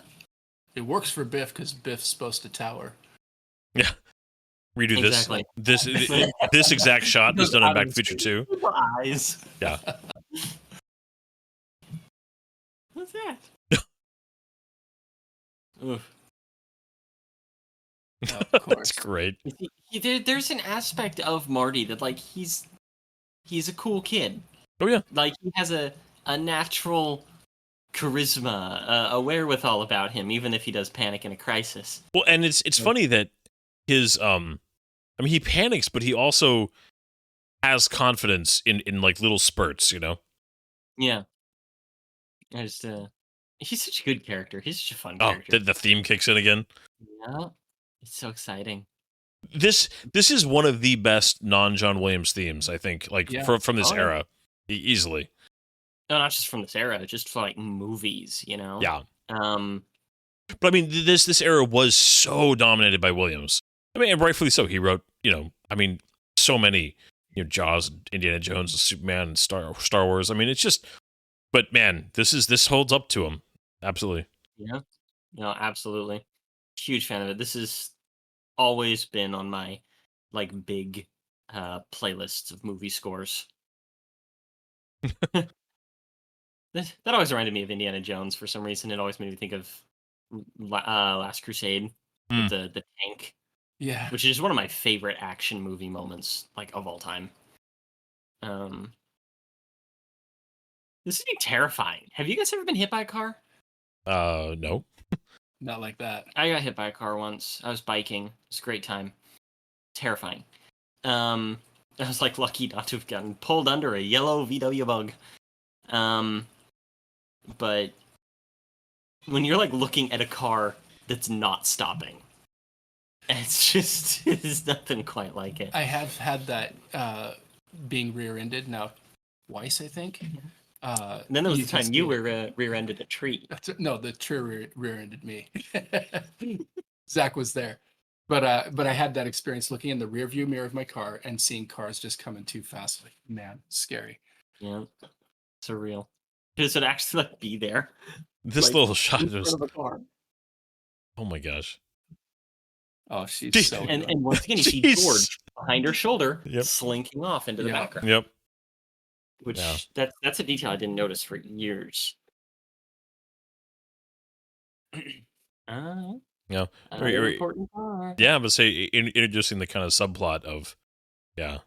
It works for Biff because Biff's supposed to tower. Yeah. Redo Exactly. this exact shot was done in Back to the Future 2. Eyes. Yeah. What's that? Oof. Of That's course. great. There's an aspect of Marty that like he's a cool kid. Oh yeah. Like he has a natural charisma, a wherewithal about him, even if he does panic in a crisis. Well, and it's funny that his I mean he panics, but he also has confidence in like little spurts, you know? Yeah. I just he's such a good character. He's such a fun Oh, character. the theme kicks in again. Yeah. It's so exciting. This is one of the best non-John Williams themes, I think, like Yeah. from this Oh, yeah. era. Easily. No, not just from this era, just for like movies, you know? Yeah. But I mean, this era was so dominated by Williams. I mean, and rightfully so. He wrote, I mean, so many, Jaws, Indiana Jones, and Superman, and Star Wars. I mean, it's just, but man, this holds up to him. Absolutely. Yeah. No, absolutely. Huge fan of it. This has always been on my like big playlists of movie scores. That always reminded me of Indiana Jones for some reason. It always made me think of Last Crusade with the tank, Yeah. which is one of my favorite action movie moments like of all time. This would be terrifying. Have you guys ever been hit by a car? No. Not like that. I got hit by a car once. I was biking. It was a great time. Terrifying. I was like lucky not to have gotten pulled under a yellow VW bug. But when you're like looking at a car that's not stopping, it's nothing quite like it. I have had that being rear-ended now twice, I think. And then there was the can time you see- were rear-ended a tree. No, the tree rear-ended me. Zach was there. But I had that experience looking in the rearview mirror of my car and seeing cars just coming too fast. Like, man, scary. Yeah, surreal. Because it actually like be there. This Like, little shot in front was, of a car. oh my gosh. Oh, she's Jeez. so And good. once again, you see Jeez. George behind her shoulder, Yep. slinking off into the Yeah. background. Yep. Which Yeah. that's a detail I didn't notice for years. Uh, Yeah. another important part. Yeah, but say introducing the kind of subplot of, yeah,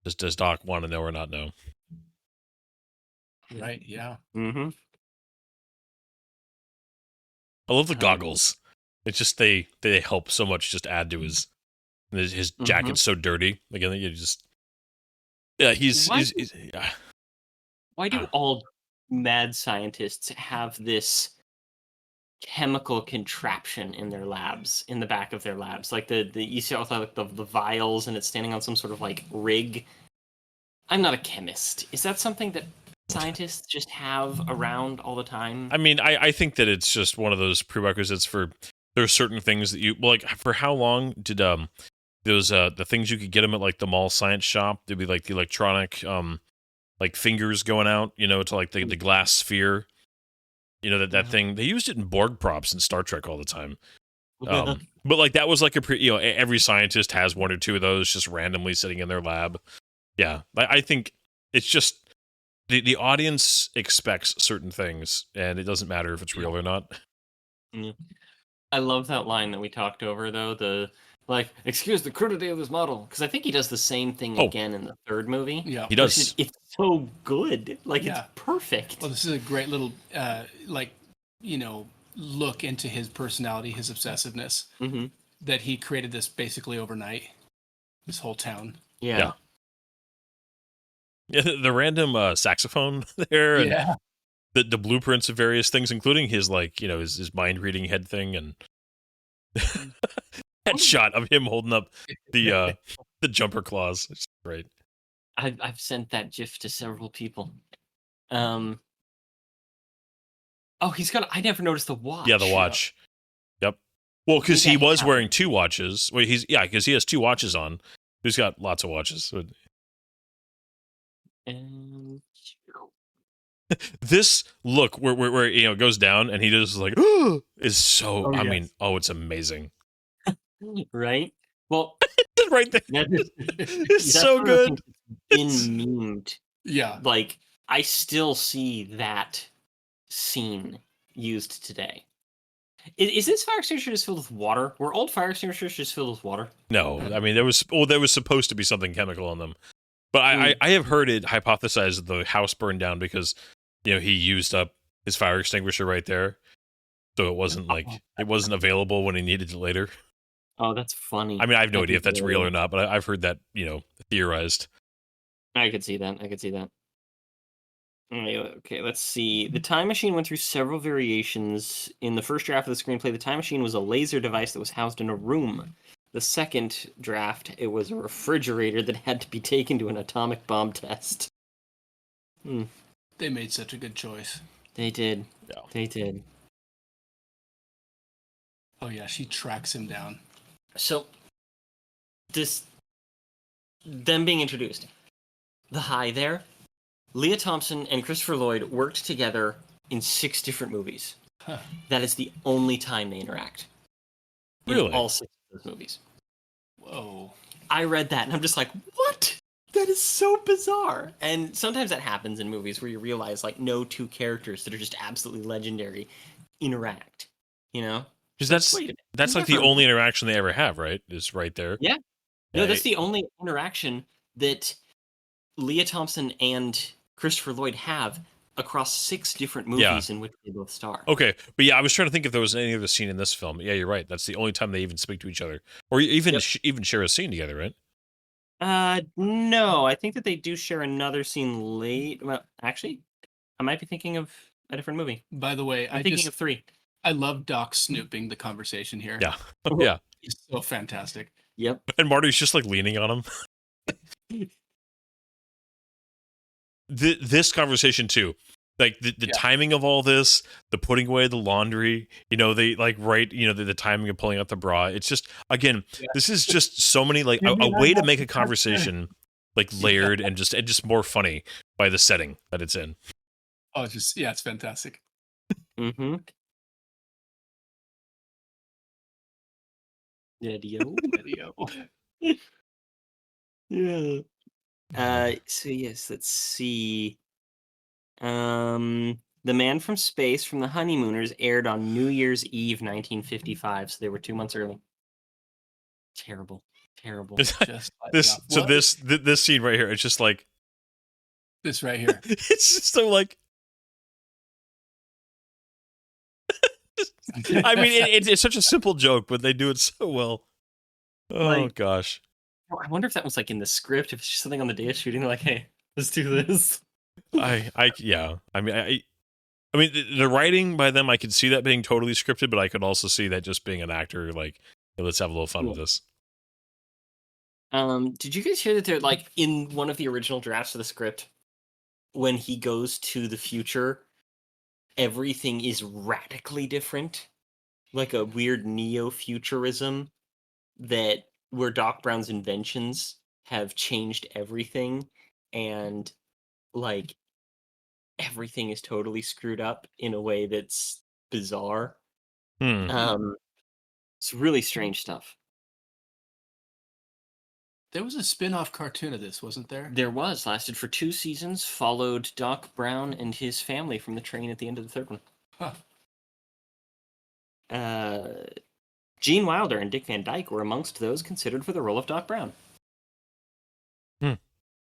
does Doc want to know or not know? Right. Yeah. Mm-hmm. I love the Um, goggles. It's just they help so much. Just add to his jacket's so dirty. Again, you just yeah, he's yeah. Why do all mad scientists have this chemical contraption in their labs, in the back of their labs? Like the you see all the vials, and it's standing on some sort of like rig. I'm not a chemist. Is that something that scientists just have around all the time? I mean, I think that it's just one of those prerequisites for there's certain things that you well, like for how long did those the things you could get them at like the mall science shop? There'd be like the electronic like fingers going out, you know, to like the glass sphere. You know that thing they used it in Borg props in Star Trek all the time. But like that was like every scientist has one or two of those just randomly sitting in their lab. Yeah, I think it's just the audience expects certain things, and it doesn't matter if it's real or not. I love that line that we talked over, though. The like, excuse the crudity of this model, because I think he does the same thing again in the third movie. Yeah. He does. It's so good. Like, it's perfect. Well, this is a great little, like, you know, look into his personality, his obsessiveness. Mm-hmm. That he created this basically overnight. This whole town. Yeah. Yeah, the random saxophone there, and Yeah. the blueprints of various things, including his like his mind reading head thing, and that shot of him holding up the jumper claws. It's great. I've sent that GIF to several people. Oh, he's got. I never noticed the watch. Yeah, the watch. Yep. Well, because he was wearing two watches. Well, because he has two watches on. He's got lots of watches. So. And This look where it goes down and he just like is so. I mean, it's amazing. Right. Well, right there. It's so good. It's been memed. Yeah. Like I still see that scene used today. Is this fire extinguisher just filled with water? Were old fire extinguishers just filled with water? No, I mean there was supposed to be something chemical in them, but I have heard it hypothesized that the house burned down because he used up his fire extinguisher right there, so it wasn't available when he needed it later. Oh, that's funny. I mean, I have no idea if that's real or not, but I've heard that theorized. I could see that. Okay, let's see. The time machine went through several variations. In the first draft of the screenplay, the time machine was a laser device that was housed in a room. The second draft, it was a refrigerator that had to be taken to an atomic bomb test. They made such a good choice. They did. Yeah. They did. Oh yeah, she tracks him down. So, them being introduced. The high there. Leah Thompson and Christopher Lloyd worked together in 6 different movies. Huh. That is the only time they interact. Really? In all 6 of those movies. Whoa. I read that and I'm just like, what? That is so bizarre. And sometimes that happens in movies where you realize like no two characters that are just absolutely legendary interact. Because that's like the only interaction they ever have, right? Is right there. Yeah. No, that's the only interaction that Leah Thompson and Christopher Lloyd have across 6 different movies in which they both star. Okay, but I was trying to think if there was any other scene in this film. Yeah, you're right. That's the only time they even speak to each other, or even even share a scene together, right? No, I think that they do share another scene late. Well, actually, I might be thinking of a different movie. By the way, I'm thinking of 3. I love Doc snooping the conversation here. Yeah, yeah, he's so fantastic. Yep. And Marty's just like leaning on him. This conversation too, like the timing of all this, the putting away the laundry, they like the timing of pulling out the bra. It's just this is just so many like a way to make a conversation like layered and just more funny by the setting that it's in. Oh, it's fantastic. Mm-hmm. Video. Yeah. So yes, let's see. The Man from Space from the Honeymooners aired on New Year's Eve, 1955, so they were 2 months early. Terrible. Terrible. It's like Just like this. that. So What? this scene right here. It's just like This right here. it's just so like. I mean, it's such a simple joke, but they do it so well. Oh Like- gosh. I wonder if that was like in the script, if it's just something on the day of shooting, like, hey, let's do this. Yeah. I mean, the writing by them, I could see that being totally scripted, but I could also see that just being an actor, like, hey, let's have a little fun with this. Did you guys hear that they're like in one of the original drafts of the script, when he goes to the future, everything is radically different, like a weird neo-futurism that where Doc Brown's inventions have changed everything, and like everything is totally screwed up in a way that's bizarre. Hmm. It's really strange stuff. There was a spin-off cartoon of this, wasn't there? There was, lasted for 2 seasons, followed Doc Brown and his family from the train at the end of the third one. Huh. Gene Wilder and Dick Van Dyke were amongst those considered for the role of Doc Brown.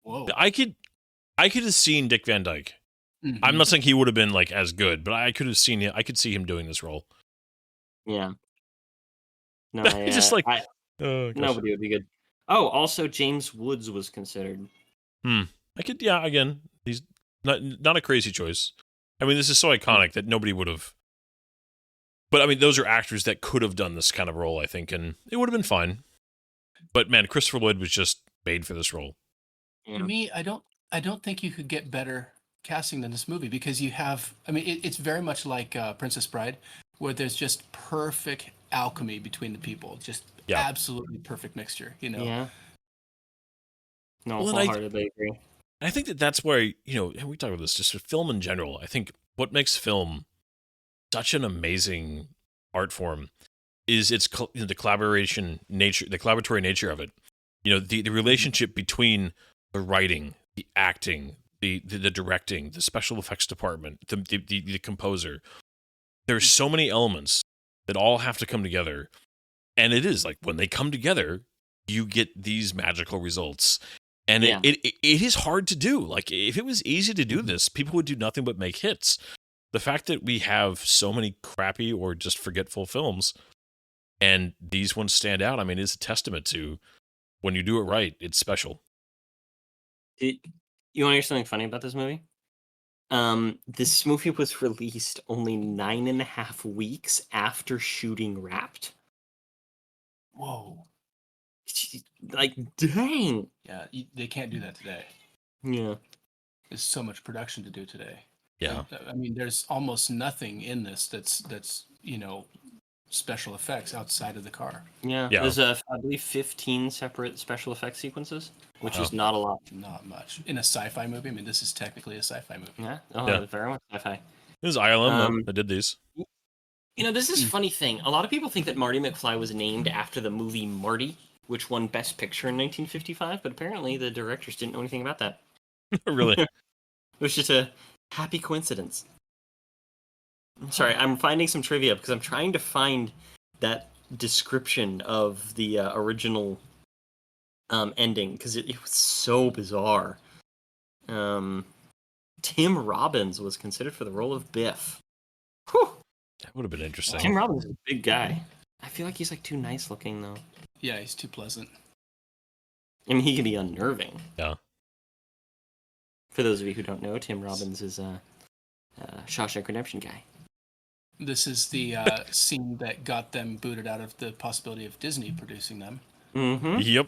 Whoa. I could have seen Dick Van Dyke. Mhm. I'm not saying he would have been like as good, but I could have seen it. I could see him doing this role. Yeah. No, Just like- I, Oh gosh. nobody would be good. Oh, also James Woods was considered. I could. Yeah. Again, he's not a crazy choice. I mean, this is so iconic that nobody would have. But I mean, those are actors that could have done this kind of role, I think, and it would have been fine. But man, Christopher Lloyd was just made for this role. Yeah. To me, I don't think you could get better casting than this movie, because you have, I mean, it's very much like Princess Bride, where there's just perfect alchemy between the people, just Yeah. absolutely perfect mixture, you know. Yeah. No, Well, and I- wholeheartedly agree. I think that's where, and we talk about this, just with film in general. I think what makes film such an amazing art form is its the collaboration nature, the collaboratory nature of it. The relationship between the writing, the acting, the directing, the special effects department, the composer. There's so many elements that all have to come together, and it is like when they come together, you get these magical results. And Yeah. it is hard to do. Like, if it was easy to do this, people would do nothing but make hits. The fact that we have so many crappy or just forgetful films, and these ones stand out, I mean, is a testament to when you do it right, it's special. You want to hear something funny about this movie? This movie was released only 9.5 weeks after shooting Wrapped. Whoa. Like, dang. Yeah, they can't do that today. Yeah. There's so much production to do today. Yeah. I mean, there's almost nothing in this that's special effects outside of the car. Yeah. Yeah. There's, I believe, 15 separate special effects sequences, which is not a lot. Not much in a sci-fi movie. I mean, this is technically a sci-fi movie. Yeah. Oh, Yeah. very much sci-fi. It was ILM Um, that did these. This is a funny thing. A lot of people think that Marty McFly was named after the movie Marty, which won Best Picture in 1955, but apparently the directors didn't know anything about that. Really? It was just a happy coincidence. I'm sorry, I'm finding some trivia because I'm trying to find that description of the original ending because it was so bizarre. Tim Robbins was considered for the role of Biff. Whew. That would have been interesting. Tim Robbins is a big guy. I feel like he's like too nice looking though. Yeah, he's too pleasant. I mean, he can be unnerving. Yeah. For those of you who don't know, Tim Robbins is a Shawshank Redemption guy. This is the scene that got them booted out of the possibility of Disney producing them. Mm-hmm. Yep.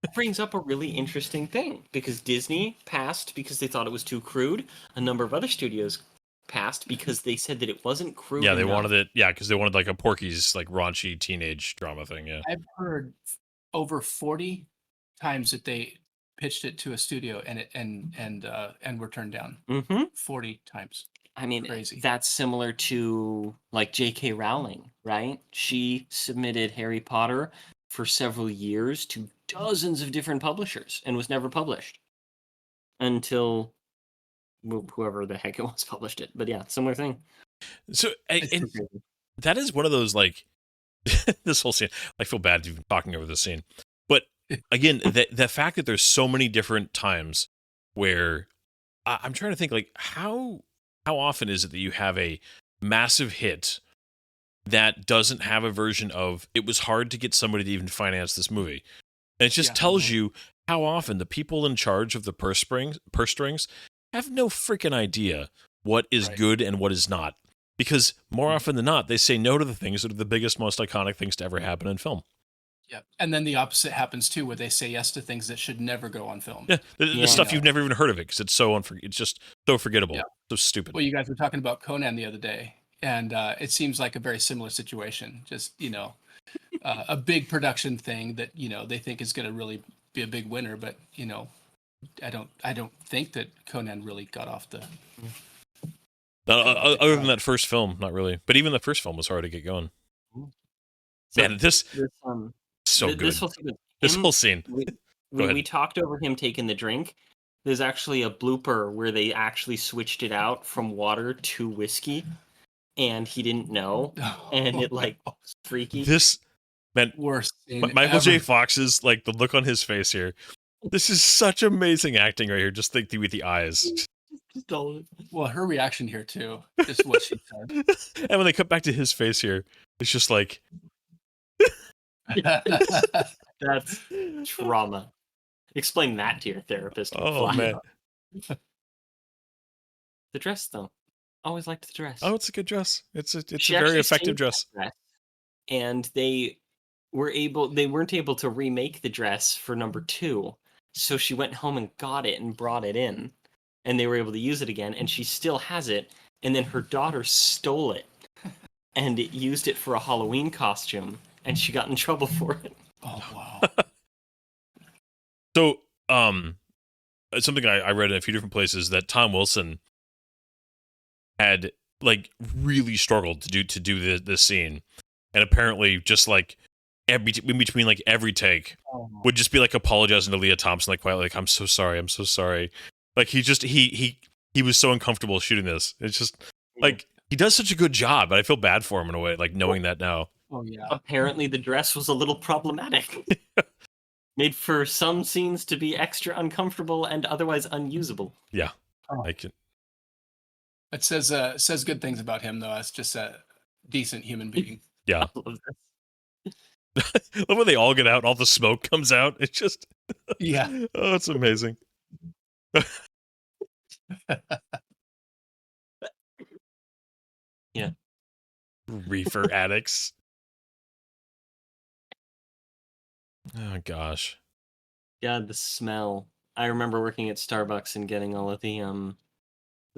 That brings up a really interesting thing because Disney passed because they thought it was too crude. A number of other studios passed because they said that it wasn't crude. Yeah, they enough. wanted it. Yeah, because they wanted like a Porky's like raunchy teenage drama thing. Yeah. I've heard over 40 times that they pitched it to a studio and were turned down. Mm-hmm. 40 times. I mean, Crazy. that's similar to like J.K. Rowling, right? She submitted Harry Potter for several years to dozens of different publishers and was never published until whoever the heck it was published it. But yeah, similar thing. So It's and so crazy. that is one of those like this whole scene. I feel bad even talking over the scene, but again, the fact that there's so many different times where I'm trying to think like how often is it that you have a massive hit that doesn't have a version of it was hard to get somebody to even finance this movie. And it just Yeah. tells you how often the people in charge of the purse strings have no freaking idea what is Right. good and what is not. Because more often than not, they say no to the things that are the biggest, most iconic things to ever happen in film. Yeah. And then the opposite happens too, where they say yes to things that should never go on film. Yeah, the Yeah. stuff you've never even heard of it because it's so it's just so forgettable, Yeah. so stupid. Well, you guys were talking about Conan the other day, and it seems like a very similar situation. Just a big production thing that they think is going to really be a big winner, but I don't think that Conan really got off the. Other than that first film, not really. But even the first film was hard to get going. So Man, this so good. This whole thing with This him, whole scene. we, Go we, ahead. we talked over him taking the drink. There's actually a blooper where they actually switched it out from water to whiskey, and he didn't know, and it was freaky. This man, worst scene Michael J. ever. Fox's like the look on his face here. This is such amazing acting right here. Just think with the eyes, Just all of Well, her reaction here too, just what she said. and when they cut back to his face here, it's just like it. That's trauma. Explain that to your therapist. oh Flat man, out. The dress, though. Always liked the dress. oh it's a good dress. It's a She very actually effective saved dress. that dress, and they weren't able to remake the dress for number 2, so she went home and got it and brought it in, and they were able to use it again, and she still has it, and then her daughter stole it and used it for a Halloween costume, and she got in trouble for it. Oh wow. So, something I read in a few different places that Tom Wilson had like really struggled to do this scene, and apparently just like in between like every take would just be like apologizing to Leah Thompson like quietly, like I'm so sorry. Like he was so uncomfortable shooting this. It's just like he does such a good job, but I feel bad for him in a way, like knowing that now. Oh yeah. Apparently, the dress was a little problematic. Made for some scenes to be extra uncomfortable and otherwise unusable. Yeah, Oh. I can. It says good things about him though. As just a decent human being. Yeah, All of this. love when they all get out, all the smoke comes out. It's just Yeah. oh, it's amazing. Yeah. Reefer addicts. Oh gosh. God, the smell. I remember working at Starbucks and getting all of the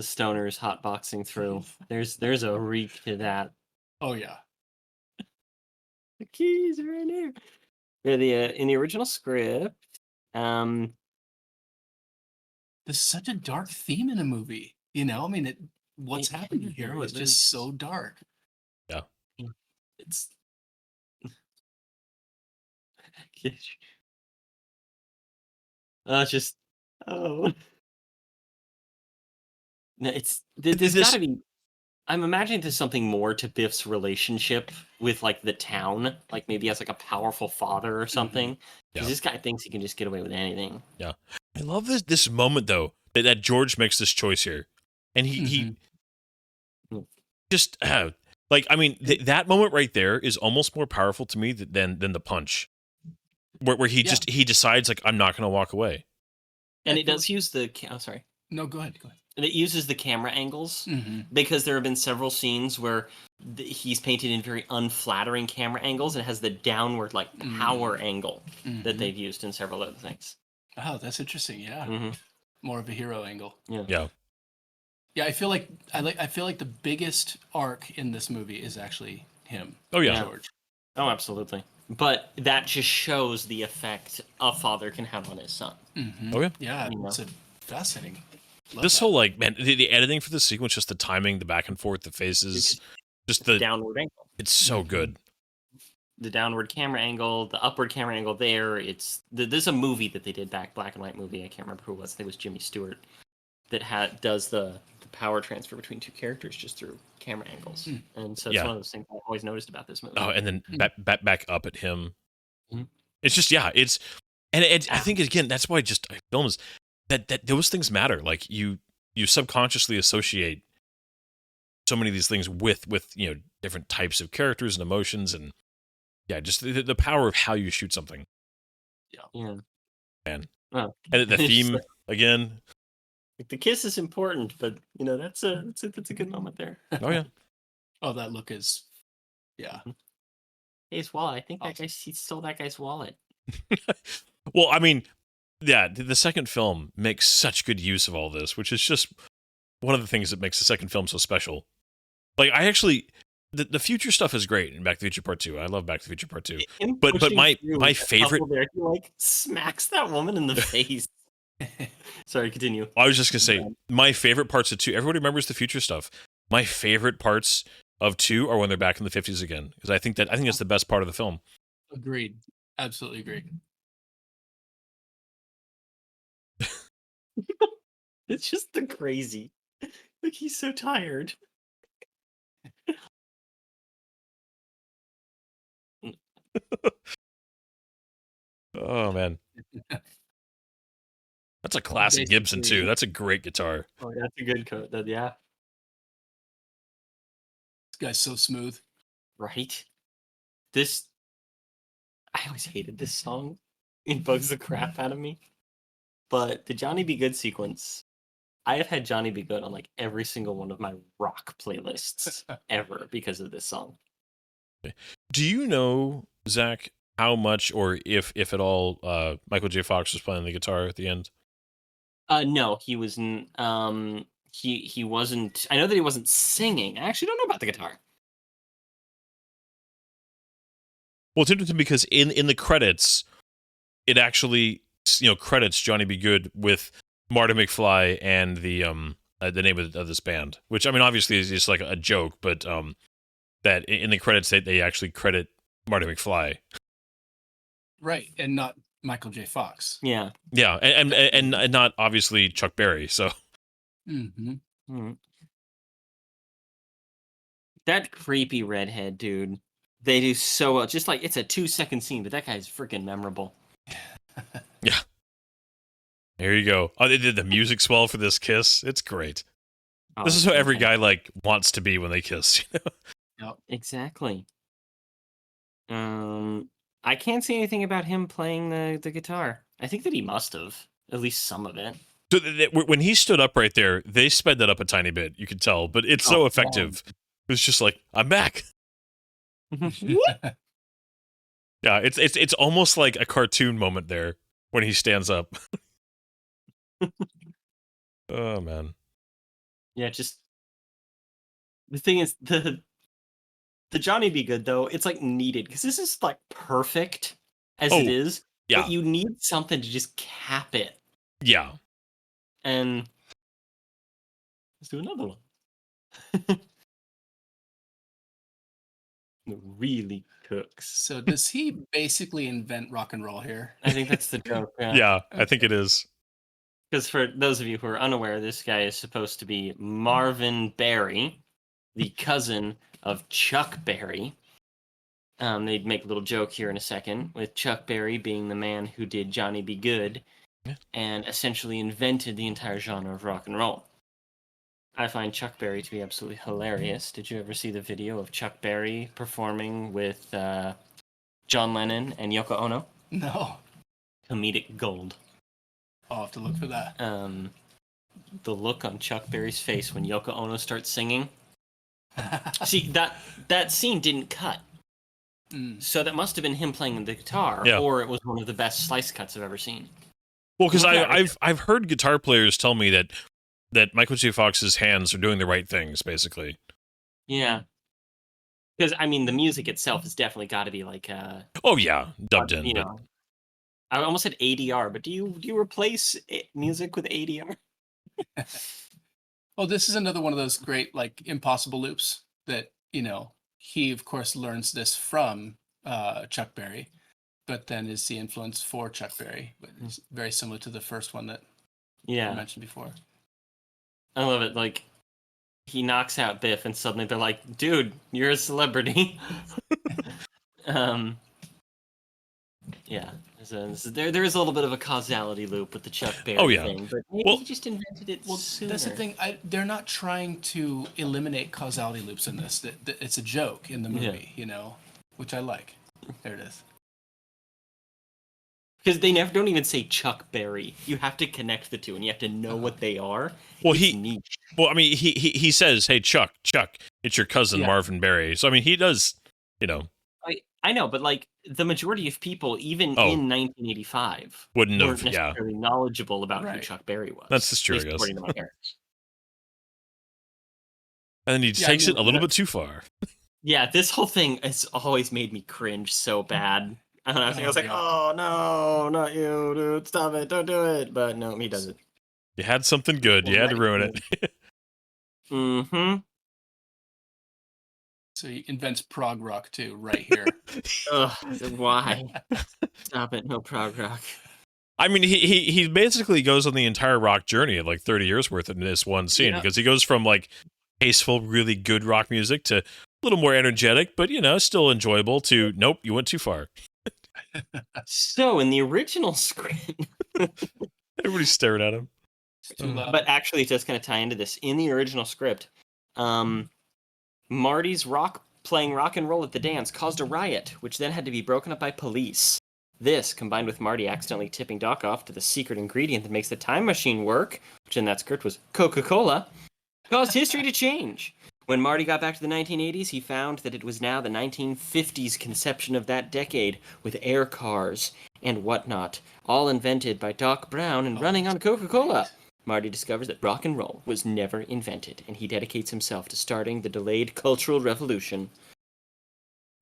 stoners hotboxing through. There's a reek to that. Oh yeah. The keys are in here. Yeah, in the original script, There's such a dark theme in a movie. I mean, what's happening here was just so dark. Yeah. It's just oh no, there's This- gotta be. I'm imagining there's something more to Biff's relationship with like the town, like maybe as like a powerful father or something. Yeah. Because this guy thinks he can just get away with anything. I love this moment though that George makes this choice here, and he just like I mean that moment right there is almost more powerful to me than the punch, where he Yeah. he decides like I'm not going to walk away. And I it does use the sorry. No, go ahead. And it uses the camera angles Mm-hmm. because there have been several scenes where he's painted in very unflattering camera angles and has the downward like power angle that they've used in several other things. Oh, that's interesting. Yeah, Mhm. more of a hero angle. Yeah. Yeah, I feel like the biggest arc in this movie is actually him. Oh yeah. George. Oh, absolutely. But that just shows the effect a father can have on his son. Mm-hmm. Oh yeah. Yeah, You it's a fascinating. Love This that. whole like man, the editing for the sequence, just the timing, the back and forth, the faces, just the Downward angle. it's so Mhm. good. The downward camera angle, the upward camera angle there. There's a movie that they did back, black and white movie. I can't remember who it was. I think it was Jimmy Stewart. does the power transfer between two characters just through camera angles, and so it's Yeah. one of those things I always noticed about this movie. Oh, and then back up at him. Mhm. It's just I think again that's why just films that those things matter. Like you subconsciously associate so many of these things with different types of characters and emotions, and just the power of how you shoot something. Yeah. Man. Oh. And the It's theme like- again. the kiss is important, but that's a good moment there. Oh yeah. Oh, that look is, yeah. Hey, his wallet. I think that guy he stole that guy's wallet. Well, I mean, the second film makes such good use of all this, which is just one of the things that makes the second film so special. Like, I actually, the future stuff is great in Back to the Future Part 2. I love Back to the Future Part 2. But my favorite, there, he like smacks that woman in the face. Sorry, continue. I was just gonna say, my favorite parts of 2. Everybody remembers the future stuff. My favorite parts of 2 are when they're back in the 50s again, because I think it's the best part of the film. Agreed. Absolutely agreed. It's just the crazy. Like, he's so tired. Oh man, that's a classic Gibson too. That's a great guitar. Oh, that's a good coat. Yeah. This guy's so smooth. Right? I always hated this song. It bugs the crap out of me. But the Johnny B. Good sequence, I have had Johnny B. Good on like every single one of my rock playlists ever because of this song. Do you know, Zach, how much or if at all Michael J. Fox was playing the guitar at the end? No, he was he wasn't. I know that he wasn't singing. I actually don't know about the guitar. Well, it's interesting because in the credits, it actually credits Johnny B. Good with Marty McFly and the name of this band, which I mean obviously is just like a joke, but that in the credits they actually credit Marty McFly. Right, and not Michael J. Fox. Yeah. Yeah, and not obviously Chuck Berry. So. Mm-hmm. That creepy redhead dude. They do so well. Just like it's a 2-second scene, but that guy's freaking memorable. Yeah. There you go. Oh, they did the music swell for this kiss. It's great. Oh, this is how every guy like wants to be when they kiss. Yep. Exactly. I can't see anything about him playing the guitar. I think that he must have at least some of it. So when he stood up right there, they sped that up a tiny bit. You could tell, but it's so effective. It was just like, I'm back. Yeah, it's almost like a cartoon moment there when he stands up. Oh man. Yeah, just the thing is the Johnny B. Good though, it's like needed because this is like perfect as it is. Yeah. But you need something to just cap it. Yeah. And let's do another one. It really cooks. So does he basically invent rock and roll here? I think that's the joke. Yeah, I think it is. Because for those of you who are unaware, this guy is supposed to be Marvin Berry, the cousin of Chuck Berry. They'd make a little joke here in a second, with Chuck Berry being the man who did Johnny B. Good and essentially invented the entire genre of rock and roll. I find Chuck Berry to be absolutely hilarious. Did you ever see the video of Chuck Berry performing with John Lennon and Yoko Ono? No. Comedic gold. I'll have to look for that. The look on Chuck Berry's face when Yoko Ono starts singing. See, that scene didn't cut. So that must have been him playing the guitar, or it was one of the best slice cuts I've ever seen. Well, because I've heard guitar players tell me that Michael J. Fox's hands are doing the right things, basically. Yeah. Because, I mean, the music itself has definitely got to be like... oh, yeah. Dubbed in. You know, I almost said ADR, but do you replace music with ADR? Well, this is another one of those great, like, impossible loops that, he, of course, learns this from Chuck Berry, but then is the influence for Chuck Berry. But it's very similar to the first one that I mentioned before. I love it. Like, he knocks out Biff, and suddenly they're like, "Dude, you're a celebrity." um, yeah. There is a little bit of a causality loop with the Chuck Berry thing, but maybe he just invented it sooner. That's the thing. They're not trying to eliminate causality loops in this. It's a joke in the movie, which I like. There it is. Because they don't even say Chuck Berry. You have to connect the two, and you have to know what they are. Well, it's niche. Well, I mean, he says, "Hey, Chuck, it's your cousin Marvin Berry." So I mean, he does, I know, but like the majority of people, even in 1985, weren't necessarily knowledgeable about who Chuck Berry was. That's just true, I guess. According to my parents. And then he takes it a little bit too far. Yeah, this whole thing has always made me cringe so bad. I was like, oh no, not you, dude, stop it, don't do it. But no, he does it. You had something good, you had to ruin it. Mm-hmm. So he invents prog rock too, right here. Ugh, why? Stop it, no prog rock. I mean, he basically goes on the entire rock journey of like 30 years worth in this one scene, because he goes from like tasteful, really good rock music to a little more energetic, but still enjoyable, to nope, you went too far. So in the original script, everybody's staring at him. But actually, it does kind of tie into this. In the original script, Marty's playing rock and roll at the dance caused a riot, which then had to be broken up by police. This, combined with Marty accidentally tipping Doc off to the secret ingredient that makes the time machine work, which in that script was Coca-Cola, caused history to change. When Marty got back to the 1980s, he found that it was now the 1950s conception of that decade, with air cars and whatnot, all invented by Doc Brown and running on Coca-Cola. Marty discovers that rock and roll was never invented, and he dedicates himself to starting the delayed Cultural Revolution.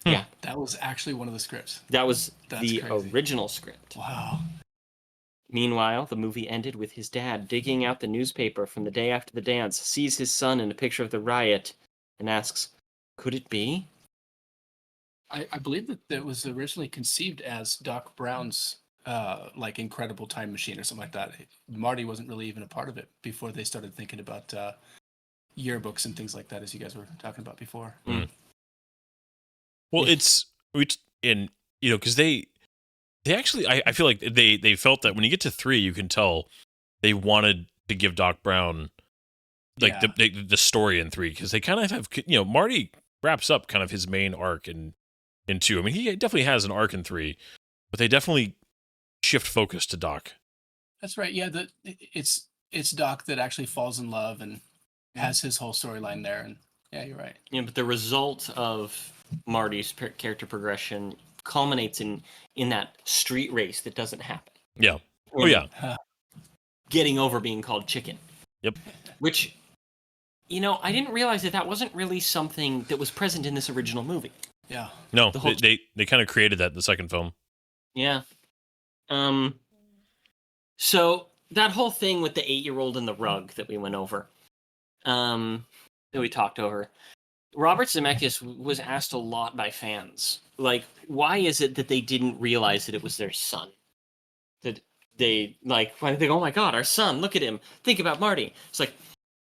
Yeah. That was actually one of the scripts. That's the crazy. Original script. Wow. Meanwhile, the movie ended with his dad digging out the newspaper from the day after the dance, sees his son in a picture of the riot, and asks, could it be? I believe that it was originally conceived as Doc Brown's like incredible time machine or something like that. Marty wasn't really even a part of it before they started thinking about yearbooks and things like that, as you guys were talking about before. Well, because they actually, I feel like they felt that when you get to 3, you can tell they wanted to give Doc Brown like the story in 3, because they kind of have, Marty wraps up kind of his main arc in 2. I mean, he definitely has an arc in 3, but they definitely shift focus to Doc. That's right. Yeah, it's Doc that actually falls in love and has his whole storyline there. And yeah, you're right. Yeah, but the result of Marty's character progression culminates in that street race that doesn't happen. Yeah. Oh yeah. Getting over being called chicken. Yep. Which, I didn't realize that wasn't really something that was present in this original movie. Yeah. No, they kind of created that in the second film. Yeah. So that whole thing with the 8-year-old and the rug that we went over, that we talked over, Robert Zemeckis was asked a lot by fans, like, why is it that they didn't realize that it was their son? That they, like, why did they go, oh my God, our son, look at him, think about Marty. It's like,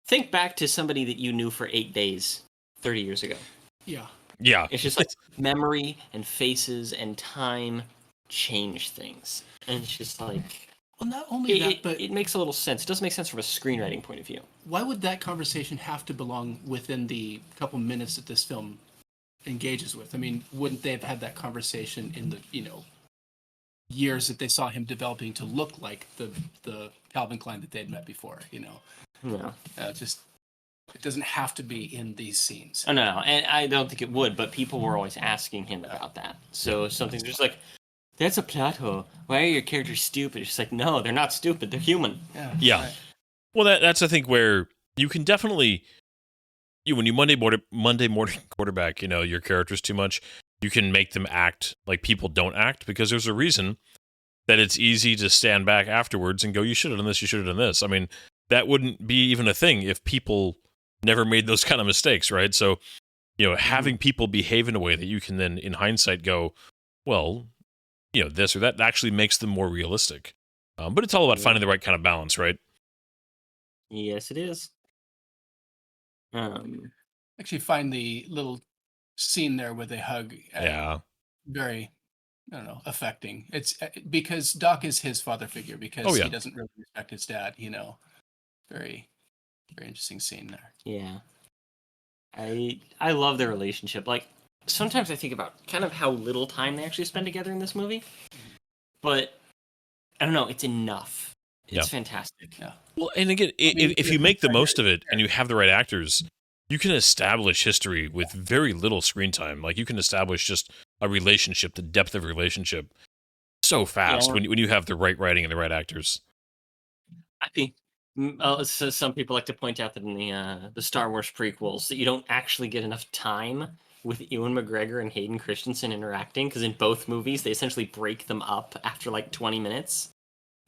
think back to somebody that you knew for 8 days 30 years ago. Yeah. Yeah. It's just like memory and faces and time change things. And it's just like... Well, not only that, but... It makes a little sense. It does make sense from a screenwriting point of view. Why would that conversation have to belong within the couple minutes that this film engages with? I mean, wouldn't they have had that conversation in the, years that they saw him developing to look like the Calvin Klein that they'd met before, Yeah. It doesn't have to be in these scenes. Oh, no, and I don't think it would, but people were always asking him about that. So something's just like, that's a plot hole. Why are your characters stupid? It's just like, no, they're not stupid. They're human. Yeah. Right. Well, that's I think where you can definitely, when you Monday morning quarterback, your characters too much, you can make them act like people don't act, because there's a reason that it's easy to stand back afterwards and go, you should have done this, you should have done this. I mean, that wouldn't be even a thing if people never made those kind of mistakes, right? So, having people behave in a way that you can then, in hindsight, go, well, this or that actually makes them more realistic. But it's all about finding the right kind of balance, right? Yes, it is. Actually, find the little scene there where they hug. Yeah. Very, I don't know, affecting. It's because Doc is his father figure because Oh, yeah. he doesn't really respect his dad. Very, very interesting scene there. Yeah. I love their relationship. Like, sometimes I think about kind of how little time they actually spend together in this movie, but I don't know, it's enough. It's Yeah. fantastic. Yeah. Well, and again, if you make the most of it and you have the right actors, you can establish history with very little screen time. Like, you can establish just a relationship, the depth of a relationship, so fast Yeah. when you have the right writing and the right actors. I think so some people like to point out that in the Star Wars prequels that you don't actually get enough time with Ewan McGregor and Hayden Christensen interacting, because in both movies they essentially break them up after like 20 minutes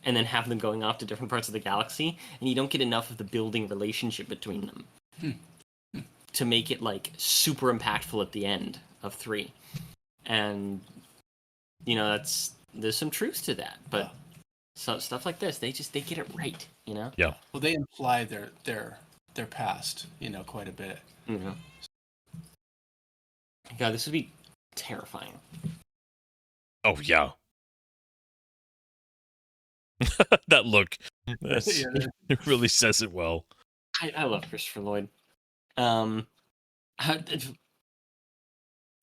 and then have them going off to different parts of the galaxy, and you don't get enough of the building relationship between them to make it like super impactful at the end of 3. And there's some truth to that, but so stuff like this, they get it right, Yeah. Well, they imply their past, quite a bit. God, this would be terrifying. Oh, yeah. That look. It really says it well. I love Christopher Lloyd.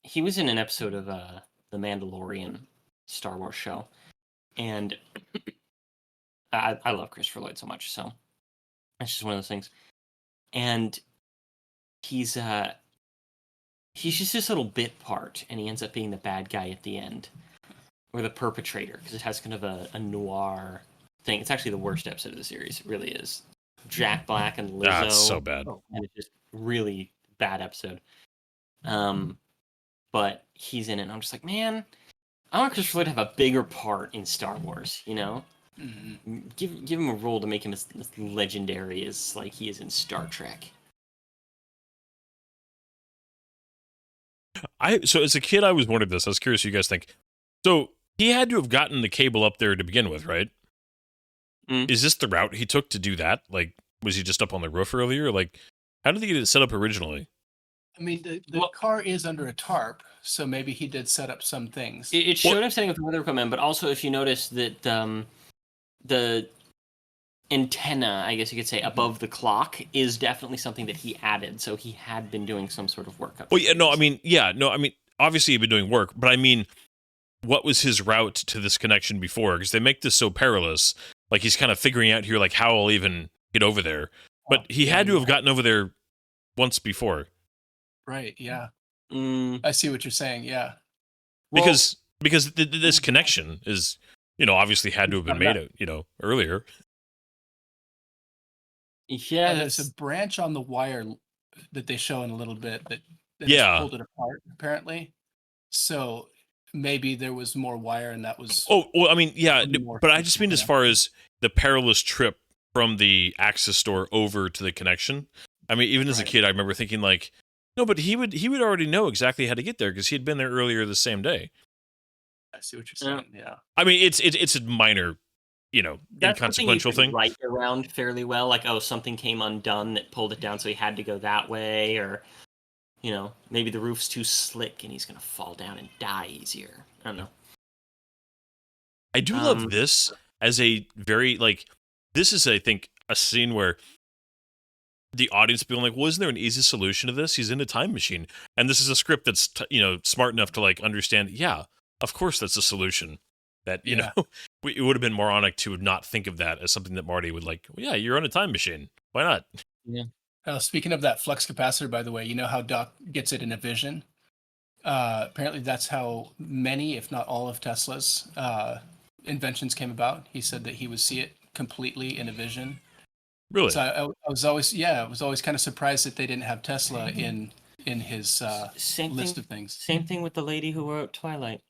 He was in an episode of The Mandalorian Star Wars show, and I love Christopher Lloyd so much. So it's just one of those things. And he's just this little bit part, and he ends up being the bad guy at the end, or the perpetrator, because it has kind of a noir thing. It's actually the worst episode of the series. It really is. Jack Black and Lizzo. That's so bad. And it's just really bad episode. But he's in it, and I'm just like, man, I want Christopher Lloyd to have a bigger part in Star Wars, Mm-hmm. Give him a role to make him as legendary as like he is in Star Trek. So as a kid, I was wondering this. I was curious what you guys think. So he had to have gotten the cable up there to begin with, right? Is this the route he took to do that? Like, was he just up on the roof earlier? Like, how did he get it set up originally? I mean, the car is under a tarp, so maybe he did set up some things. It showed him setting up the weather equipment, but also if you notice that the antenna, I guess you could say, above the clock is definitely something that he added. So he had been doing some sort of work up. Well, I mean, obviously he'd been doing work, but I mean, what was his route to this connection before? Because they make this so perilous. Like, he's kind of figuring out here, like, how I'll even get over there. But he had to have gotten over there once before. Right, yeah. I see what you're saying, yeah. Because this connection is, obviously had to have been made, earlier. Yeah, there's a branch on the wire that they show in a little bit that pulled it apart, apparently. So maybe there was more wire, and that was... Oh, well, I mean, yeah, but I just mean as far as the perilous trip from the Access store over to the connection. I mean, even as a kid, I remember thinking, like, no, but he would already know exactly how to get there because he had been there earlier the same day. I see what you're saying, yeah. I mean, it's a minor, inconsequential thing. Right around fairly well, like, something came undone that pulled it down, so he had to go that way, or maybe the roof's too slick and he's gonna fall down and die easier. I don't know. I do love this as a very, like, this is, I think, a scene where the audience being like, well, isn't there an easy solution to this? He's in a time machine. And this is a script that's, smart enough to, like, understand, yeah, of course that's a solution. That, it would have been moronic to not think of that as something that Marty would like, well, yeah, you're on a time machine. Why not? Yeah. Speaking of that flux capacitor, by the way, you know how Doc gets it in a vision? Apparently that's how many, if not all of Tesla's inventions came about. He said that he would see it completely in a vision. Really? So I was always kind of surprised that they didn't have Tesla in his list of things. Same thing with the lady who wrote Twilight.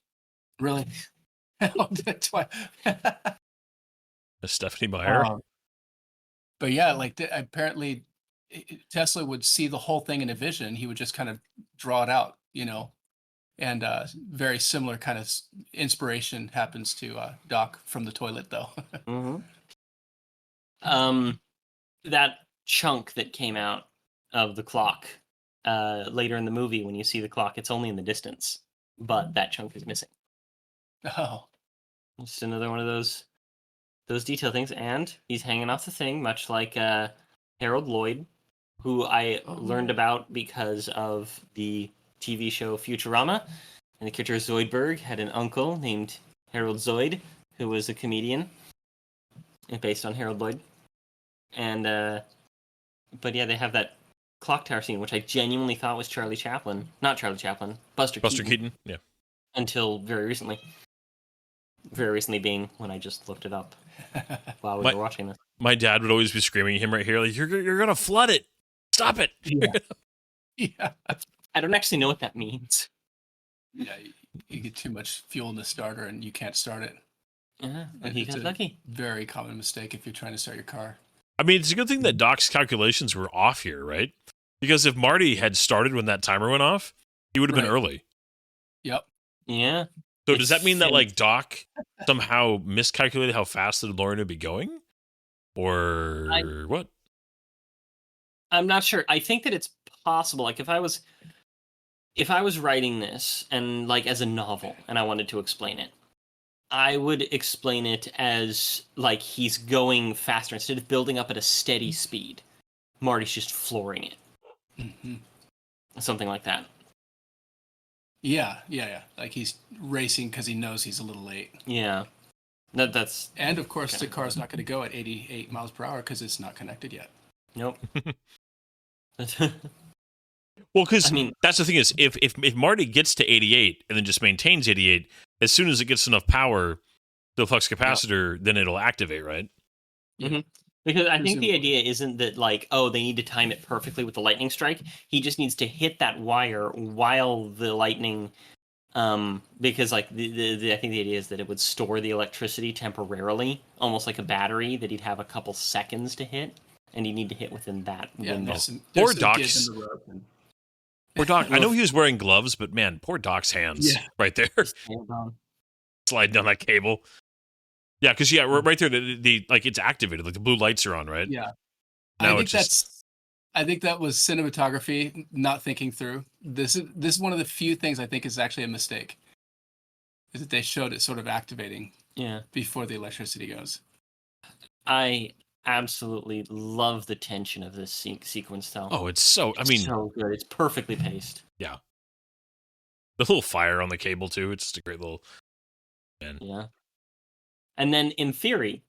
Really? Stephanie Meyer. But yeah, like apparently Tesla would see the whole thing in a vision. He would just kind of draw it out, and very similar kind of inspiration happens to Doc from the toilet, though. Mm-hmm. That chunk that came out of the clock later in the movie. When you see the clock, it's only in the distance, but that chunk is missing. Oh, Just another one of those detail things. And he's hanging off the thing, much like Harold Lloyd, who I learned about because of the TV show Futurama. And the character Zoidberg had an uncle named Harold Zoid, who was a comedian, based on Harold Lloyd. And but yeah, they have that clock tower scene, which I genuinely thought was Charlie Chaplin, not Charlie Chaplin, Buster Keaton. Yeah. until very recently. Very recently being when I just looked it up while we were watching this. My dad would always be screaming at him right here, like, you're gonna flood it. Stop it. yeah. I don't actually know what that means. Yeah, you get too much fuel in the starter and you can't start it. Yeah, and he It's got a lucky. very common mistake if you're trying to start your car. I mean, it's a good thing that Doc's calculations were off here, right? Because if Marty had started when that timer went off, he would have been Right. early. Yep. Yeah. So does that mean that, like, It's- Doc somehow miscalculated how fast the DeLorean would be going? Or what? I'm not sure. I think that it's possible. Like if I was writing this and like as a novel and I wanted to explain it, I would explain it as like he's going faster instead of building up at a steady speed. Marty's just flooring it. hmm Something like that. Yeah. Like he's racing because he knows he's a little late. Yeah. That's And of course, Okay. the car's not going to go at 88 miles per hour because it's not connected yet. nope. Well, because I mean- that's the thing is, if Marty gets to 88 and then just maintains 88, as soon as it gets enough power, the flux capacitor, then it'll activate, right? Because I think the Presumably. idea isn't that like, oh, they need to time it perfectly with the lightning strike. He just needs to hit that wire while the lightning, because like I think the idea is that it would store the electricity temporarily, almost like a battery that he'd have a couple seconds to hit, and he'd need to hit within that Yeah, window. Poor there's a give Doc's- in the rope and- Poor Doc. I know he was wearing gloves, but man, poor Doc's hands Yeah. right there, Hold on. sliding down that cable. Yeah, because right there, the like it's activated, like the blue lights are on, right? Yeah. Now I think it's just I think that was cinematography, not thinking through. This is one of the few things I think is actually a mistake. Is that they showed it sort of activating Yeah, before the electricity goes. I absolutely love the tension of this sequence, though. oh, it's so. I It's mean, so good. It's perfectly paced. the little fire on the cable too. It's just a great little. Yeah. And then in theory,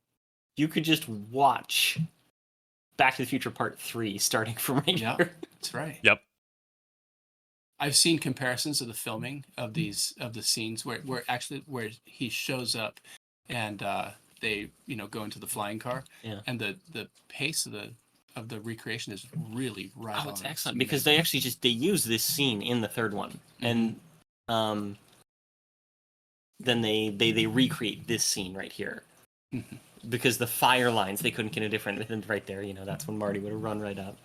you could just watch Back to the Future Part 3 starting from right Yeah. here. That's right. Yep. I've seen comparisons of the filming of the scenes where he shows up and they go into the flying car. Yeah. And the pace of the recreation is really right on. Oh, it's excellent because they actually they use this scene in the third one, and then they recreate this scene right here Mhm. because the fire lines they couldn't get a different right there. That's when Marty would have run right up,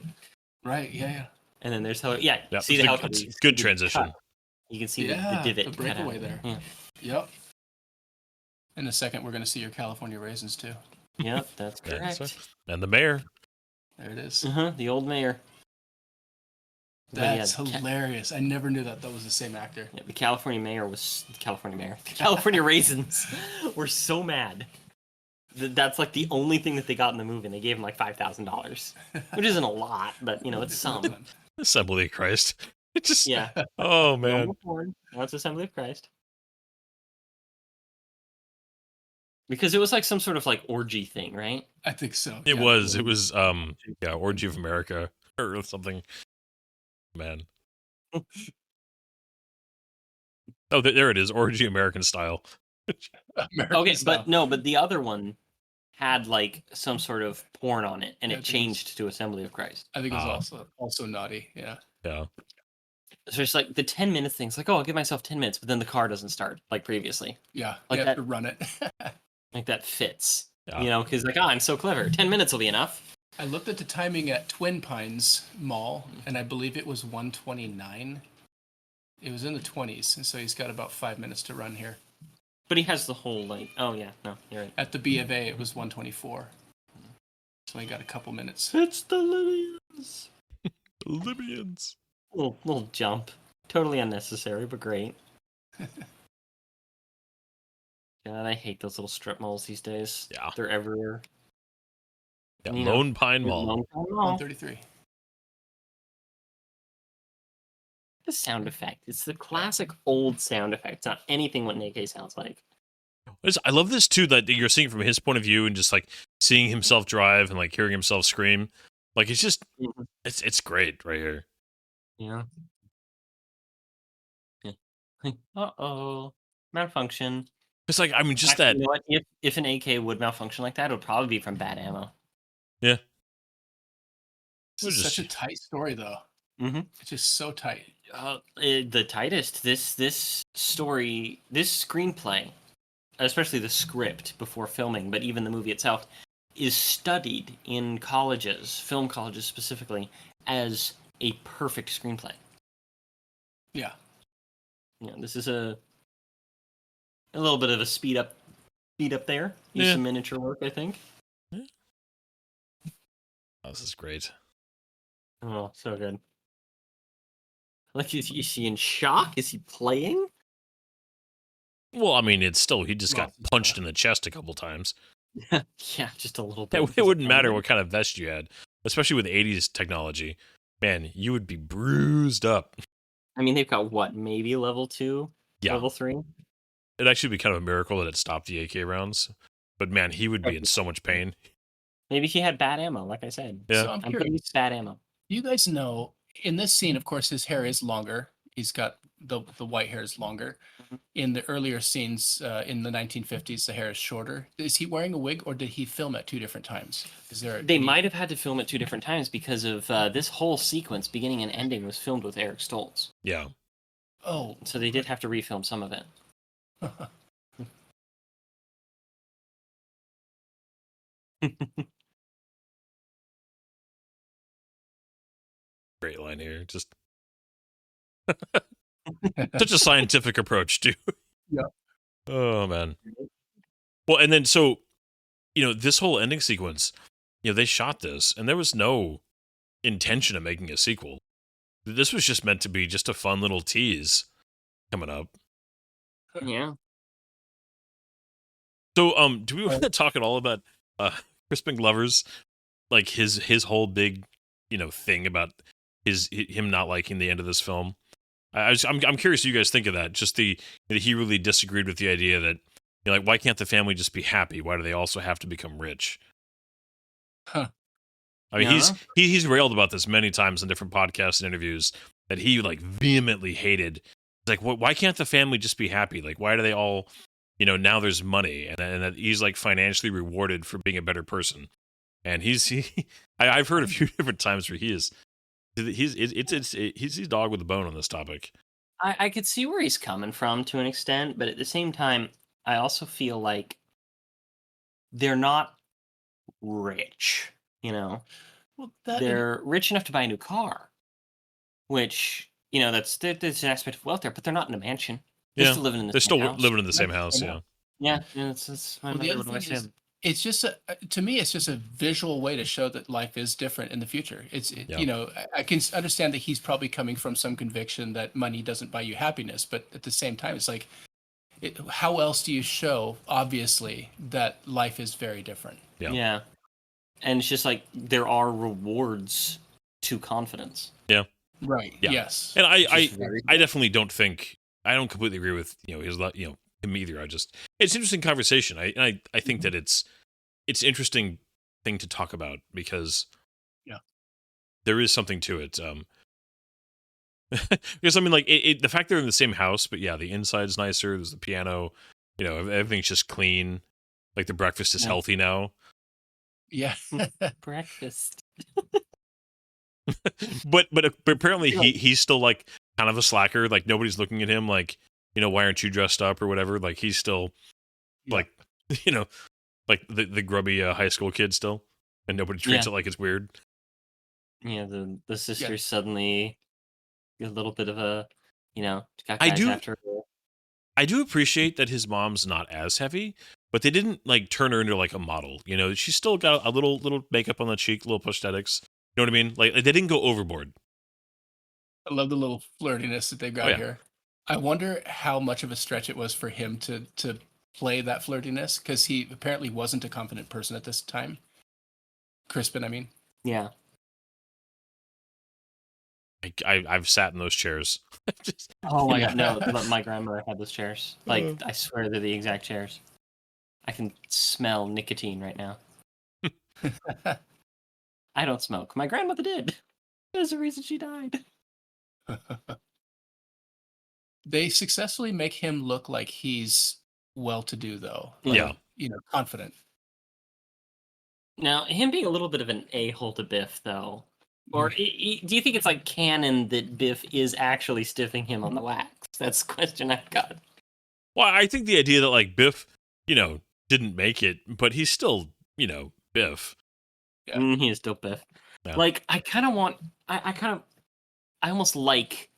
Right. Yeah. and then there's how see it's the a helicopter. good transition. cut. You can see Yeah, the divot, the breakaway cut out. there. Yep. In a second, we're going to see your California raisins too. Yeah, that's Yeah, correct. so- and the mayor. There it is. The old mayor. But yeah, That's hilarious. I never knew that was the same actor. Yeah, the California mayor. The California raisins were so mad. That's like the only thing that they got in the movie, and they gave him like $5,000, which isn't a lot, but it's some. Assembly of Christ. It just. Yeah. Oh man. That's Assembly of Christ. Because it was like some sort of like orgy thing, right? I think so. It yeah. was. It was. Orgy of America or something. Man. Oh, there it is. Orgy American style. American Okay, style. but the other one had like some sort of porn on it, and Yeah, it I think changed to Assembly of Christ. I think it was also naughty. Yeah. Yeah. So it's like the 10 minutes thing's like, oh, I'll give myself 10 minutes, but then the car doesn't start like previously. Yeah. Like you that- have to run it. Like that fits. Yeah. Because like, I'm so clever. 10 minutes will be enough. I looked at the timing at Twin Pines Mall, and I believe it was 1:29. It was in the 20s, and so he's got about 5 minutes to run here. But he has the whole like, oh yeah, no, you're right. At the B of A, it was 1:24. So he got a couple minutes. It's the Lillians. Libyans. Little jump. Totally unnecessary, but great. God, I hate those little strip malls these days. Yeah. They're everywhere. Yeah, You know, Lone Pine There's Mall. Lone Pine Mall. 133. The sound effect. It's the classic old sound effect. It's not anything what Nick sounds like. I love this too, that you're seeing from his point of view and just like seeing himself drive and like hearing himself scream. Like it's just Mhm. it's great right here. Yeah. Uh-oh. Malfunction. It's like, I mean, just Actually, that. you know what? If an AK would malfunction like that, it would probably be from bad ammo. Yeah. This is such a tight story, though. Mm-hmm. It's just so tight. The tightest. This story, this screenplay, especially the script before filming, but even the movie itself, is studied in colleges, film colleges specifically, as a perfect screenplay. Yeah. You know, this is a little bit of a speed up there. Use Yeah. some miniature work, I think. Oh, this is great. Oh, so good. Like, is he in shock? Is he playing? Well, I mean, it's still, he just Well, got punched in the chest a couple times. Yeah, just a little bit. It wouldn't matter what kind of vest you had, especially with 80s technology. Man, you would be bruised up. I mean, they've got what? Maybe level 2? Yeah. Level 3? It'd actually be kind of a miracle that it stopped the AK rounds. But man, he would be in so much pain. Maybe he had bad ammo, like I said. Yeah. So I'm I'm curious. pretty used to bad ammo. You guys know, in this scene, of course, his hair is longer. He's got the white hair is longer. Mhm. In the earlier scenes in the 1950s, the hair is shorter. Is he wearing a wig, or did he film at 2 different times? Is there? They might have had to film it 2 different times because of this whole sequence, beginning and ending, was filmed with Eric Stoltz. Yeah. Oh, So they did have to refilm some of it. Great line here. Just such a scientific approach, too. Yeah. Oh, man. Well, and then so, this whole ending sequence, they shot this, and there was no intention of making a sequel. This was just meant to be just a fun little tease coming up. Yeah. So, do we want to talk at all about Crispin Glover's, like his whole big, thing about him not liking the end of this film? I'm curious what you guys think of that. Just that he really disagreed with the idea that, like, why can't the family just be happy? Why do they also have to become rich? Huh. I mean, Yeah. he's railed about this many times in different podcasts and interviews that he like vehemently hated. It's like, why can't the family just be happy? Like, why do they all, now there's money and that he's like financially rewarded for being a better person. And I've heard a few different times where he's a dog with a bone on this topic. I could see where he's coming from to an extent, but at the same time, I also feel like they're not rich, Well, They're rich enough to buy a new car, which, there's an aspect of wealth there, but they're not in a mansion. They're Yeah, still living in the They're same still house. living in the same Right, house. I Yeah. know. Yeah, that's my Well, the mother other would always thing is, say. it's just to me, it's just a visual way to show that life is different in the future. Yeah. I can understand that he's probably coming from some conviction that money doesn't buy you happiness, but at the same time, it's like, how else do you show, obviously, that life is very different? Yeah. Yeah. And it's just like there are rewards to confidence. Right. Yeah. Yes. And Which is very I definitely don't completely agree with him either. It's an interesting conversation. I think that it's interesting thing to talk about because Yeah. there is something to it. Because I mean, like the fact they're in the same house, but yeah, the inside's nicer. There's the piano. Everything's just clean. Like the breakfast is Yeah. healthy now. Yeah. Breakfast. But apparently he's still like kind of a slacker. Like nobody's looking at him like, why aren't you dressed up or whatever? Like he's still like, like the grubby high school kid still, and nobody treats Yeah. it like it's weird. Yeah, the sister suddenly a little bit of a, got I guys do- after her. I do appreciate that his mom's not as heavy, but they didn't like turn her into like a model. She's still got a little makeup on the cheek, little prosthetics. You know what I mean? Like they didn't go overboard. I love the little flirtiness that they got yeah. here. I wonder how much of a stretch it was for him to play that flirtiness, because he apparently wasn't a confident person at this time. Crispin, I mean. Yeah. I've sat in those chairs. Just- Oh my Yeah. god, no! But my grandmother had those chairs. Like, I swear they're the exact chairs. I can smell nicotine right now. I don't smoke. My grandmother did. There's a reason she died. They successfully make him look like he's well-to-do, though. Yeah. Confident. Now, him being a little bit of an a-hole to Biff, though, or do you think it's like canon that Biff is actually stiffing him on the wax? That's the question I've got. Well, I think the idea that like Biff, didn't make it, but he's still, Biff. Yeah. He is still Biff. Yeah. Like, I almost like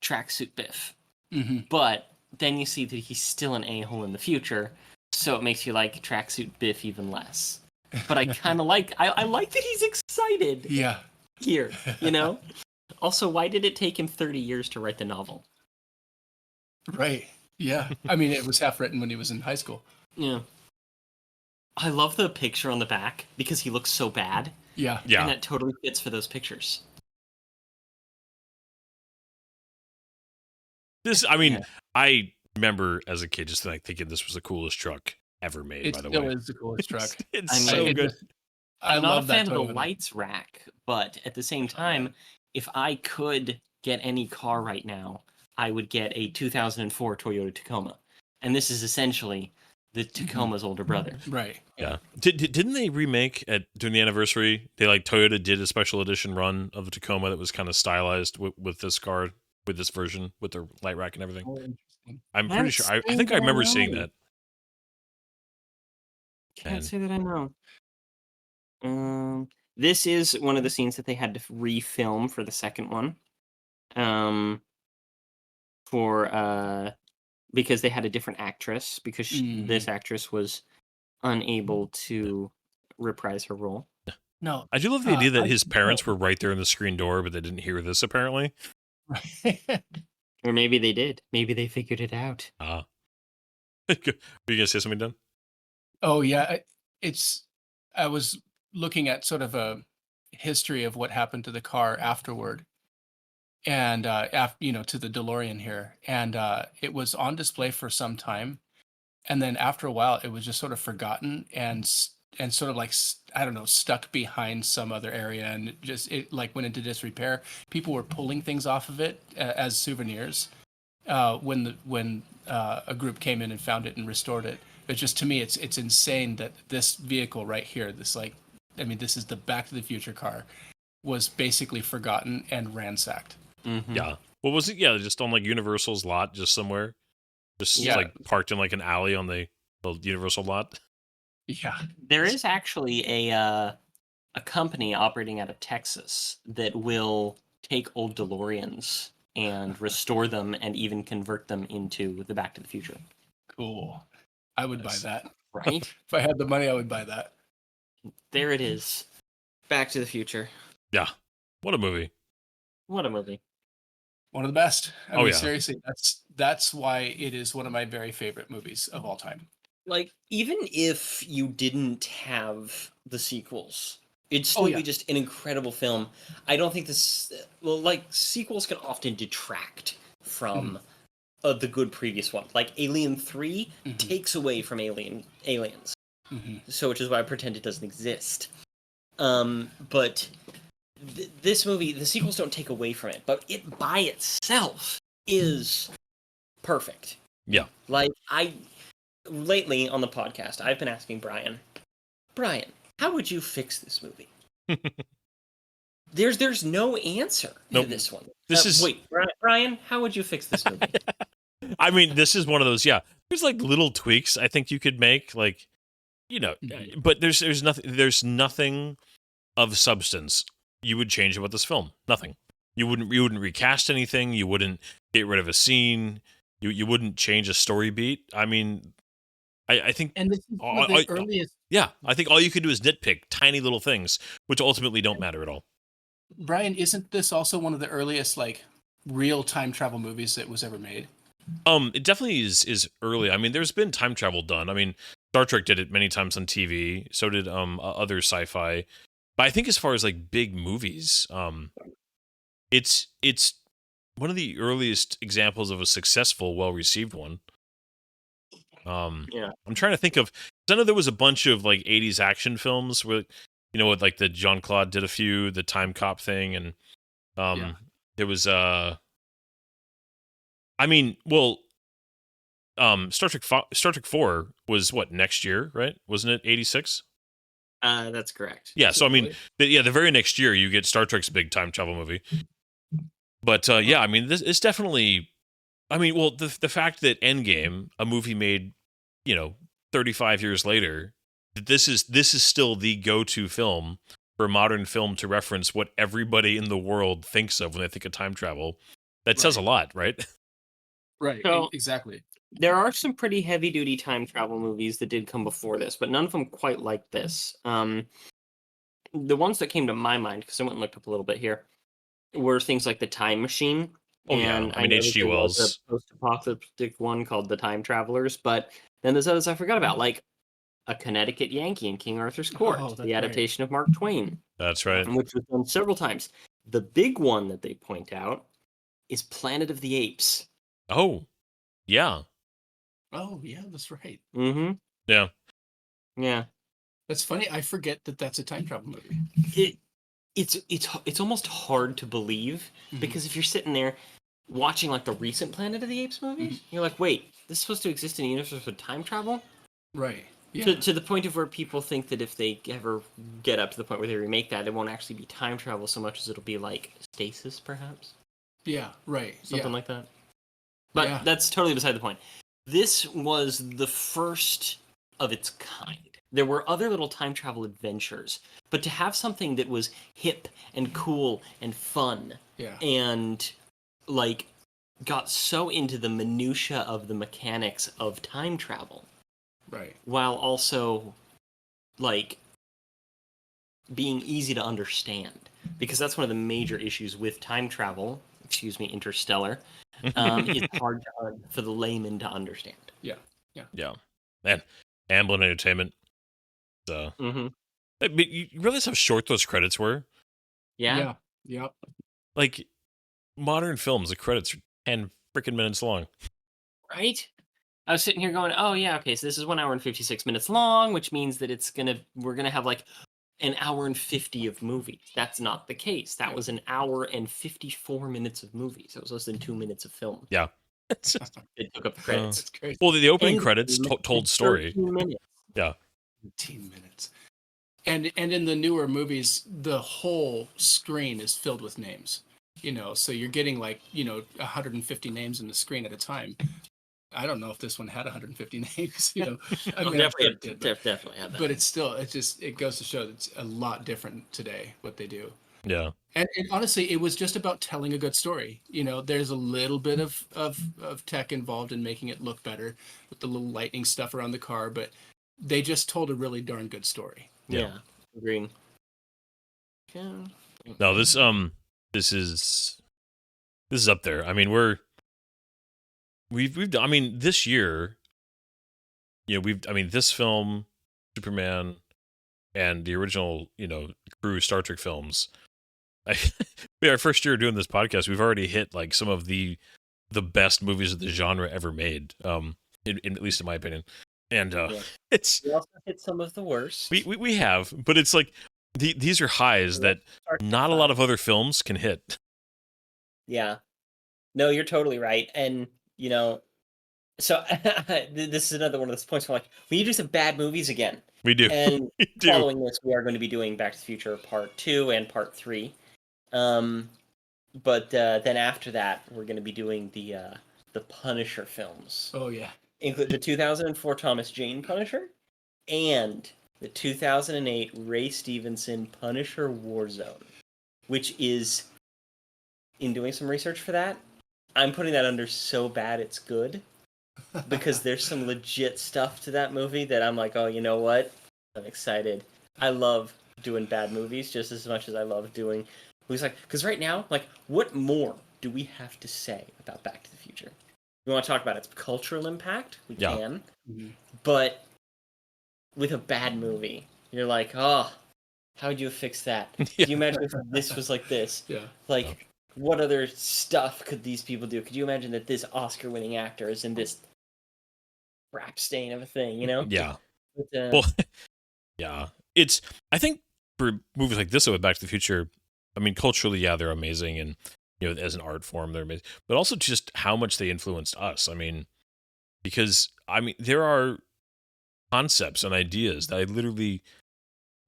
tracksuit Biff, Hmm. but then you see that he's still an a-hole in the future, so it makes you like tracksuit Biff even less. But I kind of like, I like that he's excited Yeah. here, Also, why did it take him 30 years to write the novel? Right. Yeah. I mean, it was half written when he was in high school. Yeah. I love the picture on the back because he looks so bad. Yeah. And Yeah. that totally fits for those pictures. Yeah. I remember as a kid just thinking this was the coolest truck ever made, It by the still way. is the coolest truck. It's I mean, so it good. just- I I'm not love a that fan of the Toyota. lights rack, but at the same time, if I could get any car right now, I would get a 2004 Toyota Tacoma. And this is essentially the Tacoma's older brother. Right. Yeah. Didn't they remake during the anniversary? Toyota did a special edition run of the Tacoma that was kind of stylized with this car, with this version, with the light rack and everything. Oh, interesting. I'm pretty Can't sure. I say think I that I remember seeing know. that. Can't Man. say that I know. This is one of the scenes that they had to refilm for the second one. Because they had a different actress, because this actress was unable to reprise her role. No. I do love the idea that I- his parents were right there in the screen door, but they didn't hear this apparently. Or maybe they did. Maybe they figured it out. Were you gonna say something, Dan? Oh yeah, I was looking at sort of a history of what happened to the car afterward, and to the DeLorean here, and it was on display for some time, and then after a while, it was just sort of forgotten and sort of like I don't know, stuck behind some other area, and it like went into disrepair. People were pulling things off of it as souvenirs when a group came in and found it and restored it. But just to me, it's insane that this vehicle right here, this is the Back to the Future car, was basically forgotten and ransacked. Mhm. Yeah. What was it? Yeah, just on like Universal's lot, just somewhere, just Yeah. like parked in like an alley on the Universal lot. Yeah. There is actually a company operating out of Texas that will take old DeLoreans and restore them and even convert them into the Back to the Future. Cool. I would buy Nice. that. Right? If I had the money, I would buy that. There it is. Back to the Future. Yeah. What a movie. What a movie. One of the best. I Oh, mean, yeah. seriously, that's why it is one of my very favorite movies of all time. Like, even if you didn't have the sequels, it'd still Oh, yeah. be just an incredible film. I don't think this... Well, like, sequels can often detract from the good previous one. Like, Alien 3 Mhm. takes away from Aliens. Hmm. So, which is why I pretend it doesn't exist. But this movie, the sequels don't take away from it, but it by itself is perfect. Yeah. Like, lately on the podcast, I've been asking Brian, how would you fix this movie? There's no answer Nope. to this one. This Brian, how would you fix this movie? I mean, this is one of those. Yeah, there's like little tweaks I think you could make, like Mhm. but there's nothing of substance you would change about this film. Nothing. You wouldn't recast anything. You wouldn't get rid of a scene. You wouldn't change a story beat. I mean, I think And this is one of I- the earliest. yeah, I think all you could do is nitpick tiny little things, which ultimately don't matter at all. Brian, isn't this also one of the earliest like real time travel movies that was ever made. It definitely is early. I mean, there's been time travel done. I mean, Star Trek did it many times on TV. So did other sci-fi. But I think as far as like big movies, it's one of the earliest examples of a successful, well-received one. Yeah. I'm trying to think of. 'Cause I know there was a bunch of like '80s action films where, you know, with like the Jean Claude did a few, the Time Cop thing, and Yeah. there was I mean, well, Star Trek 4 was what, next year, right? Wasn't it 86? That's correct. Yeah, so I mean, Really? the very next year you get Star Trek's big time travel movie. But yeah, I mean, this it's definitely. I mean, well, the fact that Endgame, a movie made, you know, 35 years later, that this is still the go-to film for modern film to reference what everybody in the world thinks of when they think of time travel. That says a lot, right? Right. So- Exactly. There are some pretty heavy duty time travel movies that did come before this, but none of them quite like this. The ones that came to my mind, because I went and looked up a little bit here, were things like The Time Machine. Oh, yeah. And I mean, know that H.G. there was Wells. a post-apocalyptic one called The Time Travelers, but then there's others I forgot about, like A Connecticut Yankee in King Arthur's Court, Oh, that's the right. adaptation of Mark Twain, That's right. which was done several times. The big one that they point out is Planet of the Apes. Oh, yeah. Oh yeah, that's right. Mm-hmm. Yeah. Yeah. That's funny. I forget that that's a time travel movie. It's almost hard to believe Mhm. because if you're sitting there watching like the recent Planet of the Apes movies, you're like, wait, this is supposed to exist in a universe with time travel? Right. Yeah. To the point of where people think that if they ever get up to the point where they remake that, it won't actually be time travel so much as it'll be like stasis, perhaps? Yeah. Right. Something Yeah. like that. But Yeah. that's totally beside the point. This was the first of its kind. There were other little time travel adventures, but to have something that was hip and cool and fun Yeah. and like got so into the minutia of the mechanics of time travel Right. while also like being easy to understand, because that's one of the major issues with time travel, excuse me, Interstellar. It's hard for the layman to understand. Yeah. Man, Amblin Entertainment. Mm-hmm. But you realize how short those credits were? Yeah. Yep. Like, modern films, the credits are 10 freaking minutes long. Right? I was sitting here going, oh yeah, okay, so this is 1 hour and 56 minutes long, which means that we're gonna have like an hour and 50 of movies. That's not the case. That was an hour and 54 minutes of movies. That was less than 2 minutes of film. Yeah. It's just, It took up the credits. That's crazy. well, the opening And credits told story. 13 minutes. 15 minutes. And in the newer movies, the whole screen is filled with names. You know, so you're getting like, 150 names in the screen at a time. I don't know if this one had 150 names, I mean, I'm sure it did, but, Definitely had that. but it's still, it goes to show that it's a lot different today, what they do. Yeah. And honestly, it was just about telling a good story. There's a little bit of tech involved in making it look better with the little lightning stuff around the car, but they just told a really darn good story. Yeah. Agreeing. Yeah. No, this is up there. I mean, we've done, I mean, this year, this film, Superman, and the original, crew Star Trek films. Our first year doing this podcast, we've already hit like some of the best movies of the genre ever made. At least in my opinion. And it's We also hit some of the worst. we have, but it's like these are highs that not a lot of other films can hit. Yeah. No, you're totally right. And, so this is another one of those points where like, we need to do some bad movies again. We do. And We do. following this, we are going to be doing Back to the Future Part 2 and Part 3. But then after that, we're going to be doing the Punisher films. Oh yeah. Include the 2004 Thomas Jane Punisher and the 2008 Ray Stevenson Punisher Warzone, which is, in doing some research for that, I'm putting that under so bad it's good, because there's some legit stuff to that movie that I'm like, oh, you know what? I'm excited. I love doing bad movies just as much as I love doing movies. Like, because right now, like, what more do we have to say about Back to the Future? We want to talk about its cultural impact. We Yeah. can, Mhm. but with a bad movie, you're like, oh, how would you fix that? Yeah. Do you imagine if this was like this? Yeah. Like, what other stuff could these people do? Could you imagine that this Oscar-winning actor is in this rap stain of a thing? You know? Yeah. But, Well, yeah. It's, I think for movies like this with Back to the Future, I mean, culturally, yeah, they're amazing. And, you know, as an art form, they're amazing. But also just how much they influenced us. I mean, because, I mean, there are concepts and ideas that I literally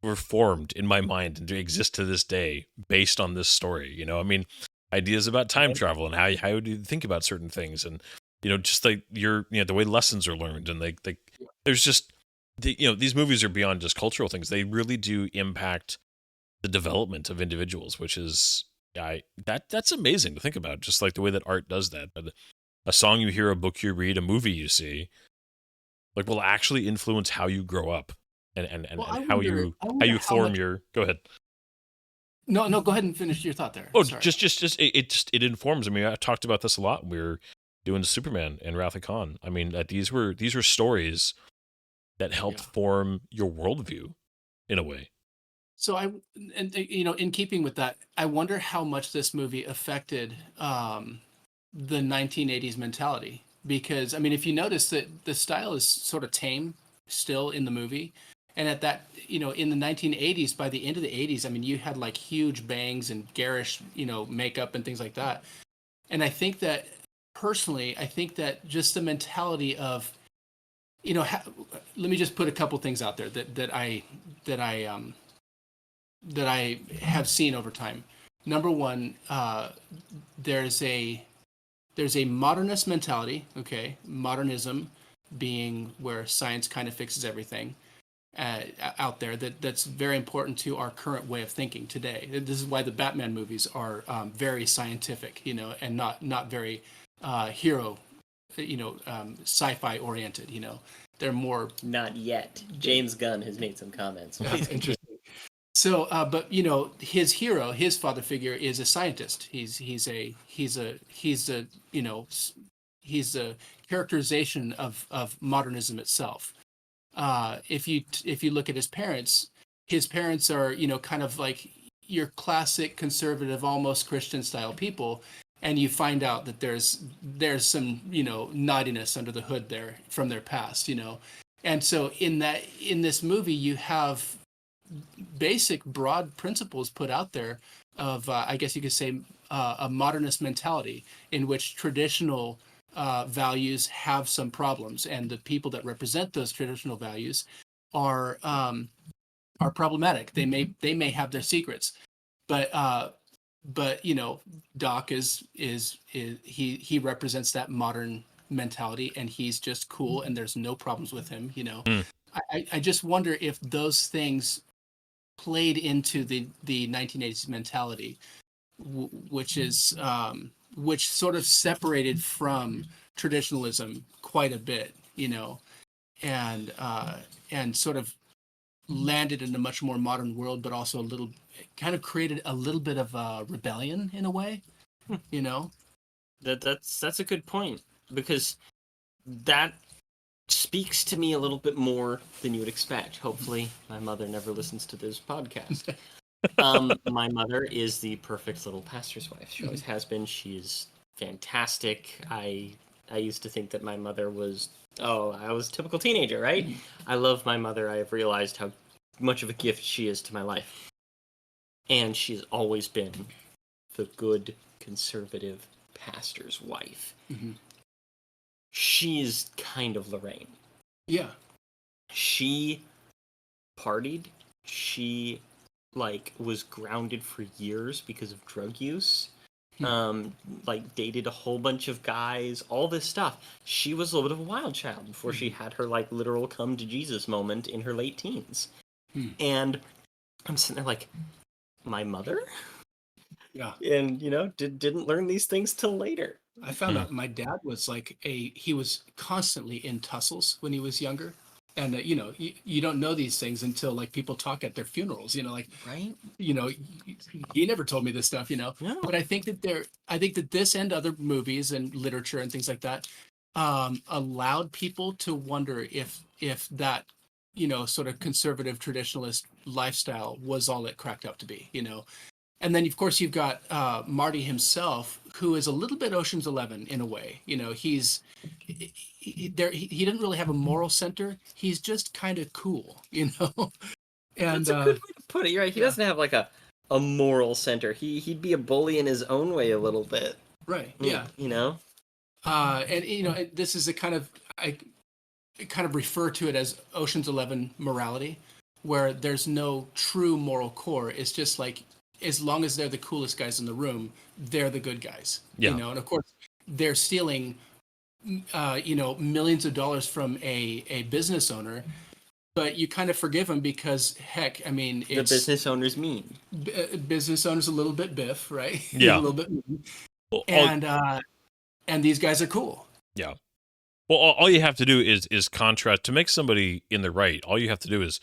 were formed in my mind and exist to this day based on this story. You know, I mean, ideas about time travel and how do you think about certain things, and you know, just like the way lessons are learned, and like there's just these movies are beyond just cultural things. They really do impact the development of individuals, which is that's amazing to think about. Just like the way that art does that. But a song you hear, a book you read, a movie you see, like will actually influence how you grow up and Well, how I you wonder how form much- your. Go ahead. No, go ahead and finish your thought there. Oh, Sorry. it informs. I mean, I talked about this a lot when we were doing Superman and Wrath of Khan. I mean, that these were stories that helped form your worldview in a way. So in keeping with that, I wonder how much this movie affected the 1980s mentality. Because I mean, if you notice that the style is sort of tame still in the movie, and at that, in the 1980s, by the end of the 80s, I mean, you had like huge bangs and garish, makeup and things like that. And I think that personally, just the mentality of, let me just put a couple things out there that I have seen over time. Number one, there's a modernist mentality. Okay, modernism being where science kind of fixes everything out there. That's very important to our current way of thinking today. This is why the Batman movies are very scientific, and not very hero, sci-fi oriented. They're more not yet. James Gunn has made some comments. interesting. So, but his hero, his father figure, is a scientist. He's a characterization of modernism itself. If you look at his parents are kind of like your classic conservative, almost Christian style people, and you find out that there's some naughtiness under the hood there from their past, and so in this movie you have basic broad principles put out there of I guess you could say a modernist mentality in which traditional values have some problems, and the people that represent those traditional values are problematic. They may have their secrets, but Doc is he represents that modern mentality, and he's just cool, and there's no problems with him. I just wonder if those things played into the 1980s mentality, which sort of separated from traditionalism quite a bit, and sort of landed in a much more modern world, but also kind of created a little bit of a rebellion in a way, That's a good point, because that speaks to me a little bit more than you would expect. Hopefully, my mother never listens to this podcast. My mother is the perfect little pastor's wife. She always has been. She's fantastic. I used to think that my mother was, I was a typical teenager, right? I love my mother. I have realized how much of a gift she is to my life. And she's always been the good, conservative pastor's wife. Mm-hmm. She's kind of Lorraine. Yeah. She partied. She was grounded for years because of drug use. Dated a whole bunch of guys, all this stuff. She was a little bit of a wild child before she had her literal come to Jesus moment in her late teens. And I'm sitting there like, my mother? Yeah. And didn't learn these things till later. I found out my dad was he was constantly in tussles when he was younger. And you don't know these things until like people talk at their funerals. Like Right? he never told me this stuff. No. But I think that this and other movies and literature and things like that allowed people to wonder if that sort of conservative traditionalist lifestyle was all it cracked up to be. And then of course you've got Marty himself, who is a little bit Ocean's 11 in a way. He didn't really have a moral center. He's just kind of cool. And That's a good way to put it. You're right. He doesn't have like a moral center. He'd be a bully in his own way a little bit. right. Yeah. And this is I kind of refer to it as Ocean's 11 morality, where there's no true moral core. It's just like, as long as they're the coolest guys in the room, they're the good guys. Yeah. And of course they're stealing millions of dollars from a business owner, but you kind of forgive them because heck, I mean, The business owner's mean. Business owner's a little bit biff, right? Yeah. A little bit mean. Well, And these guys are cool. yeah. Well, all you have to do is contrast to make somebody in the right. All you have to do is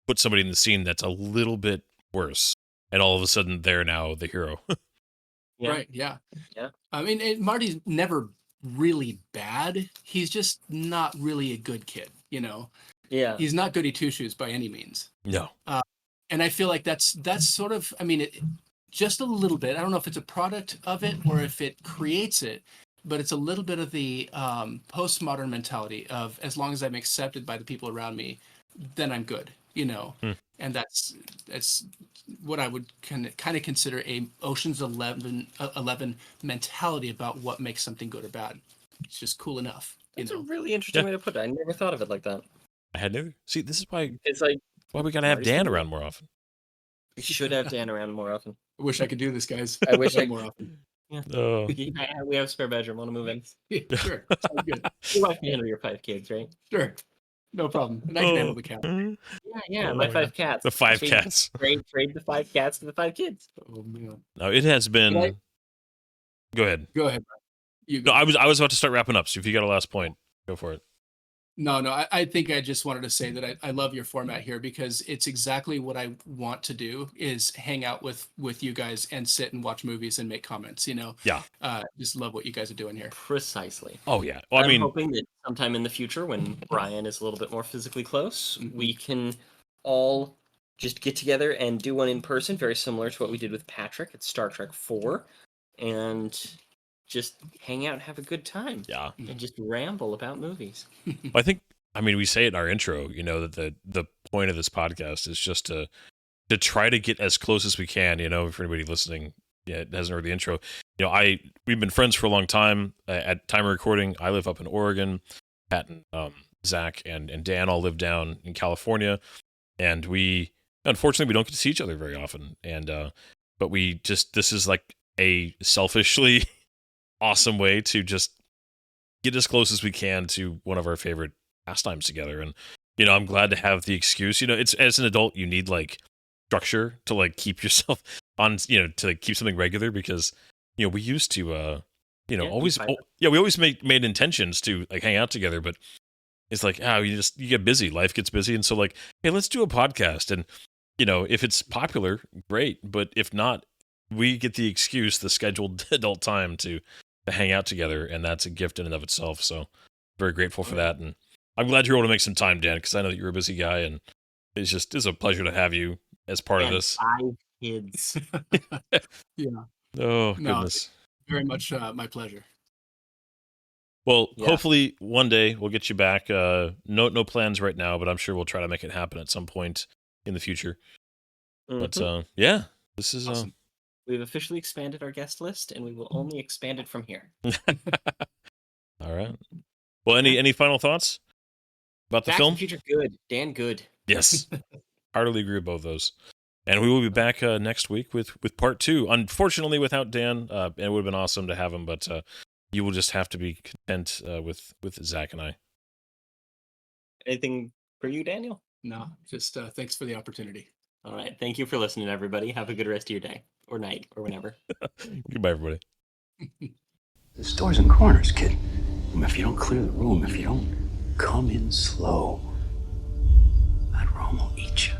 put somebody in the scene that's a little bit worse, and all of a sudden they're now the hero. Yeah. Right. Yeah. Yeah. I mean, Marty's never really bad. He's just not really a good kid. Yeah. He's not goody two shoes by any means. No. And I feel like that's sort of, I mean, just a little bit. I don't know if it's a product of it or if it creates it, but it's a little bit of the postmodern mentality of, as long as I'm accepted by the people around me, then I'm good. And that's what I would kind of consider a Ocean's 11 mentality about what makes something good or bad. It's just cool enough. That's a really interesting Yeah. way to put it. I never thought of it like that. I had never. See, this is why It's like we gotta have Marty's Dan cool. around more often. we should have Dan around more often. I wish I could do this, guys. I wish I- more often. Oh. We have a spare bedroom. Want to move in? Yeah, sure. Sounds good. Your wife can handle your 5 kids, right? Sure. No problem. And I can handle the cat. Yeah. Oh, My yeah. 5 cats. The 5 Trade- cats. Trade the 5 cats to the 5 kids. Oh man. No, it has been. Right. Go ahead. Go ahead. You No, go. I was about to start wrapping up. So if you got a last point, go for it. No. I think I just wanted to say that I love your format here because it's exactly what I want to do is hang out with you guys and sit and watch movies and make comments. Yeah. Just love what you guys are doing here. Precisely. Oh yeah. Well, I I'm mean, hoping that sometime in the future, when Brian is a little bit more physically close, we can all just get together and do one in person, very similar to what we did with Patrick at Star Trek 4, and just hang out and have a good time. yeah. And just ramble about movies. I think. I mean, we say it in our intro. That the point of this podcast is just to try to get as close as we can. For anybody listening, it hasn't heard the intro. We've been friends for a long time. At time of recording, I live up in Oregon. Pat and Zach and Dan all live down in California, and unfortunately we don't get to see each other very often. And but this is like a selfishly awesome way to just get as close as we can to one of our favorite pastimes together. And I'm glad to have the excuse. It's, as an adult, you need like structure to like keep yourself on, to like keep something regular, because we used to always we always made intentions to like hang out together, but it's like you get busy, life gets busy, and so like, hey, let's do a podcast. And if it's popular, great, but if not, we get the excuse, the scheduled adult time to hang out together, and that's a gift in and of itself. So very grateful for that, and I'm glad you're able to make some time, Dan, because I know that you're a busy guy, and it's a pleasure to have you as part of this. 5 kids. Yeah. Oh, No, goodness. Very much my pleasure. Well, Yeah. hopefully one day we'll get you back. No plans right now, but I'm sure we'll try to make it happen at some point in the future. But Mhm. yeah, this is Awesome. We've officially expanded our guest list, and we will only expand it from here. all right. Well, any final thoughts about the Back film? to the Future, good. Dan, good. Yes, heartily agree with both those. And we will be back next week with part 2. Unfortunately, without Dan, it would have been awesome to have him, but you will just have to be content with Zach and I. Anything for you, Daniel? No, just thanks for the opportunity. All right. Thank you for listening, everybody. Have a good rest of your day or night or whenever. Goodbye, everybody. There's doors and corners, kid. If you don't clear the room, if you don't come in slow, home will eat you.